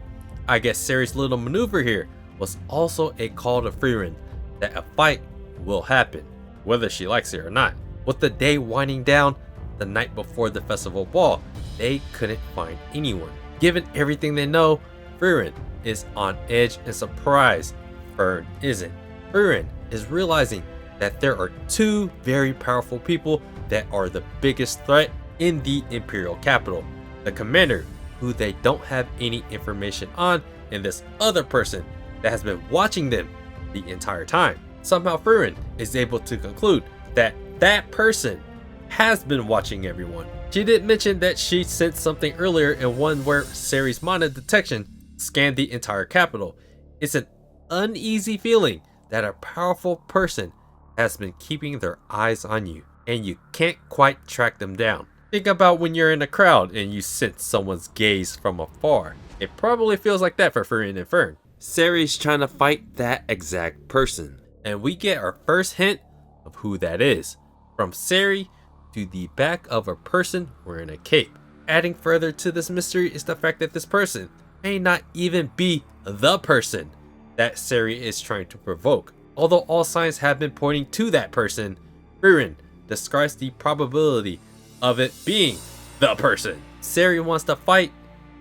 I guess Siri's little maneuver here was also a call to Frieren that a fight will happen, whether she likes it or not. With the day winding down, the night before the festival ball, they couldn't find anyone. Given everything they know, Frieren is on edge and surprised Fern isn't. Frieren is realizing that there are two very powerful people that are the biggest threat in the Imperial capital. The commander, who they don't have any information on, and this other person that has been watching them the entire time. Somehow Frieren is able to conclude that that person has been watching everyone. She did mention that she sent something earlier in one where Siri's mana detection scanned the entire capital. It's an uneasy feeling that a powerful person has been keeping their eyes on you, and you can't quite track them down. Think about when you're in a crowd and you sense someone's gaze from afar. It probably feels like that for Frieren and Fern. Siri's trying to fight that exact person, and we get our first hint of who that is, from Siri to the back of a person wearing a cape. Adding further to this mystery is the fact that this person may not even be the person that Siri is trying to provoke. Although all signs have been pointing to that person, Frieren describes the probability of it being the person Siri wants to fight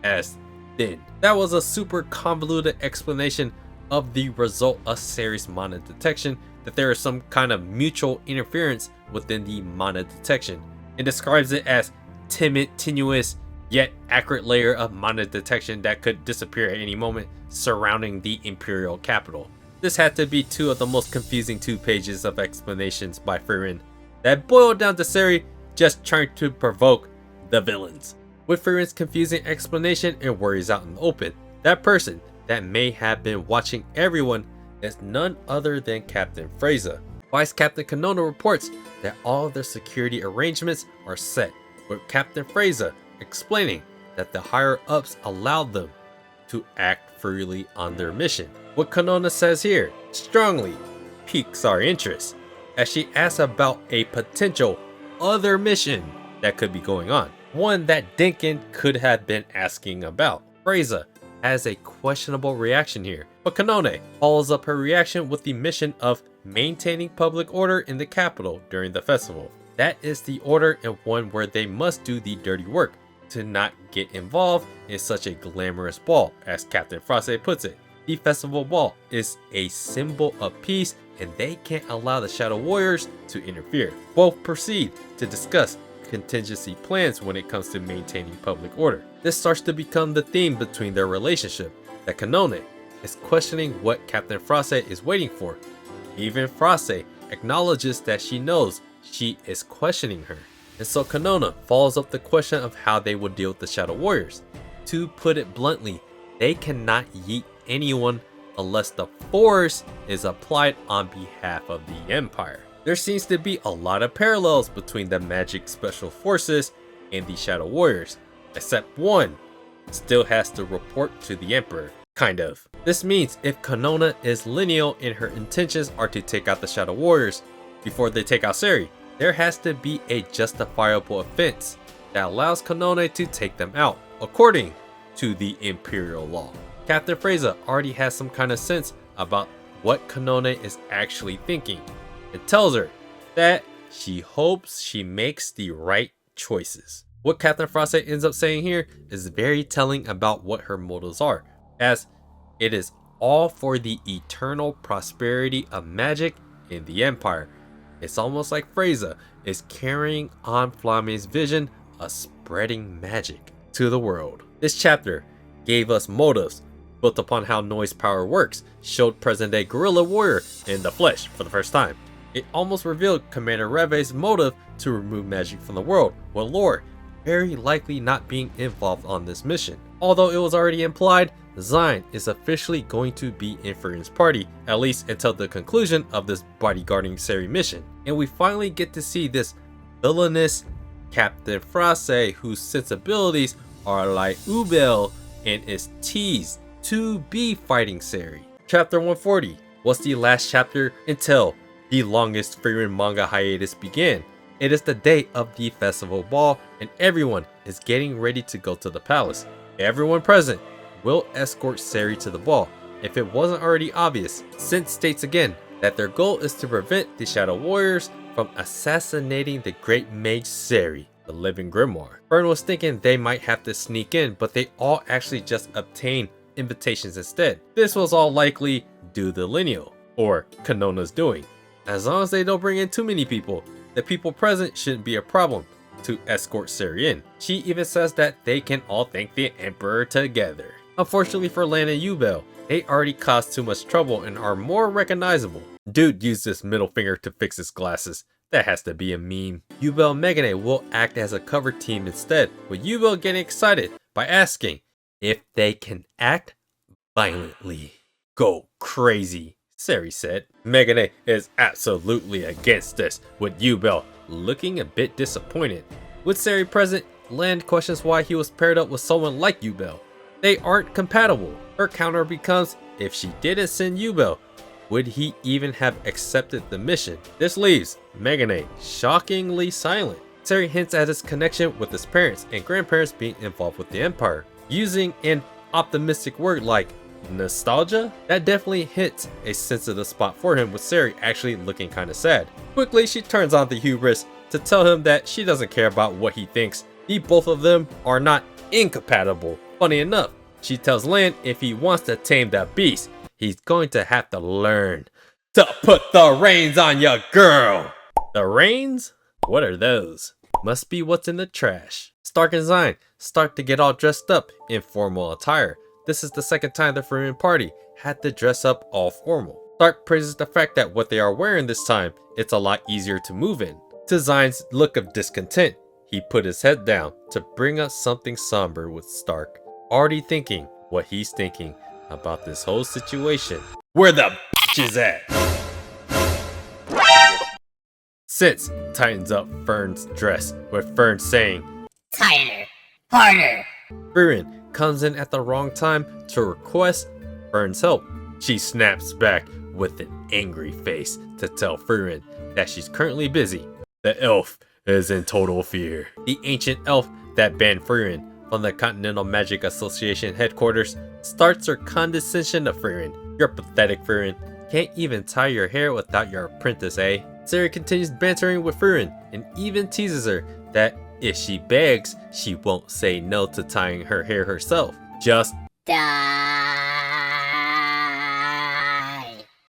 as thin. That was a super convoluted explanation of the result of Siri's mana detection, that there is some kind of mutual interference within the mana detection. It describes it as timid, tenuous, yet accurate layer of mana detection that could disappear at any moment surrounding the Imperial capital. This had to be two of the most confusing 2 pages of explanations by Frieren that boiled down to Siri just trying to provoke the villains. With Frieren's confusing explanation and worries out in the open, that person that may have been watching everyone is none other than Captain Frase. Vice Captain Kanona reports that all of their security arrangements are set, with Captain Frase explaining that the higher ups allowed them to act freely on their mission. What Kanona says here strongly piques our interest, as she asks about a potential other mission that could be going on, one that Dinkin could have been asking about. Frase has a questionable reaction here, but Kanone follows up her reaction with the mission of maintaining public order in the capital during the festival. That is the order, and one where they must do the dirty work to not get involved in such a glamorous ball, as Captain Frase puts it. The festival ball is a symbol of peace, and they can't allow the Shadow Warriors to interfere. Both proceed to discuss contingency plans when it comes to maintaining public order. This starts to become the theme between their relationship, that Kanone is questioning what Captain Frase is waiting for. Even Frase acknowledges that she knows she is questioning her. And so Kanona follows up the question of how they would deal with the Shadow Warriors. To put it bluntly, they cannot yeet anyone unless the force is applied on behalf of the Empire. There seems to be a lot of parallels between the magic special forces and the Shadow Warriors, except one still has to report to the Emperor, kind of. This means if Kanona is lineal and her intentions are to take out the Shadow Warriors before they take out Siri, there has to be a justifiable offense that allows Kanone to take them out, according to the Imperial law. Captain Frase already has some kind of sense about what Kanone is actually thinking, and tells her that she hopes she makes the right choices. What Captain Frase ends up saying here is very telling about what her motives are, as it is all for the eternal prosperity of magic in the Empire. It's almost like Frase is carrying on Flamme's vision of spreading magic to the world. This chapter gave us motives built upon how noise power works, showed present-day guerrilla warrior in the flesh for the first time. It almost revealed Commander Reve's motive to remove magic from the world, with Lore very likely not being involved on this mission. Although it was already implied, Zion is officially going to be in Frieren's party, at least until the conclusion of this bodyguarding Siri mission. And we finally get to see this villainous Captain Frase, whose sensibilities are like Ubel and is teased to be fighting Siri. Chapter 140 was the last chapter until the longest Frieren manga hiatus began. It is the day of the festival ball, and everyone is getting ready to go to the palace. Everyone present will escort Siri to the ball, if it wasn't already obvious, since states again that their goal is to prevent the Shadow Warriors from assassinating the great mage Siri, the living grimoire. Fern was thinking they might have to sneak in, but they all actually just obtained invitations instead. This was all likely due to lineal, or Kanona's doing. As long as they don't bring in too many people, the people present shouldn't be a problem to escort Siri in. She even says that they can all thank the Emperor together. Unfortunately for Land and Ubel, they already caused too much trouble and are more recognizable. Dude used his middle finger to fix his glasses. That has to be a meme. Ubel and Megane will act as a cover team instead, with Ubel getting excited by asking if they can act violently. Go crazy, Siri said. Megane is absolutely against this, with Ubel looking a bit disappointed. With Siri present, Land questions why he was paired up with someone like Ubel. They aren't compatible. Her counter becomes, if she didn't send Ubel, would he even have accepted the mission? This leaves Megane shockingly silent. Siri hints at his connection with his parents and grandparents being involved with the Empire, using an optimistic word like nostalgia? That definitely hits a sensitive spot for him, with Siri actually looking kinda sad. Quickly, she turns on the hubris to tell him that she doesn't care about what he thinks. The both of them are not incompatible. Funny enough, she tells Land if he wants to tame the beast, he's going to have to learn to put the reins on your girl. The reins? What are those? Must be what's in the trash. Stark and Zion start to get all dressed up in formal attire. This is the second time the Frieren party had to dress up all formal. Stark praises the fact that what they are wearing this time, it's a lot easier to move in. To Zion's look of discontent, he put his head down to bring us something somber with Stark, already thinking what he's thinking about this whole situation. Where the bitch is at? Since tightens up Fern's dress, with Fern saying, Tighter. Harder. Frieren comes in at the wrong time to request Fern's help. She snaps back with an angry face to tell Frieren that she's currently busy. The elf is in total fear. The ancient elf that banned Frieren from the Continental Magic Association headquarters starts her condescension of Frieren. You're pathetic, Frieren. Can't even tie your hair without your apprentice, eh? Siri continues bantering with Frieren and even teases her that if she begs, she won't say no to tying her hair herself. Just Die.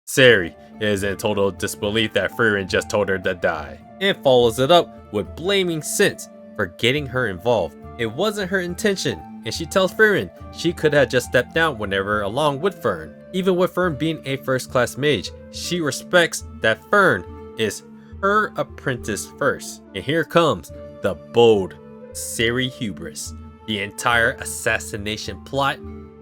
Siri is in total disbelief that Frieren just told her to die, and follows it up with blaming Sense for getting her involved. It wasn't her intention, and she tells Frieren she could have just stepped down whenever along with Fern. Even with Fern being a first-class mage, she respects that Fern is her apprentice first. And here comes the bold Siri hubris. The entire assassination plot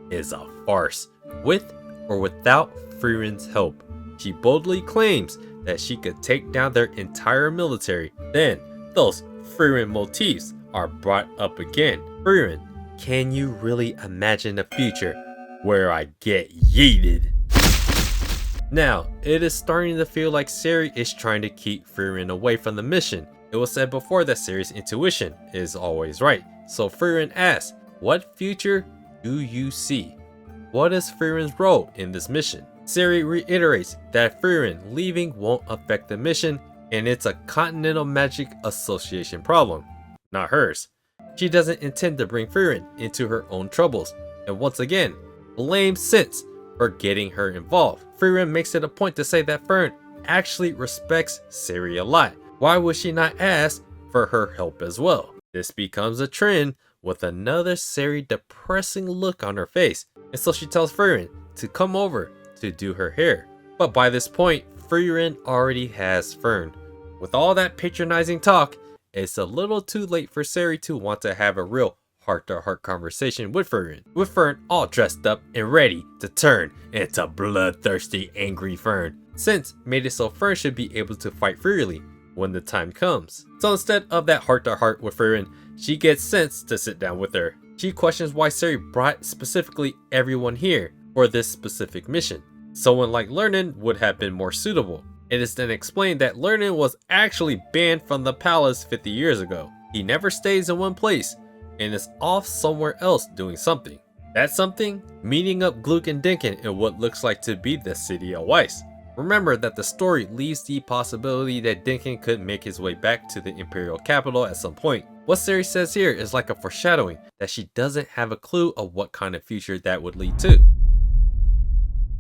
is a farce, with or without Frieren's help. She boldly claims that she could take down their entire military. Then, those Frieren motifs are brought up again. Frieren, can you really imagine a future where I get yeeted? Now, it is starting to feel like Siri is trying to keep Frieren away from the mission. It was said before that Siri's intuition is always right. So Frieren asks, what future do you see? What is Frieren's role in this mission? Siri reiterates that Frieren leaving won't affect the mission, and it's a Continental Magic Association problem, not hers. She doesn't intend to bring Frieren into her own troubles, and once again, blames Sense for getting her involved. Frieren makes it a point to say that Fern actually respects Siri a lot. Why would she not ask for her help as well? This becomes a trend with another Siri depressing look on her face, and so she tells Frieren to come over to do her hair. But by this point, Frieren already has Fern. With all that patronizing talk, it's a little too late for Siri to want to have a real heart-to-heart conversation with Frieren. With Fern all dressed up and ready to turn into bloodthirsty, angry Fern. Sense made it so Fern should be able to fight freely when the time comes. So instead of that heart-to-heart with Frieren, she gets Sense to sit down with her. She questions why Siri brought specifically everyone here for this specific mission. Someone like Lernen would have been more suitable. It is then explained that Lernen was actually banned from the palace 50 years ago. He never stays in one place and is off somewhere else doing something. That something? Meeting up Gluke and Dinkin in what looks like to be the city of Weiss. Remember that the story leaves the possibility that Dinkin could make his way back to the imperial capital at some point. What Siri says here is like a foreshadowing that she doesn't have a clue of what kind of future that would lead to.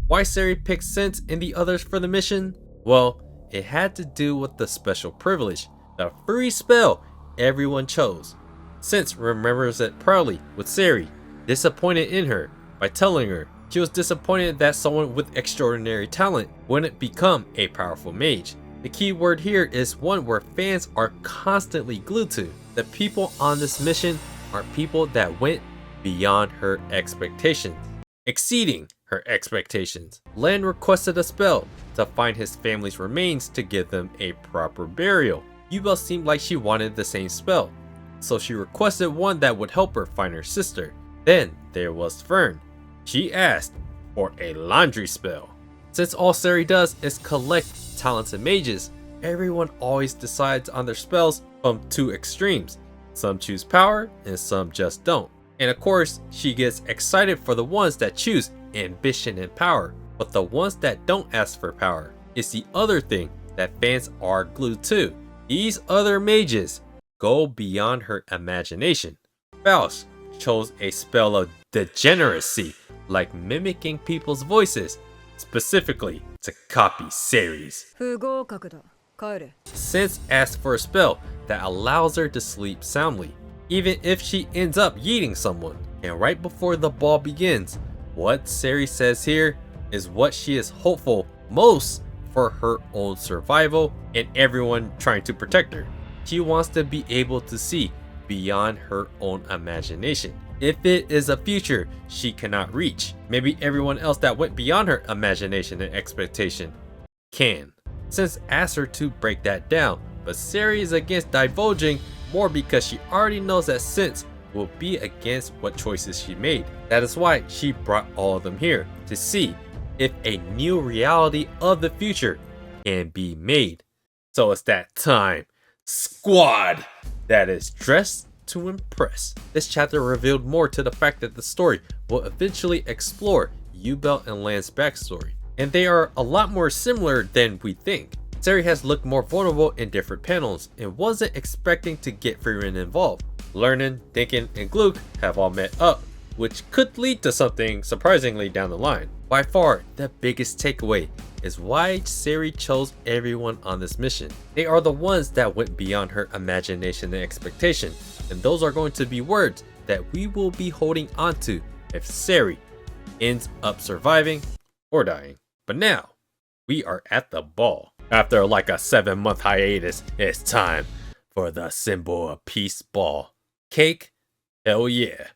Why Siri picked Sense and the others for the mission? Well, it had to do with the special privilege, the free spell everyone chose. Sense remembers it proudly, with Siri disappointed in her by telling her she was disappointed that someone with extraordinary talent wouldn't become a powerful mage. The key word here is one where fans are constantly glued to. The people on this mission are people that went beyond her expectations, exceeding her expectations. Land requested a spell to find his family's remains to give them a proper burial. Ubel seemed like she wanted the same spell, so she requested one that would help her find her sister. Then there was Fern. She asked for a laundry spell. Since all Siri does is collect talented mages, everyone always decides on their spells from two extremes. Some choose power and some just don't. And of course, she gets excited for the ones that choose ambition and power, but the ones that don't ask for power is the other thing that fans are glued to. These other mages go beyond her imagination. Faust chose a spell of degeneracy, like mimicking people's voices, specifically to copy Siri's. 不合格だ。帰れ。 Sense asks for a spell that allows her to sleep soundly, even if she ends up yeeting someone. And right before the ball begins, what Siri says here is what she is hopeful most for her own survival and everyone trying to protect her. She wants to be able to see beyond her own imagination. If it is a future she cannot reach, maybe everyone else that went beyond her imagination and expectation can. Sense asks her to break that down, but Siri is against divulging more because she already knows that Sense will be against what choices she made. That is why she brought all of them here, to see if a new reality of the future can be made. So it's that time. Squad that is dressed to impress. This chapter revealed more to the fact that the story will eventually explore Ubel and Land's backstory, and they are a lot more similar than we think. Siri has looked more vulnerable in different panels and wasn't expecting to get Frieren involved. Learning, Thinking, and Gluke have all met up, which could lead to something surprisingly down the line. By far, the biggest takeaway is why Siri chose everyone on this mission. They are the ones that went beyond her imagination and expectation, and those are going to be words that we will be holding onto if Siri ends up surviving or dying. But now, we are at the ball. After like a 7-month hiatus, it's time for the symbol of peace ball. Cake? Hell yeah.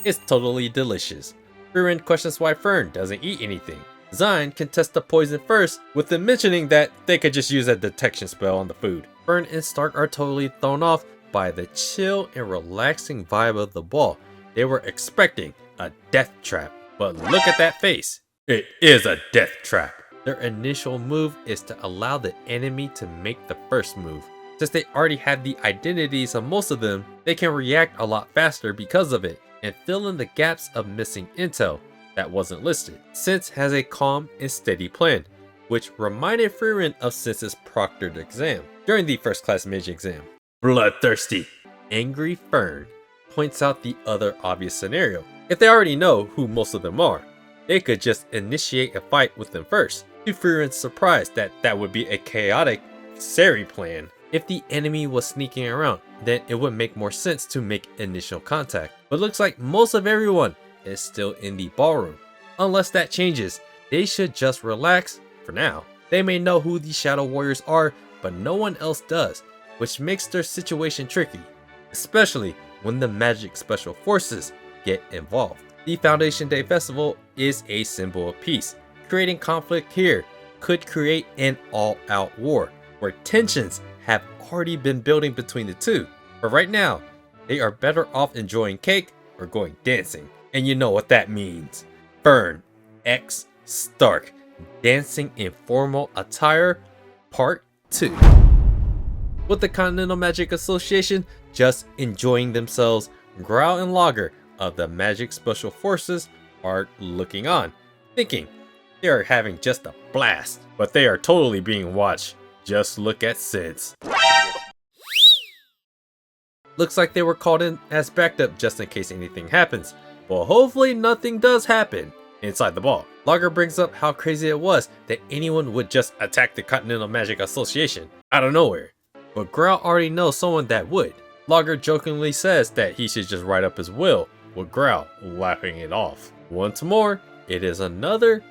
It's totally delicious. Frieren questions why Fern doesn't eat anything. Zine can test the poison first, with them mentioning that they could just use a detection spell on the food. Fern and Stark are totally thrown off by the chill and relaxing vibe of the ball. They were expecting a death trap, but look at that face. It is a death trap. Their initial move is to allow the enemy to make the first move. Since they already have the identities of most of them, they can react a lot faster because of it, and fill in the gaps of missing intel that wasn't listed. Sense has a calm and steady plan, which reminded Frieren of Sense's proctored exam during the first class mage exam. Bloodthirsty, angry Fern points out the other obvious scenario. If they already know who most of them are, they could just initiate a fight with them first. To Frieren's surprise, that would be a chaotic Siri plan. If the enemy was sneaking around, then it would make more sense to make initial contact. But looks like most of everyone is still in the ballroom. Unless that changes, they should just relax for now. They may know who the Shadow Warriors are, but no one else does, which makes their situation tricky, especially when the Magic Special Forces get involved. The Foundation Day Festival is a symbol of peace. Creating conflict here could create an all-out war, where tensions have already been building between the two. But right now, they are better off enjoying cake or going dancing. And you know what that means. Fern x Stark dancing in formal attire, part 2. With the Continental Magic Association just enjoying themselves, Growl and Logger of the Magic Special Forces are looking on, thinking they are having just a blast, but they are totally being watched. Just look at Sense. Looks like they were called in as backup just in case anything happens. Well, hopefully nothing does happen inside the ball. Logger brings up how crazy it was that anyone would just attack the Continental Magic Association out of nowhere. But Growl already knows someone that would. Logger jokingly says that he should just write up his will, with Growl laughing it off. Once more, it is another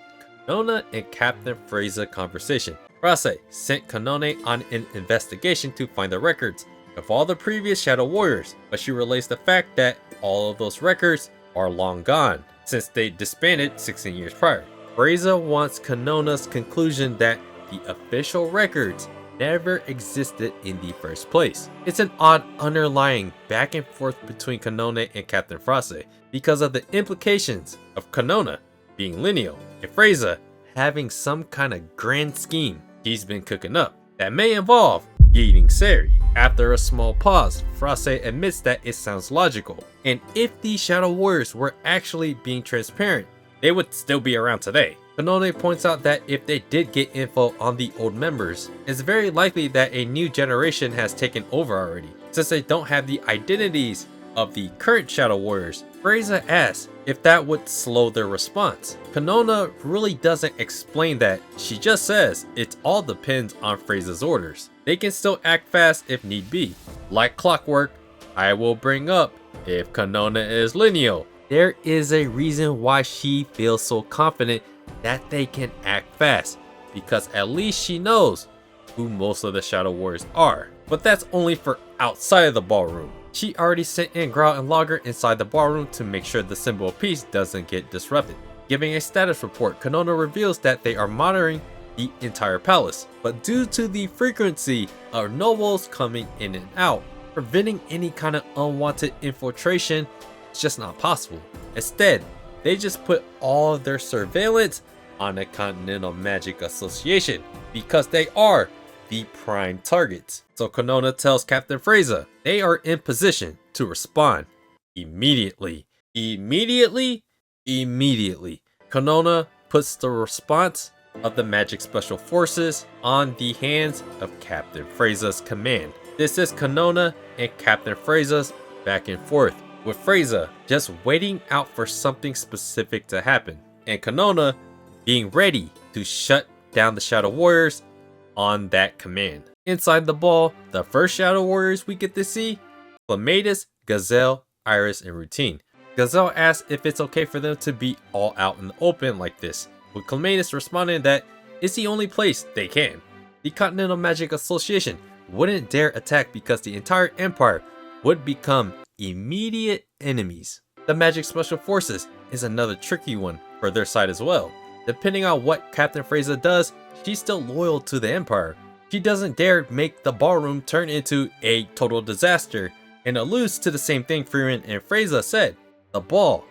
Kanona and Captain Frase conversation. Frase sent Kanone on an investigation to find the records of all the previous Shadow Warriors, but she relays the fact that all of those records are long gone since they disbanded 16 years prior. Frase wants Kanona's conclusion that the official records never existed in the first place. It's an odd underlying back and forth between Kanone and Captain Frase because of the implications of Kanona being lineal and Frase having some kind of grand scheme he's been cooking up that may involve yeeting Siri. After a small pause, Frase admits that it sounds logical, and if these Shadow Warriors were actually being transparent, they would still be around today. Kanone points out that if they did get info on the old members, it's very likely that a new generation has taken over already, since they don't have the identities of the current Shadow Warriors. Frase asks if that would slow their response. Kanone really doesn't explain that, she just says it all depends on Frase's orders. They can still act fast if need be. Like clockwork, I will bring up if Kanone is lineal. There is a reason why she feels so confident that they can act fast, because at least she knows who most of the Shadow Warriors are. But that's only for outside of the ballroom. She already sent in Growl and Logger inside the ballroom to make sure the symbol of peace doesn't get disrupted. Giving a status report, Kanone reveals that they are monitoring the entire palace, but due to the frequency of nobles coming in and out, preventing any kind of unwanted infiltration is just not possible. Instead, they just put all of their surveillance on the Continental Magic Association because they are the prime targets. So Kanone tells Captain Frase they are in position to respond immediately. Immediately? Kanone puts the response of the Magic Special Forces on the hands of Captain Frase's command. This is Kanone and Captain Frase's back and forth, with Frase just waiting out for something specific to happen, and Kanone being ready to shut down the Shadow Warriors on that command. Inside the ball, the first Shadow Warriors we get to see: Clatus, Gazelle, Iris, and Routine. Gazelle asks if it's okay for them to be all out in the open like this, with Clatus responding that it's the only place they can. The Continental Magic Association wouldn't dare attack because the entire empire would become immediate enemies. The Magic Special Forces is another tricky one for their side as well. Depending on what Captain Frase does, she's still loyal to the empire. She doesn't dare make the ballroom turn into a total disaster, and alludes to the same thing Frieren and Frase said: the ball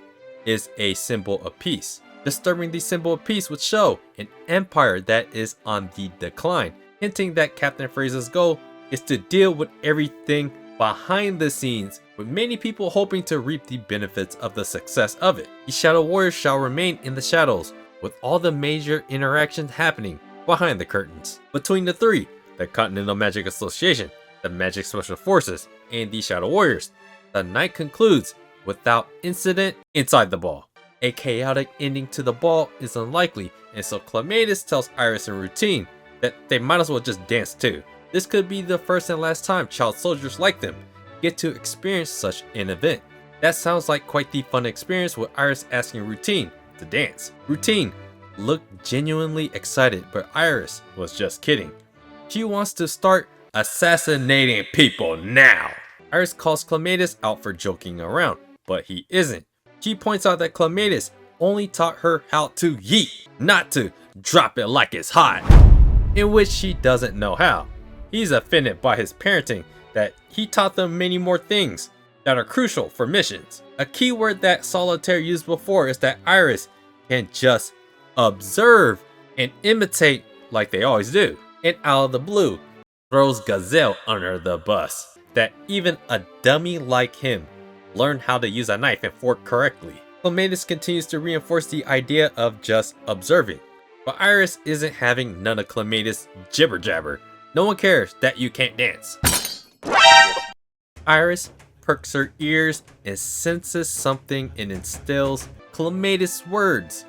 is a symbol of peace. Disturbing the symbol of peace would show an empire that is on the decline, hinting that Captain Frase's goal is to deal with everything behind the scenes, with many people hoping to reap the benefits of the success of it. The Shadow Warriors shall remain in the shadows, with all the major interactions happening behind the curtains. Between the three, the Continental Magic Association, the Magic Special Forces, and the Shadow Warriors, the night concludes without incident inside the ball. A chaotic ending to the ball is unlikely, and so Clatus tells Iris and Routine that they might as well just dance too. This could be the first and last time child soldiers like them get to experience such an event. That sounds like quite the fun experience, with Iris asking Routine to dance. Routine looked genuinely excited, but Iris was just kidding. She wants to start assassinating people now. Iris calls Clatus out for joking around, but he isn't. She points out that Clatus only taught her how to yeet, not to drop it like it's hot, in which she doesn't know how. He's offended by his parenting, that he taught them many more things that are crucial for missions. A keyword that Solitaire used before is that Iris can just observe and imitate like they always do. And out of the blue, throws Gazelle under the bus, that even a dummy like him learned how to use a knife and fork correctly. Clatus continues to reinforce the idea of just observing, but Iris isn't having none of Clatus' jibber jabber. No one cares that you can't dance. Iris perks her ears and senses something and instills Clatus' words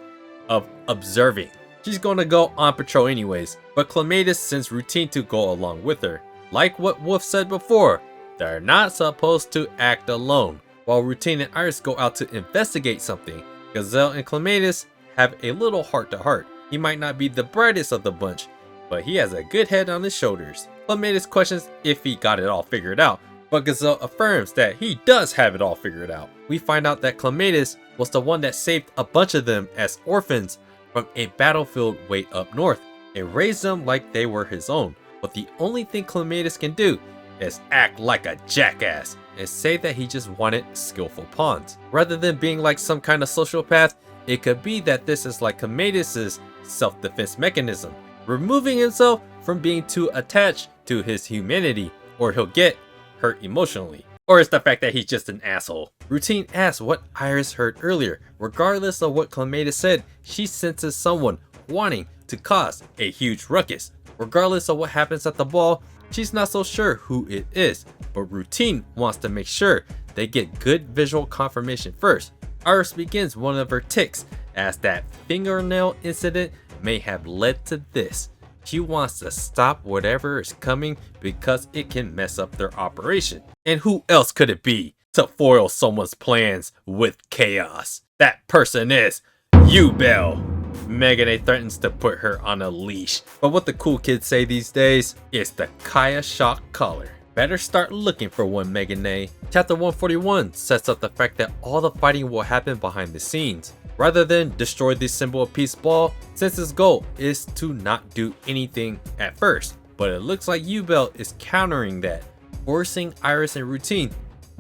of observing. She's gonna go on patrol anyways, but Clatus sends Routine to go along with her. Like what Wolf said before, they're not supposed to act alone. While Routine and Iris go out to investigate something, Gazelle and Clatus have a little heart-to-heart. He might not be the brightest of the bunch, but he has a good head on his shoulders. Clatus questions if he got it all figured out, but Gazelle affirms that he does have it all figured out. We find out that Clatus was the one that saved a bunch of them as orphans from a battlefield way up north, and raised them like they were his own. But the only thing Clatus can do is act like a jackass and say that he just wanted skillful pawns. Rather than being like some kind of sociopath, it could be that this is like Clatus' self-defense mechanism, removing himself from being too attached to his humanity or he'll get hurt emotionally. Or it's the fact that he's just an asshole. Routine asks what Iris heard earlier. Regardless of what Clatus said, she senses someone wanting to cause a huge ruckus. Regardless of what happens at the ball, she's not so sure who it is, but Routine wants to make sure they get good visual confirmation first. Iris begins one of her tics, as that fingernail incident may have led to this. She wants to stop whatever is coming because it can mess up their operation. And who else could it be to foil someone's plans with chaos? That person is Ubel. Megane threatens to put her on a leash, but what the cool kids say these days is the Kaya shock collar. Better start looking for one, Megane. Chapter 141 sets up the fact that all the fighting will happen behind the scenes. Rather than destroy the symbol of peace ball, since his goal is to not do anything at first. But it looks like Ubel is countering that, forcing Iris and Routine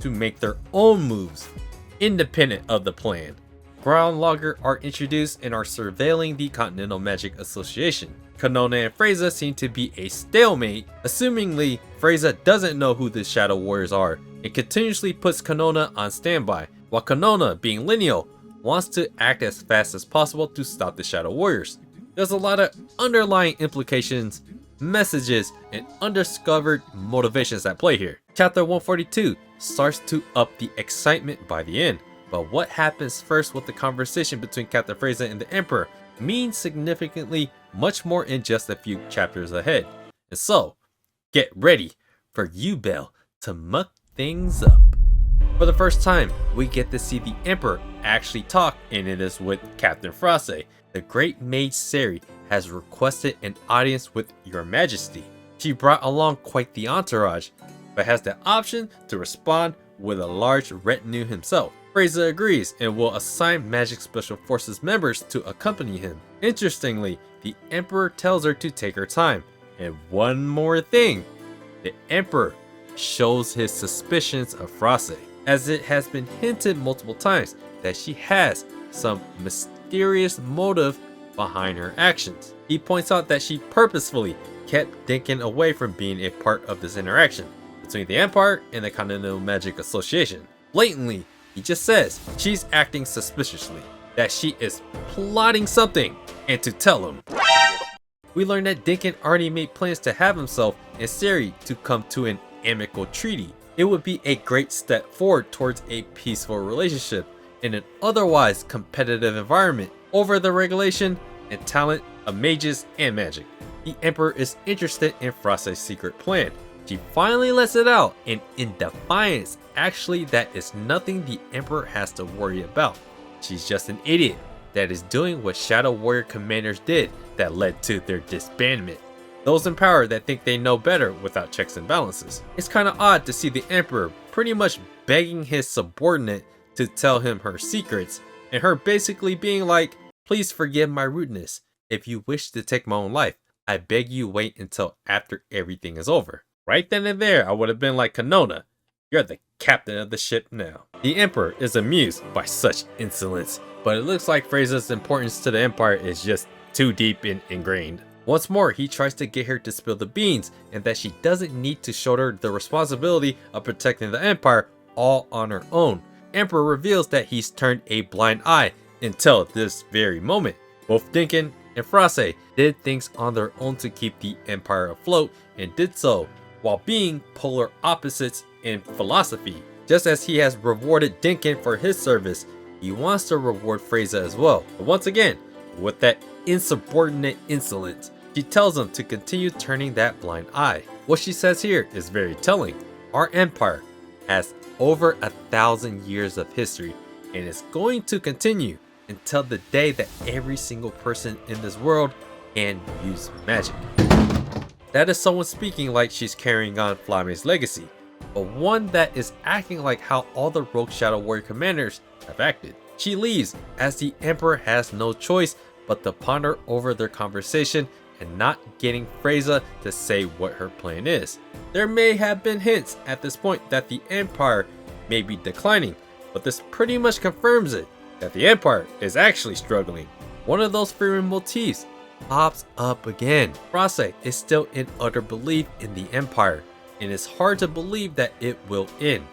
to make their own moves, independent of the plan. Ground Logger are introduced and are surveilling the Continental Magic Association. Kanona and Frase seem to be a stalemate. Assumingly, Frase doesn't know who the Shadow Warriors are and continuously puts Kanona on standby, while Kanona, being lineal, wants to act as fast as possible to stop the Shadow Warriors. There's a lot of underlying implications, messages, and undiscovered motivations at play here. Chapter 142 starts to up the excitement by the end, but what happens first with the conversation between Captain Frase and the Emperor means significantly much more in just a few chapters ahead. And so, get ready for Ubel to muck things up. For the first time, we get to see the Emperor actually talk, and it is with Captain Frase. The great mage Siri has requested an audience with your majesty. She brought along quite the entourage, but has the option to respond with a large retinue himself. Frase agrees and will assign Magic Special Forces members to accompany him. Interestingly, the Emperor tells her to take her time. And one more thing, the Emperor shows his suspicions of Frase, as it has been hinted multiple times that she has some mysterious motive behind her actions. He points out that she purposefully kept Dinkin away from being a part of this interaction between the Empire and the Continental Magic Association. Blatantly, he just says she's acting suspiciously, that she is plotting something, and to tell him. We learn that Dinkin already made plans to have himself and Siri to come to an amicable treaty. It would be a great step forward towards a peaceful relationship in an otherwise competitive environment over the regulation and talent of mages and magic. The Emperor is interested in Frase's secret plan. She finally lets it out, and in defiance, actually that is nothing the Emperor has to worry about. She's just an idiot that is doing what Shadow Warrior commanders did that led to their disbandment. Those in power that think they know better without checks and balances. It's kinda odd to see the Emperor pretty much begging his subordinate to tell him her secrets, and her basically being like, please forgive my rudeness. If you wish to take my own life, I beg you wait until after everything is over. Right then and there, I would have been like, Kanona, you're the captain of the ship now. The Emperor is amused by such insolence, but it looks like Frase's importance to the Empire is just too deep and ingrained. Once more, he tries to get her to spill the beans, and that she doesn't need to shoulder the responsibility of protecting the Empire all on her own. Emperor reveals that he's turned a blind eye until this very moment. Both Dinkin and Frase did things on their own to keep the Empire afloat, and did so while being polar opposites in philosophy. Just as he has rewarded Dinkin for his service, he wants to reward Frase as well. But once again, with that insubordinate insolence, she tells him to continue turning that blind eye. What she says here is very telling. Our empire has over 1,000 years of history, and is going to continue until the day that every single person in this world can use magic. That is someone speaking like she's carrying on Flame's legacy, but one that is acting like how all the rogue Shadow Warrior commanders have acted. She leaves as the Emperor has no choice but to ponder over their conversation and not getting Frase to say what her plan is. There may have been hints at this point that the Empire may be declining, but this pretty much confirms it, that the Empire is actually struggling. One of those Frieren motifs pops up again. Frase is still in utter belief in the Empire, and it's hard to believe that it will end.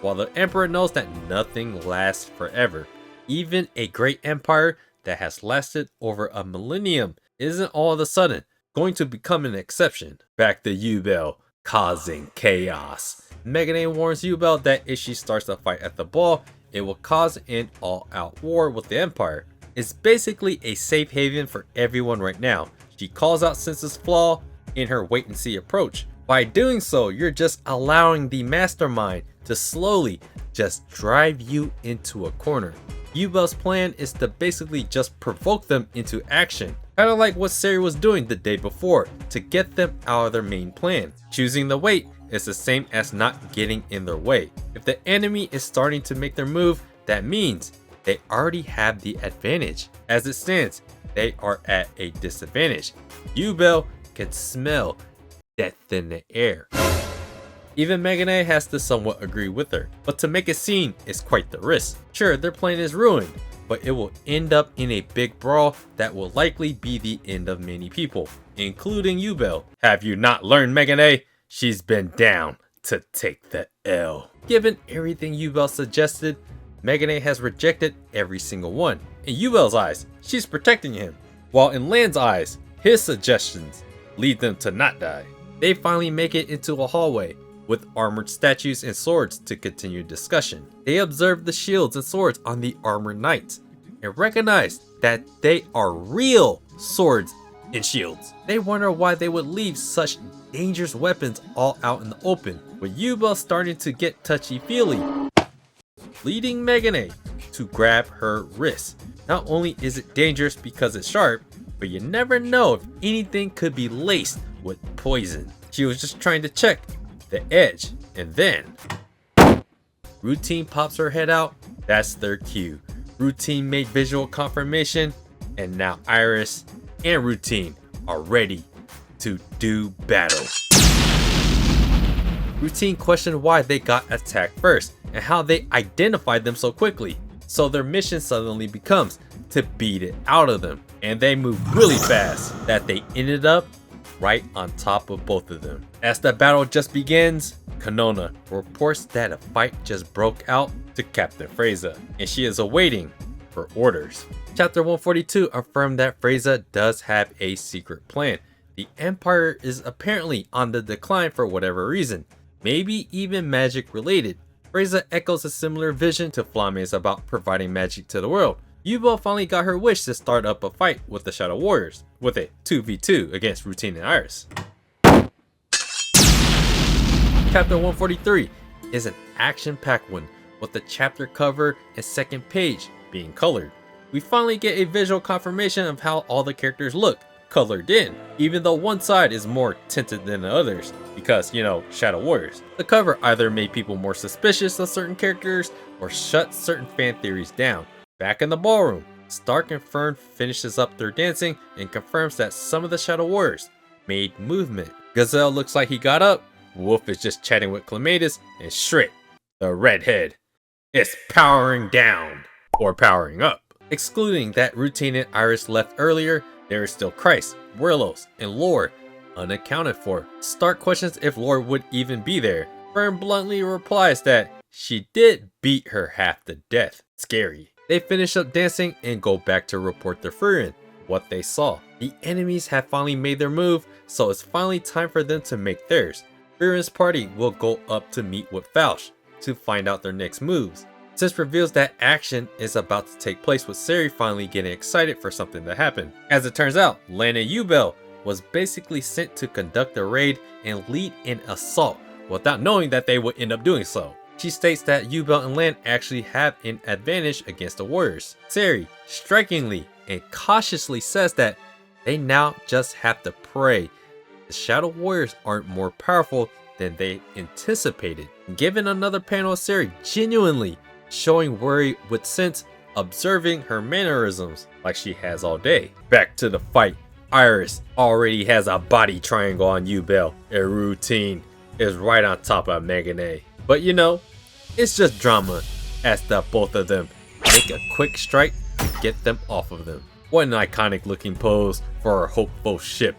While the Emperor knows that nothing lasts forever, even a great empire that has lasted over a millennium isn't all of a sudden going to become an exception. Back to Ubel, causing chaos. Megane warns Ubel that if she starts a fight at the ball, it will cause an all-out war with the Empire. It's basically a safe haven for everyone right now. She calls out Sense's flaw in her wait-and-see approach. By doing so, you're just allowing the mastermind to slowly just drive you into a corner. Ubel's plan is to basically just provoke them into action, kind of like what Siri was doing the day before to get them out of their main plan. Choosing the wait is the same as not getting in their way. If the enemy is starting to make their move, that means they already have the advantage. As it stands, they are at a disadvantage. Ubel can smell death in the air. Even Megane has to somewhat agree with her, but to make a scene is quite the risk. Sure, their plan is ruined, but it will end up in a big brawl that will likely be the end of many people, including Ubel. Have you not learned, Megane? She's been down to take the L. Given everything Ubel suggested, Megane has rejected every single one. In Ubel's eyes, she's protecting him, while in Land's eyes, his suggestions lead them to not die. They finally make it into a hallway with armored statues and swords to continue discussion. They observe the shields and swords on the armored knights and recognize that they are real swords and shields. They wonder why they would leave such dangerous weapons all out in the open, with Ubel starting to get touchy-feely, leading Megane to grab her wrist. Not only is it dangerous because it's sharp, but you never know if anything could be laced with poison. She was just trying to check the edge, and then Routine pops her head out. That's their cue. Routine made visual confirmation, and now Iris and Routine are ready to do battle. Routine questioned why they got attacked first and how they identified them so quickly. So their mission suddenly becomes to beat it out of them. And they moved really fast that they ended up right on top of both of them. As the battle just begins, Kanona reports that a fight just broke out to Captain Frase, and she is awaiting for orders. Chapter 142 affirmed that Frase does have a secret plan. The Empire is apparently on the decline for whatever reason, maybe even magic related. Frase echoes a similar vision to Flame's about providing magic to the world. Ubel finally got her wish to start up a fight with the Shadow Warriors, with a 2v2 against Routine and Iris. Chapter 143 is an action-packed one, with the chapter cover and second page being colored. We finally get a visual confirmation of how all the characters look, colored in, even though one side is more tinted than the others, because, you know, Shadow Warriors. The cover either made people more suspicious of certain characters, or shut certain fan theories down. Back in the ballroom, Stark and Fern finishes up their dancing and confirms that some of the Shadow Warriors made movement. Gazelle looks like he got up, Wolf is just chatting with Clematis, and Shrit, the redhead, is powering down, or powering up. Excluding that Routine and Iris left earlier, there is still Christ, Werlos, and Lowe unaccounted for. Stark questions if Lowe would even be there. Fern bluntly replies that she did beat her half to death. Scary. They finish up dancing and go back to report to Frieren what they saw. The enemies have finally made their move, so it's finally time for them to make theirs. Frieren's party will go up to meet with Fausch to find out their next moves. Sis reveals that action is about to take place, with Siri finally getting excited for something to happen. As it turns out, Land and Ubel was basically sent to conduct a raid and lead an assault without knowing that they would end up doing so. She states that Ubel and Land actually have an advantage against the warriors. Siri strikingly and cautiously says that they now just have to pray the Shadow Warriors aren't more powerful than they anticipated. Given another panel of Siri genuinely showing worry with sense, observing her mannerisms like she has all day. Back to the fight. Iris already has a body triangle on Ubel, and Routine is right on top of Megane. But you know, it's just drama as the both of them make a quick strike to get them off of them. What an iconic looking pose for a hopeful ship.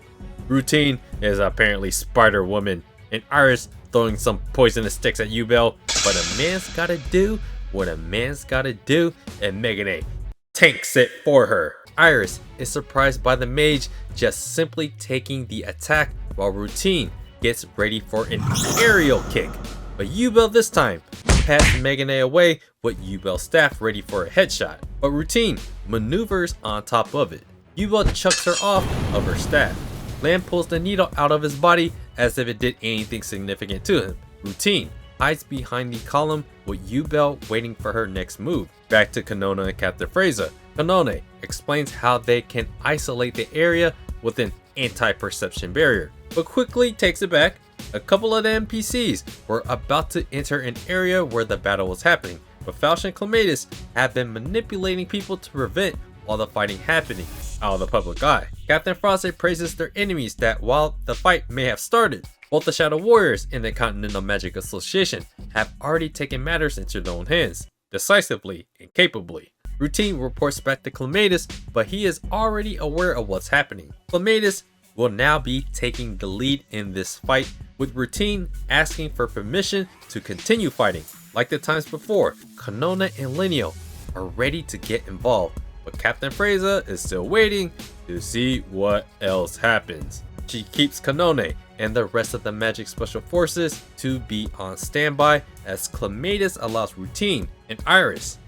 Routine is apparently Spider-Woman, and Iris throwing some poisonous sticks at Ubel, but a man's gotta do what a man's gotta do, and Megane tanks it for her. Iris is surprised by the mage just simply taking the attack while Routine gets ready for an aerial kick. But Ubel this time passes Megane away with Ubel's staff ready for a headshot, but Routine maneuvers on top of it. Ubel chucks her off of her staff. Land pulls the needle out of his body as if it did anything significant to him. Routine hides behind the column with Ubel waiting for her next move. Back to Kanona and Captain Frase. Kanone explains how they can isolate the area with an anti-perception barrier, but quickly takes it back. A couple of the NPCs were about to enter an area where the battle was happening, but Falch and Clatus have been manipulating people to prevent all the fighting happening out of the public eye. Captain Frase praises their enemies that while the fight may have started, both the Shadow Warriors and the Continental Magic Association have already taken matters into their own hands, decisively and capably. Routine reports back to Clatus, but he is already aware of what's happening. Clatus will now be taking the lead in this fight, with Routine asking for permission to continue fighting. Like the times before, Kanona and Lineo are ready to get involved, but Captain Frase is still waiting to see what else happens. She keeps Kanone and the rest of the Magic Special Forces to be on standby as Clatus allows Routine and Iris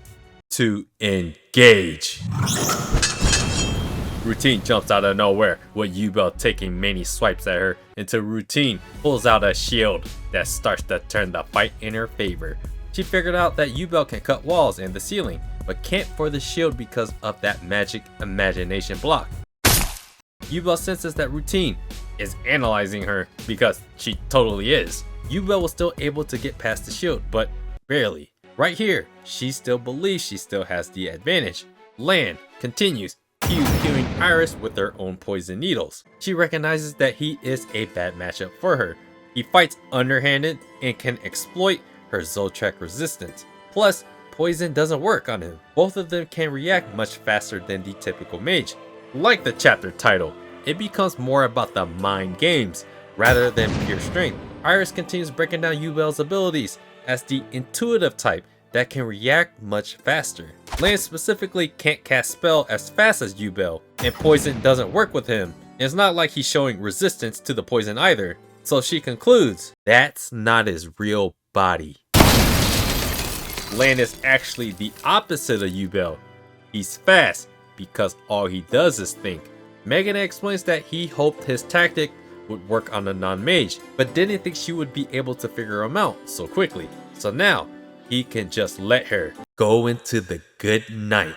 to engage. Routine jumps out of nowhere with Ubel taking many swipes at her until Routine pulls out a shield that starts to turn the fight in her favor. She figured out that Ubel can cut walls and the ceiling, but can't for the shield because of that magic imagination block. Ubel senses that Routine is analyzing her because she totally is. Ubel was still able to get past the shield, but barely. Right here, she still believes she still has the advantage. Land continues QQing Iris with her own poison needles. She recognizes that he is a bad matchup for her. He fights underhanded and can exploit her Zoltrack resistance. Plus, poison doesn't work on him. Both of them can react much faster than the typical mage. Like the chapter title, it becomes more about the mind games rather than pure strength. Iris continues breaking down Ubel's abilities as the intuitive type that can react much faster. Land specifically can't cast spell as fast as Ubel, and poison doesn't work with him. It's not like he's showing resistance to the poison either, so she concludes that's not his real body. Land is actually the opposite of Ubel. He's fast because all he does is think. Megane explains that he hoped his tactic would work on a non-mage, but didn't think she would be able to figure him out so quickly. So now, he can just let her go into the good night.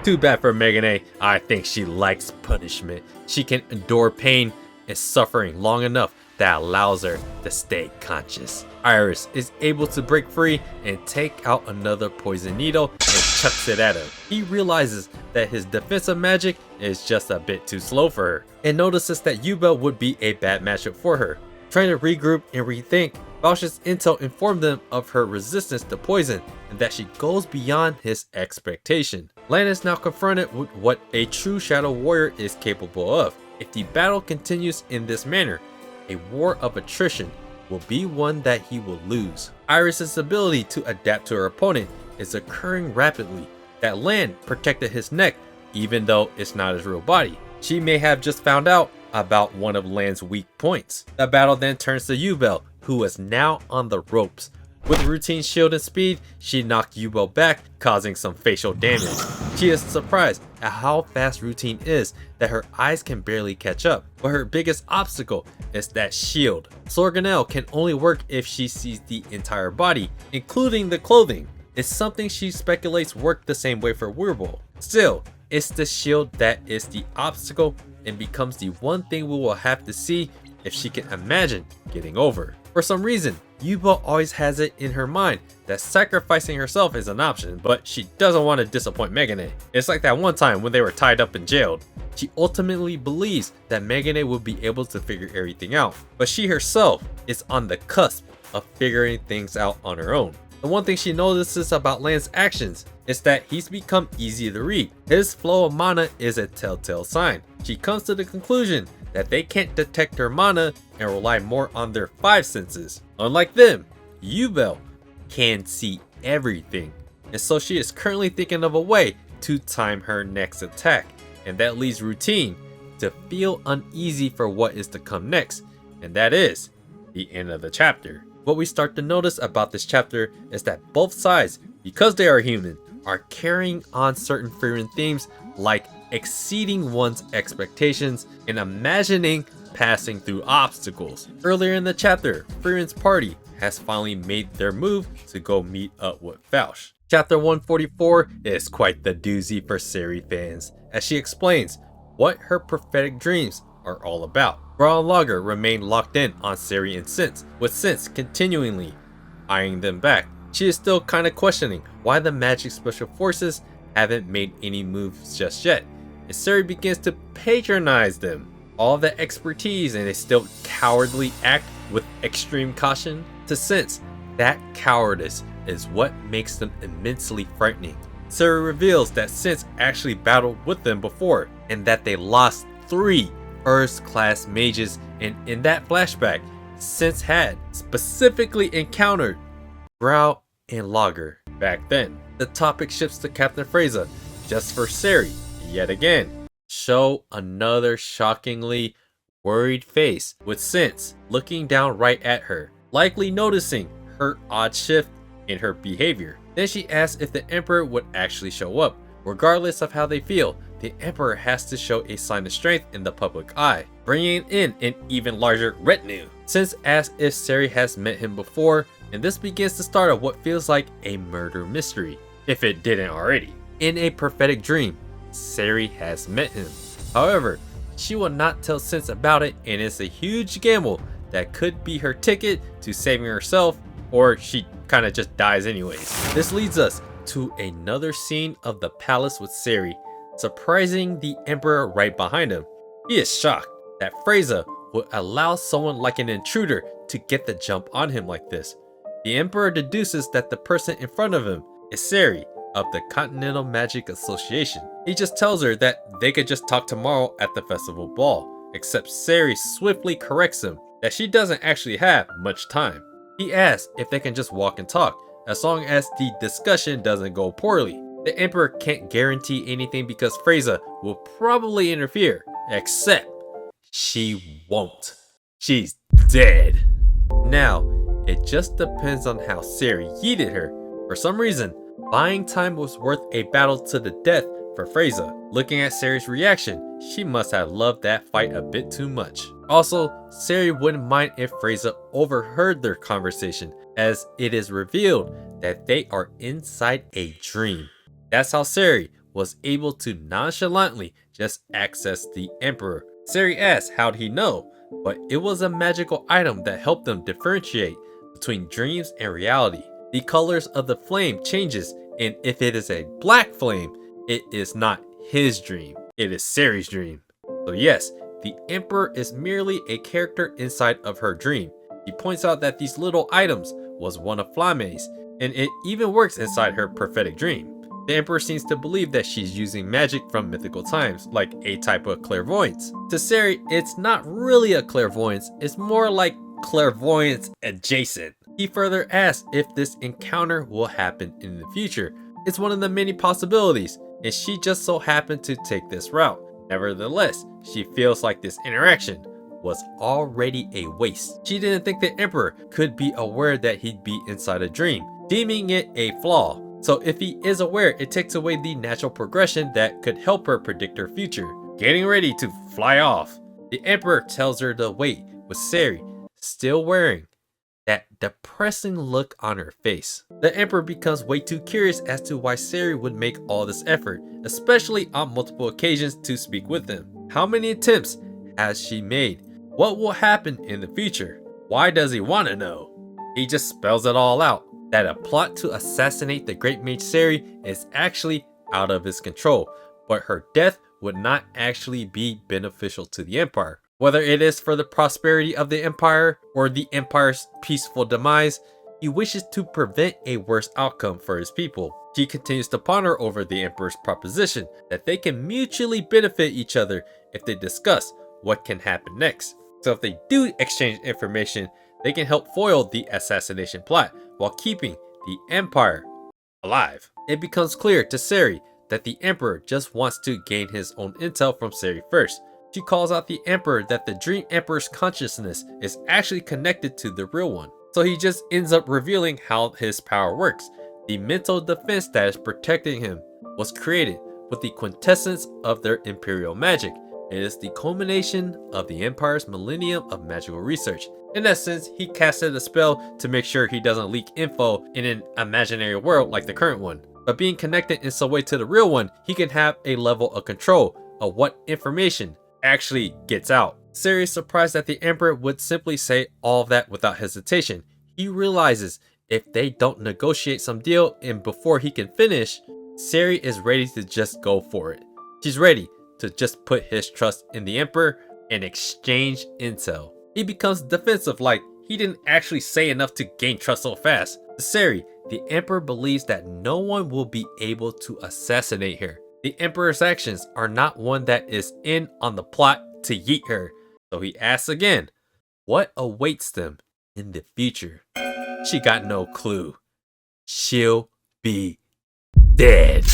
Too bad for Megane. I think she likes punishment. She can endure pain and suffering long enough that allows her to stay conscious. Iris is able to break free and take out another poison needle and chucks it at him. He realizes that his defensive magic is just a bit too slow for her and notices that Ubel would be a bad matchup for her. Trying to regroup and rethink, Falch's intel informed them of her resistance to poison and that she goes beyond his expectation. Land is now confronted with what a true Shadow Warrior is capable of. If the battle continues in this manner, a war of attrition will be one that he will lose. Iris's ability to adapt to her opponent is occurring rapidly. That Land protected his neck even though it's not his real body. She may have just found out about one of Land's weak points. The battle then turns to Ubel, who is now on the ropes. With Routine shield and speed, she knocked Ubel back, causing some facial damage. She is surprised at how fast Routine is that her eyes can barely catch up. But her biggest obstacle is that shield. Sorganelle can only work if she sees the entire body, including the clothing. It's something she speculates work the same way for Weirbull. Still, it's the shield that is the obstacle and becomes the one thing we will have to see if she can imagine getting over. For some reason, Ubel always has it in her mind that sacrificing herself is an option, but she doesn't want to disappoint Megane. It's like that one time when they were tied up and jailed. She ultimately believes that Megane will be able to figure everything out, but she herself is on the cusp of figuring things out on her own. The one thing she notices about Land's actions is that he's become easy to read. His flow of mana is a telltale sign. She comes to the conclusion that they can't detect her mana and rely more on their 5 senses. Unlike them, Ubel can see everything, and so she is currently thinking of a way to time her next attack, and that leaves Routine to feel uneasy for what is to come next, and that is the end of the chapter. What we start to notice about this chapter is that both sides, because they are human, are carrying on certain Frieren themes like exceeding one's expectations and imagining passing through obstacles. Earlier in the chapter, Frieren's party has finally made their move to go meet up with Fausch. Chapter 144 is quite the doozy for Siri fans, as she explains what her prophetic dreams are all about. Rattle and Lager remain locked in on Siri and Sense, with Sense continually eyeing them back. She is still kinda questioning why the magic special forces haven't made any moves just yet, and Siri begins to patronize them. All the expertise and they still cowardly act with extreme caution. To Sense, that cowardice is what makes them immensely frightening. Siri reveals that Sense actually battled with them before, and that they lost 3 first-class mages, and in that flashback, Sense had specifically encountered Rattle and Lager back then. The topic shifts to Captain Frase, just for Siri, yet again. Show another shockingly worried face, with Sense looking down right at her, likely noticing her odd shift in her behavior. Then she asks if the Emperor would actually show up. Regardless of how they feel, the Emperor has to show a sign of strength in the public eye, bringing in an even larger retinue. Sense asks if Siri has met him before, and this begins the start of what feels like a murder mystery, if it didn't already. In a prophetic dream, Siri has met him. However, she will not tell Sense about it, and it's a huge gamble that could be her ticket to saving herself, or she kinda just dies anyways. This leads us to another scene of the palace with Siri, surprising the Emperor right behind him. He is shocked that Frase would allow someone like an intruder to get the jump on him like this. The Emperor deduces that the person in front of him is Siri of the Continental Magic Association. He just tells her that they could just talk tomorrow at the festival ball, except Siri swiftly corrects him that she doesn't actually have much time. He asks if they can just walk and talk, as long as the discussion doesn't go poorly. The Emperor can't guarantee anything because Frase will probably interfere, except she won't. She's dead. Now, it just depends on how Siri yeeted her. For some reason, buying time was worth a battle to the death for Frase. Looking at Siri's reaction, she must have loved that fight a bit too much. Also, Siri wouldn't mind if Frase overheard their conversation, as it is revealed that they are inside a dream. That's how Siri was able to nonchalantly just access the Emperor. Siri asks how'd he know, but it was a magical item that helped them differentiate between dreams and reality. The colors of the flame changes, and if it is a black flame, it is not his dream, it is Siri's dream. So yes, the Emperor is merely a character inside of her dream. He points out that these little items was one of Flame's, and it even works inside her prophetic dream. The Emperor seems to believe that she's using magic from mythical times, like a type of clairvoyance. To Siri, it's not really a clairvoyance, it's more like clairvoyance adjacent. He further asks if this encounter will happen in the future. It's one of the many possibilities, and she just so happened to take this route. Nevertheless, she feels like this interaction was already a waste. She didn't think the Emperor could be aware that he'd be inside a dream, deeming it a flaw. So if he is aware, it takes away the natural progression that could help her predict her future. Getting ready to fly off, the Emperor tells her to wait, with Siri still wearing that depressing look on her face. The Emperor becomes way too curious as to why Siri would make all this effort, especially on multiple occasions to speak with him. How many attempts has she made? What will happen in the future? Why does he want to know? He just spells it all out, that a plot to assassinate the great mage Siri is actually out of his control, but her death would not actually be beneficial to the Empire. Whether it is for the prosperity of the Empire or the Empire's peaceful demise, he wishes to prevent a worse outcome for his people. She continues to ponder over the Emperor's proposition that they can mutually benefit each other if they discuss what can happen next. So if they do exchange information, they can help foil the assassination plot while keeping the Empire alive. It becomes clear to Siri that the Emperor just wants to gain his own intel from Siri first. She calls out the Emperor that the Dream Emperor's consciousness is actually connected to the real one. So he just ends up revealing how his power works. The mental defense that is protecting him was created with the quintessence of their imperial magic. It is the culmination of the Empire's millennium of magical research. In essence, he casted a spell to make sure he doesn't leak info in an imaginary world like the current one. But being connected in some way to the real one, he can have a level of control of what information actually gets out. Siri is surprised that the Emperor would simply say all of that without hesitation. He realizes if they don't negotiate some deal and before he can finish, Siri is ready to just go for it. She's ready to just put his trust in the Emperor and exchange intel. He becomes defensive like he didn't actually say enough to gain trust so fast. To Siri, the Emperor believes that no one will be able to assassinate her. The Emperor's actions are not one that is in on the plot to yeet her. So he asks again, what awaits them in the future? She got no clue. She'll be dead.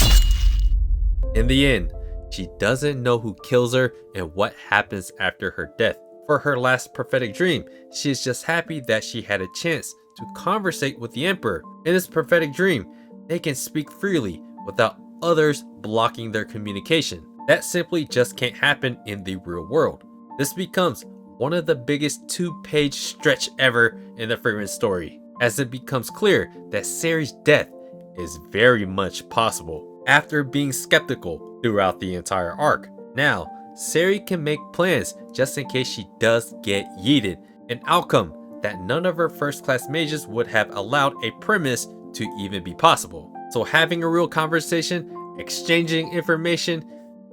In the end, she doesn't know who kills her and what happens after her death. For her last prophetic dream, she is just happy that she had a chance to conversate with the Emperor. In this prophetic dream, they can speak freely without others blocking their communication. That simply just can't happen in the real world. This becomes one of the biggest 2-page stretch ever in the Frieren story, as it becomes clear that Siri's death is very much possible. After being skeptical throughout the entire arc, now Siri can make plans just in case she does get yeeted, an outcome that none of her first-class mages would have allowed a premise to even be possible. So having a real conversation, exchanging information,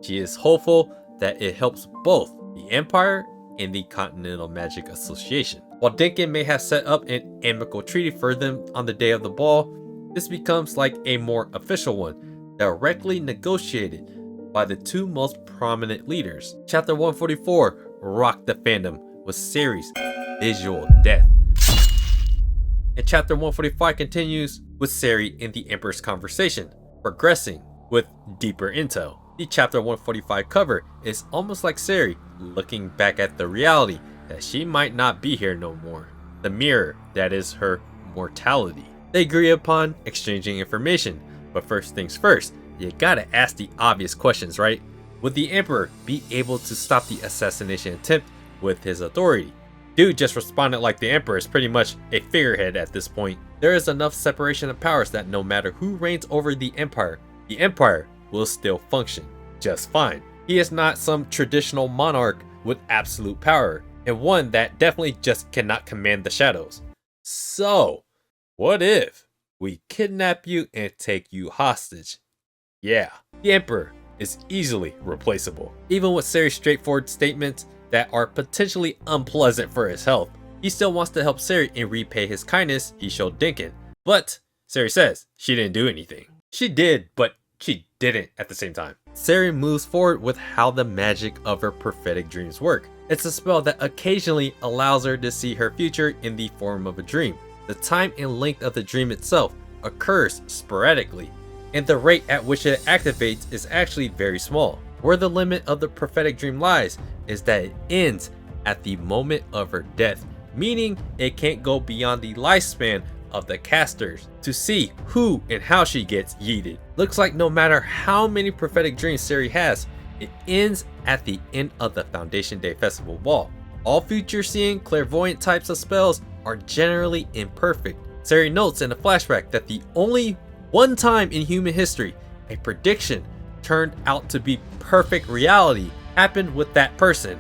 she is hopeful that it helps both the Empire and the Continental Magic Association. While Dinkin may have set up an amicable treaty for them on the day of the ball, this becomes like a more official one, directly negotiated by the two most prominent leaders. Chapter 144 rocked the fandom with Siri's visual death. And chapter 145 continues with Siri and the Emperor's conversation, progressing with deeper intel. The chapter 145 cover is almost like Siri looking back at the reality that she might not be here no more. The mirror that is her mortality. They agree upon exchanging information, but first things first, you gotta ask the obvious questions, right? Would the Emperor be able to stop the assassination attempt with his authority? Dude just responded like the Emperor is pretty much a figurehead at this point. There is enough separation of powers that no matter who reigns over the Empire will still function just fine. He is not some traditional monarch with absolute power, and one that definitely just cannot command the shadows. So, what if we kidnap you and take you hostage? Yeah, the Emperor is easily replaceable. Even with Siri's straightforward statements that are potentially unpleasant for his health, he still wants to help Siri and repay his kindness he showed Dinkin. But Siri says she didn't do anything. She did, but she didn't at the same time. Siri moves forward with how the magic of her prophetic dreams work. It's a spell that occasionally allows her to see her future in the form of a dream. The time and length of the dream itself occurs sporadically, and the rate at which it activates is actually very small. Where the limit of the prophetic dream lies is that it ends at the moment of her death, meaning it can't go beyond the lifespan of the casters to see who and how she gets yeeted. Looks like no matter how many prophetic dreams Siri has, it ends at the end of the Foundation Day Festival Ball. All future seeing clairvoyant types of spells are generally imperfect. Siri notes in a flashback that the only one time in human history a prediction turned out to be perfect reality happened with that person,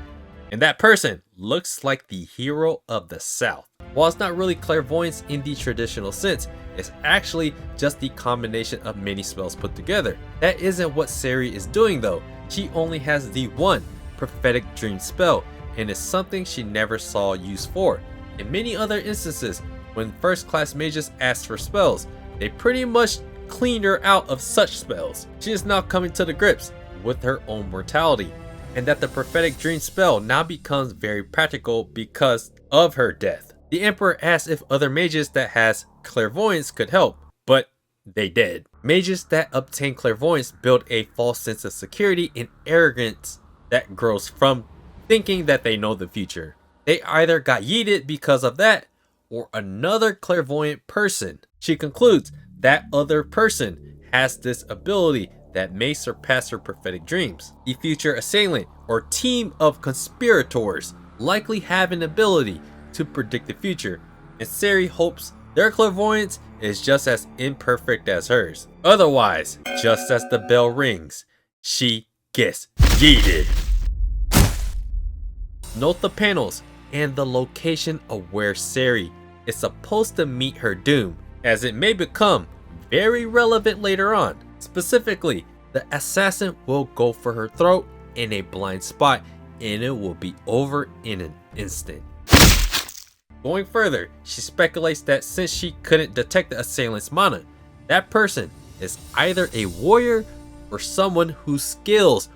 and that person looks like the hero of the South. While it's not really clairvoyance in the traditional sense, it's actually just the combination of many spells put together. That isn't what Siri is doing though. She only has the one prophetic dream spell, and it's something she never saw use for. In many other instances, when first class mages asked for spells, they pretty much cleaned her out of such spells. She is now coming to the grips with her own mortality, and that the prophetic dream spell now becomes very practical because of her death. The Emperor asks if other mages that has clairvoyance could help, but they did. Mages that obtain clairvoyance build a false sense of security and arrogance that grows from thinking that they know the future. They either got yeeted because of that, or another clairvoyant person. She concludes that other person has this ability that may surpass her prophetic dreams. The future assailant or team of conspirators likely have an ability to predict the future, and Siri hopes their clairvoyance is just as imperfect as hers. Otherwise, just as the bell rings, she gets yeeted. Note the panels and the location of where Siri is supposed to meet her doom, as it may become very relevant later on. Specifically, the assassin will go for her throat in a blind spot and it will be over in an instant. Going further, she speculates that since she couldn't detect the assailant's mana, that person is either a warrior or someone whose skills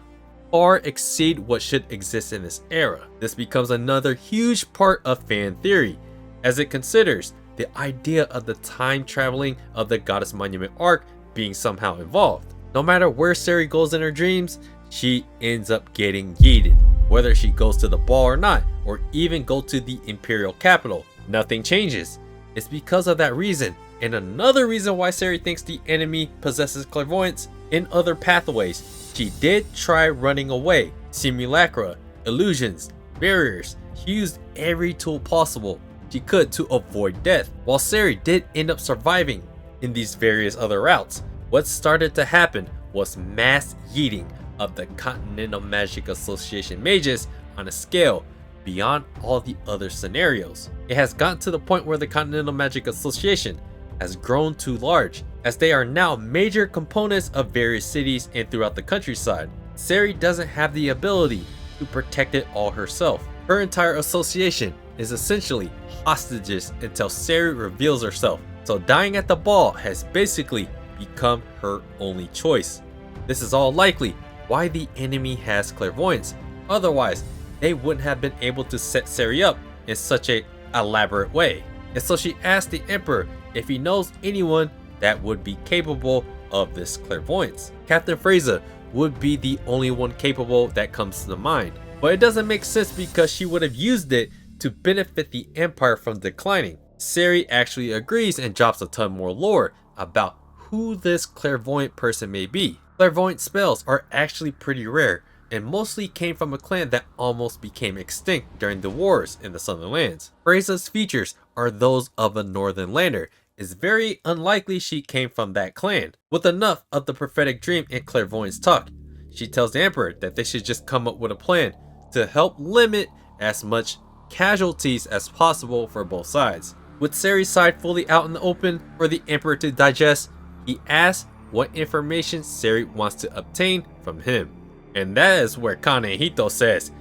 far exceed what should exist in this era. This becomes another huge part of fan theory, as it considers the idea of the time traveling of the Goddess Monument arc being somehow involved. No matter where Siri goes in her dreams, she ends up getting yeeted. Whether she goes to the ball or not, or even go to the Imperial capital, nothing changes. It's because of that reason, and another reason why Siri thinks the enemy possesses clairvoyance. In other pathways, she did try running away, simulacra, illusions, barriers. She used every tool possible she could to avoid death. While Siri did end up surviving in these various other routes, what started to happen was mass yeeting of the Continental Magic Association mages on a scale beyond all the other scenarios. It has gotten to the point where the Continental Magic Association has grown too large, as they are now major components of various cities and throughout the countryside. Siri doesn't have the ability to protect it all herself. Her entire association is essentially hostages until Siri reveals herself, so dying at the ball has basically become her only choice. This is all likely why the enemy has clairvoyance, otherwise they wouldn't have been able to set Siri up in such an elaborate way. And so she asked the Emperor if he knows anyone that would be capable of this clairvoyance. Captain Frase would be the only one capable that comes to mind, but it doesn't make sense because she would have used it to benefit the Empire from declining. Siri actually agrees and drops a ton more lore about who this clairvoyant person may be. Clairvoyant spells are actually pretty rare and mostly came from a clan that almost became extinct during the wars in the Southern Lands. Frase's features are those of a Northern Lander. It's very unlikely she came from that clan. With enough of the prophetic dream and clairvoyance talk, she tells the Emperor that they should just come up with a plan to help limit as much casualties as possible for both sides. With Siri's side fully out in the open for the Emperor to digest, he asks what information Siri wants to obtain from him. And that is where Kanehito says,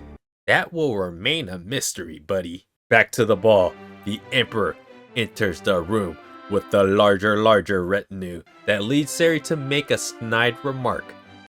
"That will remain a mystery, buddy." Back to the ball, the Emperor enters the room with the larger retinue that leads Siri to make a snide remark.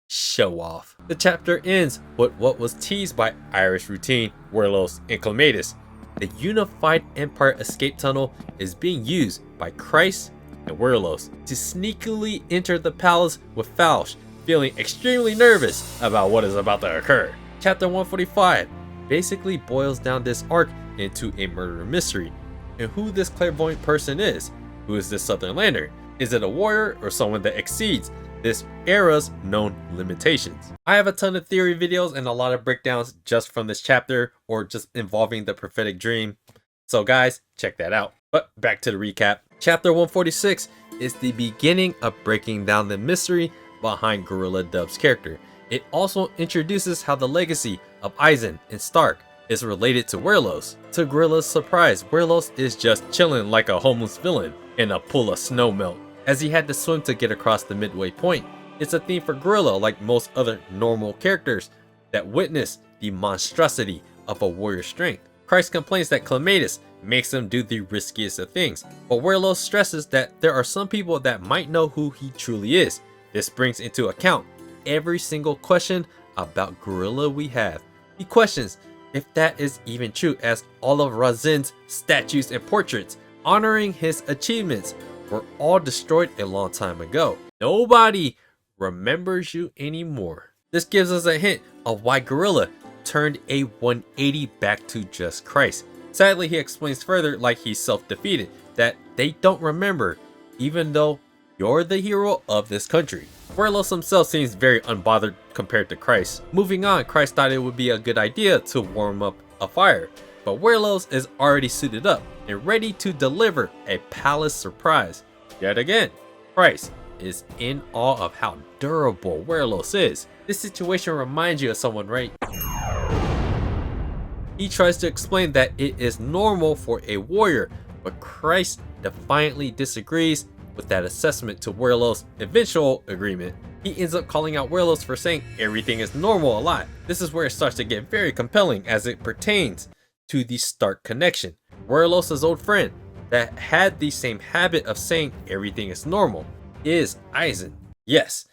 Show off. The chapter ends with what was teased by Irish Routine, Werlos, and Clatus. The unified Empire escape tunnel is being used by Christ and Werlos to sneakily enter the palace, with Falch feeling extremely nervous about what is about to occur. Chapter 145 basically boils down this arc into a murder mystery, and who this clairvoyant person is. Who is this Southern Lander? Is it a warrior or someone that exceeds this era's known limitations? I have a ton of theory videos and a lot of breakdowns just from this chapter, or just involving the prophetic dream. So guys, check that out. But back to the recap. Chapter 146 is the beginning of breaking down the mystery behind Gorilla Dub's character. It also introduces how the legacy of Eisen and Stark is related to Werlos. To Gorilla's surprise, Werlos is just chilling like a homeless villain in a pool of snow melt, as he had to swim to get across the midway point. It's a theme for Gorilla, like most other normal characters that witness the monstrosity of a warrior's strength. Christ complains that Clatus makes him do the riskiest of things, but Werlos stresses that there are some people that might know who he truly is. This brings into account every single question about gorilla we have. He questions if that is even true, as all of Razin's statues and portraits honoring his achievements were all destroyed a long time ago. Nobody remembers you anymore. This gives us a hint of why Gorilla turned a 180 back to just Christ. Sadly, he explains further, like he's self-defeated, that they don't remember, even though you're the hero of this country. Werlos himself seems very unbothered compared to Christ. Moving on, Christ thought it would be a good idea to warm up a fire, but Werlos is already suited up and ready to deliver a palace surprise. Yet again, Christ is in awe of how durable Werlos is. This situation reminds you of someone, right? He tries to explain that it is normal for a warrior, but Christ defiantly disagrees with that assessment to Werlos' eventual agreement. He ends up calling out Werlos for saying everything is normal a lot. This is where it starts to get very compelling as it pertains to the Stark connection. Werlos' old friend that had the same habit of saying everything is normal is Eisen. Yes,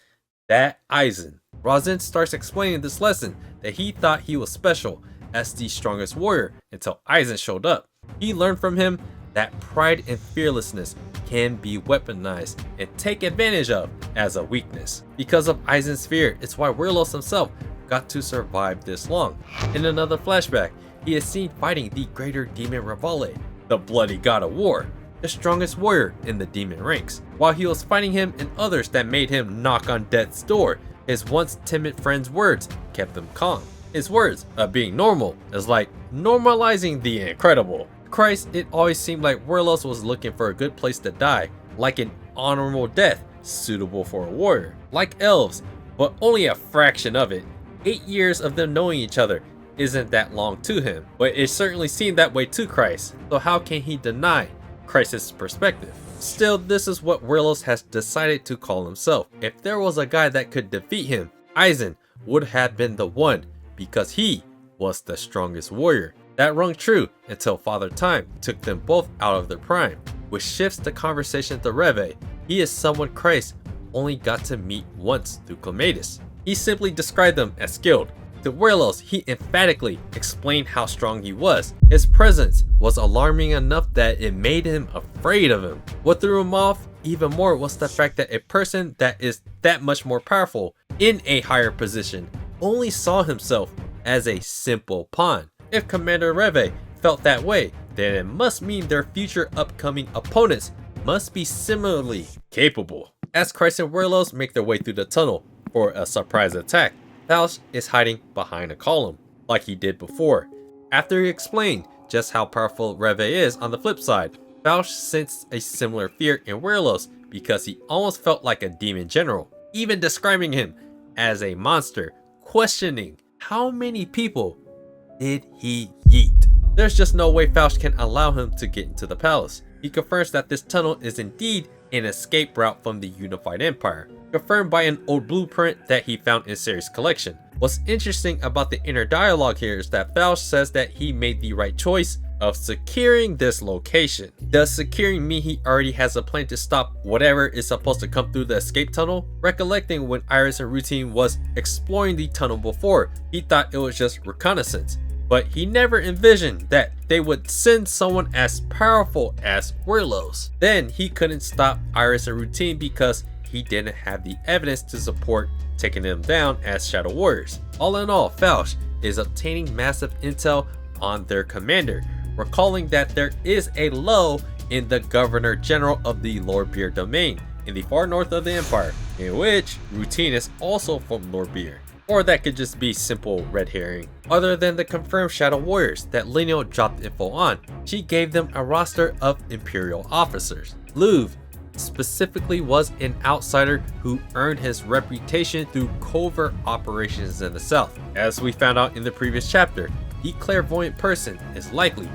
that Eisen. Razin starts explaining this lesson that he thought he was special as the strongest warrior until Eisen showed up. He learned from him that pride and fearlessness can be weaponized and taken advantage of as a weakness. Because of Eisen's fear, it's why Werlos himself got to survive this long. In another flashback, he is seen fighting the greater demon Revale, the bloody god of war, the strongest warrior in the demon ranks. While he was fighting him and others that made him knock on death's door, his once timid friend's words kept him calm. His words of being normal is like normalizing the incredible. Christ, it always seemed like Werlos was looking for a good place to die, like an honorable death suitable for a warrior. Like elves, but only a fraction of it. 8 years of them knowing each other isn't that long to him, but it certainly seemed that way to Christ, so how can he deny Christ's perspective? Still, this is what Werlos has decided to call himself. If there was a guy that could defeat him, Eisen would have been the one, because he was the strongest warrior. That rung true until Father Time took them both out of their prime, which shifts the conversation to Reve. He is someone Christ only got to meet once through Clatus. He simply described them as skilled. To Werlos, he emphatically explained how strong he was. His presence was alarming enough that it made him afraid of him. What threw him off even more was the fact that a person that is that much more powerful in a higher position only saw himself as a simple pawn. If Commander Reve felt that way, then it must mean their future upcoming opponents must be similarly capable. As Christ and Werlos make their way through the tunnel for a surprise attack, Faust is hiding behind a column, like he did before. After he explained just how powerful Reve is on the flip side, Faust sensed a similar fear in Werlos because he almost felt like a demon general, even describing him as a monster, questioning how many people did he yeet. There's just no way Faust can allow him to get into the palace. He confirms that this tunnel is indeed an escape route from the unified empire, confirmed by an old blueprint that he found in Serie's collection. What's interesting about the inner dialogue here is that Faust says that he made the right choice of securing this location. Does securing mean he already has a plan to stop whatever is supposed to come through the escape tunnel? Recollecting when Iris and Routine was exploring the tunnel before, he thought it was just reconnaissance. But he never envisioned that they would send someone as powerful as Werlos. Then he couldn't stop Iris and Routine because he didn't have the evidence to support taking them down as Shadow Warriors. All in all, Faust is obtaining massive intel on their commander, recalling that there is a Lowe in the Governor General of the Lorbeer domain in the far north of the Empire, in which Routine is also from Lorbeer. Or that could just be simple red herring. Other than the confirmed Shadow Warriors that Linneo dropped info on, she gave them a roster of Imperial officers. Lowe specifically was an outsider who earned his reputation through covert operations in the south. As we found out in the previous chapter, the clairvoyant person is likely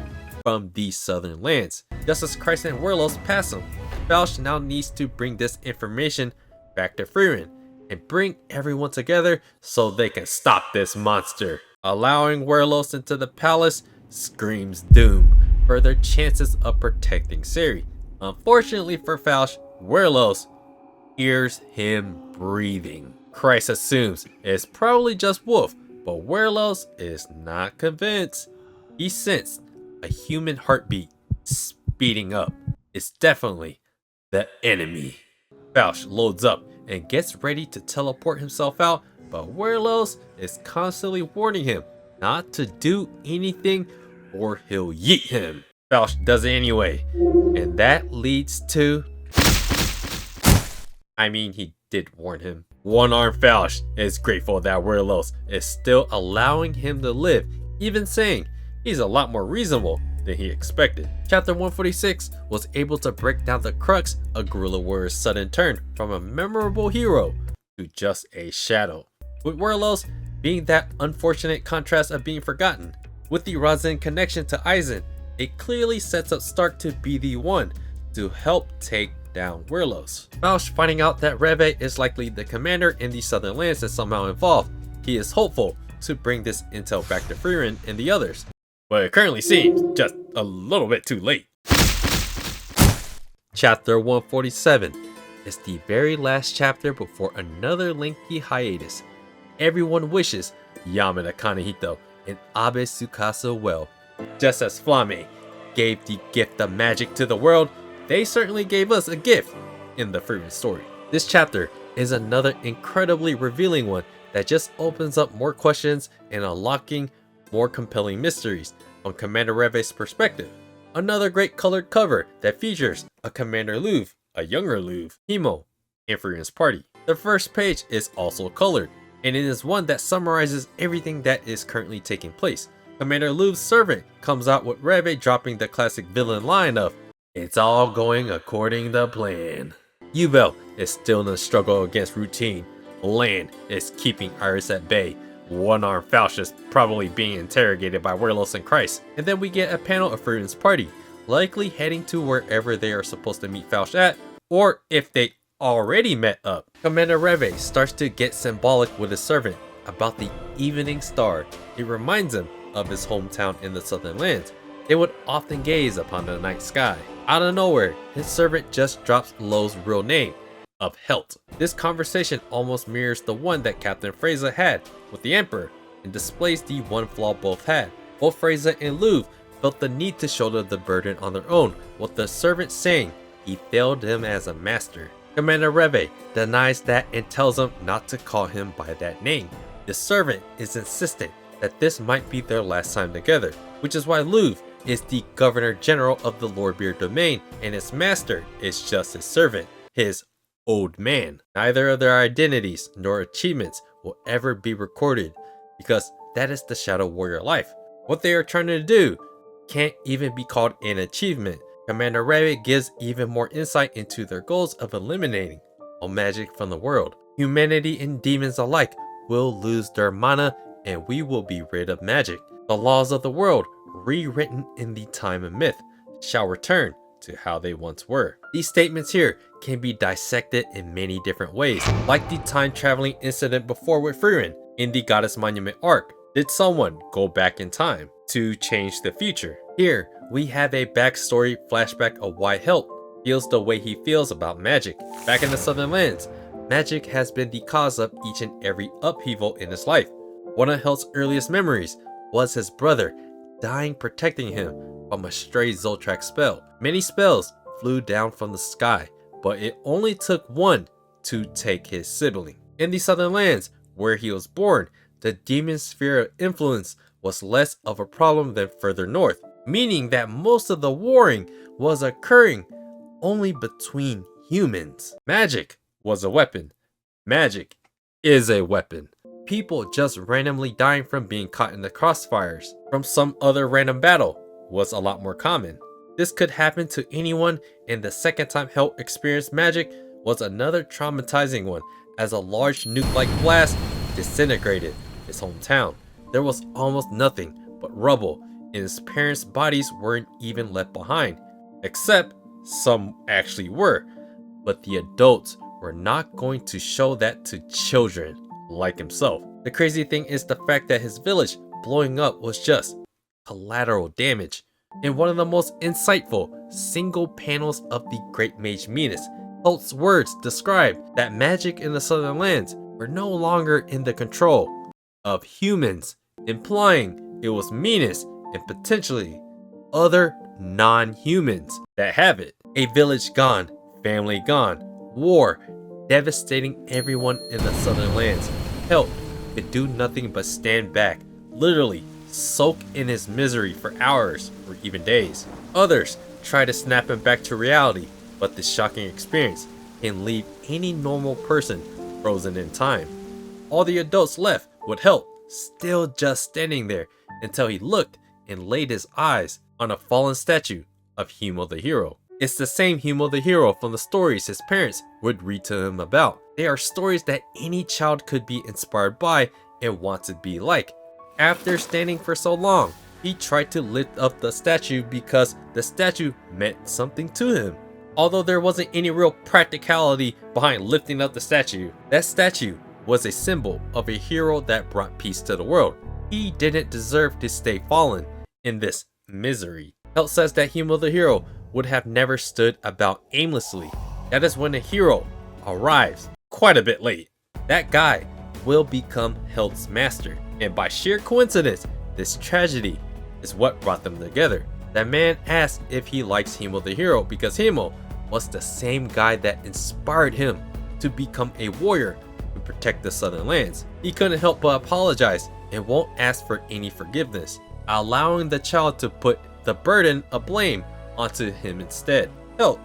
from these southern lands. Just as Christ and Werlos pass him, Faust now needs to bring this information back to Frieren and bring everyone together so they can stop this monster. Allowing Werlos into the palace screams doom for their chances of protecting Siri. Unfortunately for Faust, Werlos hears him breathing. Christ assumes it's probably just Wolf, but Werlos is not convinced. He sensed a human heartbeat speeding up. It's definitely the enemy. Fausch loads up and gets ready to teleport himself out, but Werlos is constantly warning him not to do anything or he'll yeet him. Fausch does it anyway, and that leads to... he did warn him. One-armed Fausch is grateful that Werlos is still allowing him to live, even saying he's a lot more reasonable than he expected. Chapter 146 was able to break down the crux of Guerrilla Warrior's sudden turn from a memorable hero to just a shadow, with Werlos being that unfortunate contrast of being forgotten. With the Razin connection to Aizen, it clearly sets up Stark to be the one to help take down Werlos. Fausch finding out that Reve is likely the commander in the Southern Lands and somehow involved, he is hopeful to bring this intel back to Frieren and the others, but it currently seems just a little bit too late. Chapter 147 is the very last chapter before another lengthy hiatus. Everyone wishes Yamada Kanehito and Abe Tsukasa well. Just as Flamme gave the gift of magic to the world, they certainly gave us a gift in the Frieren story. This chapter is another incredibly revealing one that just opens up more questions and unlocking more compelling mysteries from Commander Reve's perspective. Another great colored cover that features a Commander Lowe, a younger Lowe, Himo, and Frieren's party. The first page is also colored, and it is one that summarizes everything that is currently taking place. Commander Lowe's servant comes out with Reve dropping the classic villain line of, "It's all going according to plan." Ubel is still in a struggle against routine. Land is keeping Iris at bay. One-armed Fausch is probably being interrogated by Werlos and Christ. And then we get a panel of Frieren's party, likely heading to wherever they are supposed to meet Fausch at, or if they already met up. Commander Reve starts to get symbolic with his servant about the evening star. It reminds him of his hometown in the Southern Lands. They would often gaze upon the night sky. Out of nowhere, his servant just drops Lowe's real name of Helt. This conversation almost mirrors the one that Captain Frase had with the Emperor and displays the one flaw both had. Both Frase and Lowe felt the need to shoulder the burden on their own, with the servant saying he failed him as a master. Commander Reve denies that and tells him not to call him by that name. The servant is insistent that this might be their last time together, which is why Lowe is the Governor General of the Lordbeard domain and his master is just his servant, his old man. Neither of their identities nor achievements will ever be recorded because that is the Shadow Warrior life. What they are trying to do can't even be called an achievement. Commander Reve gives even more insight into their goals of eliminating all magic from the world. Humanity and demons alike will lose their mana and we will be rid of magic. The laws of the world, rewritten in the time of myth, shall return to how they once were. These statements here can be dissected in many different ways, like the time traveling incident before with Frieren in the Goddess Monument arc. Did someone go back in time to change the future? Here, we have a backstory flashback of why Helt feels the way he feels about magic. Back in the Southern Lands, magic has been the cause of each and every upheaval in his life. One of Helt's earliest memories was his brother dying protecting him from a stray Zoltrak spell. Many spells flew down from the sky, but it only took one to take his sibling. In the Southern Lands, where he was born, the demon sphere of influence was less of a problem than further north, meaning that most of the warring was occurring only between humans. Magic was a weapon. Magic is a weapon. People just randomly dying from being caught in the crossfires from some other random battle was a lot more common. This could happen to anyone, and the second time Helt experienced magic was another traumatizing one, as a large nuke-like blast disintegrated his hometown. There was almost nothing but rubble, and his parents' bodies weren't even left behind, except some actually were, but the adults were not going to show that to children like himself. The crazy thing is the fact that his village blowing up was just collateral damage. In one of the most insightful single panels of the Great Mage Midas, Helt's words describe that magic in the Southern Lands were no longer in the control of humans, implying it was Minas and potentially other non-humans that have it. A village gone, family gone, war devastating everyone in the southern lands. Help could do nothing but stand back, literally soak in his misery for hours or even days. Others try to snap him back to reality, but this shocking experience can leave any normal person frozen in time. All the adults left with Help still just standing there until he looked and laid his eyes on a fallen statue of Himmel the Hero. It's the same Himmel the Hero from the stories his parents would read to him about. They are stories that any child could be inspired by and want to be like. After standing for so long, he tried to lift up the statue because the statue meant something to him. Although there wasn't any real practicality behind lifting up the statue, that statue was a symbol of a hero that brought peace to the world. He didn't deserve to stay fallen in this misery. Help says that Himmel the Hero would have never stood about aimlessly. That is when a hero arrives quite a bit late. That guy will become Help's master, and by sheer coincidence, this tragedy is what brought them together. That man asked if he likes Himmel the Hero because Himmel was the same guy that inspired him to become a warrior to protect the southern lands. He couldn't help but apologize and won't ask for any forgiveness, allowing the child to put the burden of blame onto him instead. Help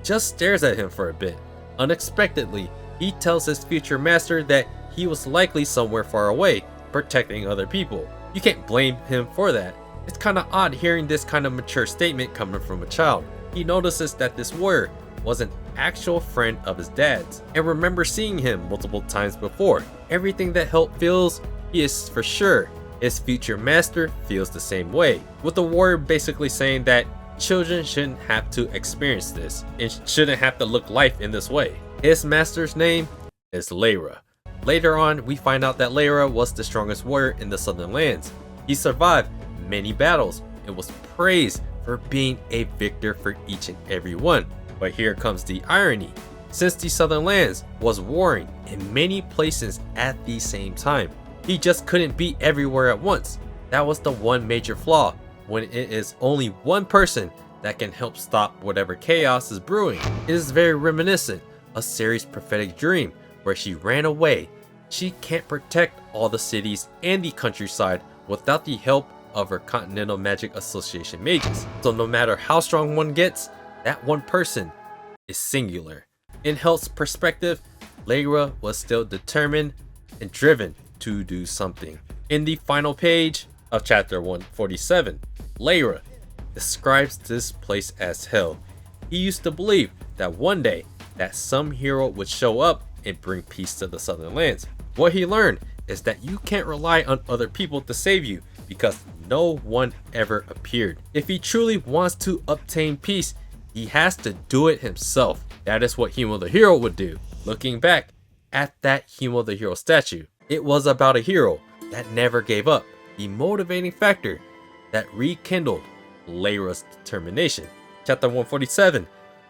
just stares at him for a bit. Unexpectedly, he tells his future master that he was likely somewhere far away, protecting other people. You can't blame him for that. It's kinda odd hearing this kind of mature statement coming from a child. He notices that this warrior was an actual friend of his dad's and remembers seeing him multiple times before. Everything that Help feels, he is for sure his future master feels the same way, with the warrior basically saying that children shouldn't have to experience this and shouldn't have to look life in this way. His master's name is Lowe. Later on, we find out that Lowe was the strongest warrior in the southern lands. He survived many battles and was praised for being a victor for each and every one. But here comes the irony. Since the southern lands was warring in many places at the same time, he just couldn't be everywhere at once. That was the one major flaw, when it is only one person that can help stop whatever chaos is brewing. It is very reminiscent of Siri's prophetic dream, where she ran away. She can't protect all the cities and the countryside without the help of her Continental Magic Association mages. So no matter how strong one gets, that one person is singular. In Help's perspective, Lowe was still determined and driven to do something. In the final page of chapter 147, Lowe describes this place as hell. He used to believe that one day that some hero would show up and bring peace to the southern lands. What he learned is that you can't rely on other people to save you because no one ever appeared. If he truly wants to obtain peace, he has to do it himself. That is what Himmel the Hero would do. Looking back at that Himmel the Hero statue, it was about a hero that never gave up, the motivating factor that rekindled Lowe's determination. Chapter 147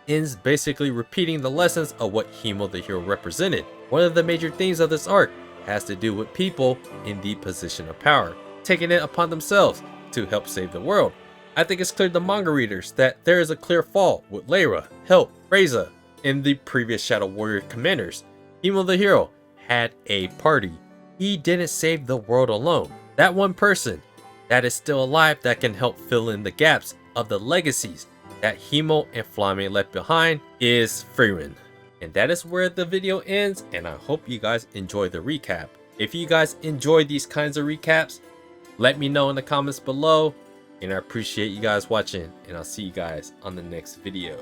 ends basically repeating the lessons of what Himmel the Hero represented. One of the major themes of this arc has to do with people in the position of power, taking it upon themselves to help save the world. I think it's clear to manga readers that there is a clear fall with Lowe, Help, Frase, and the previous Shadow Warrior commanders. Himmel the Hero had a party. He didn't save the world alone. That one person that is still alive that can help fill in the gaps of the legacies that Himmel and Flamme left behind is Frieren. And that is where the video ends, and I hope you guys enjoy the recap. If you guys enjoy these kinds of recaps, let me know in the comments below, and I appreciate you guys watching, and I'll see you guys on the next video.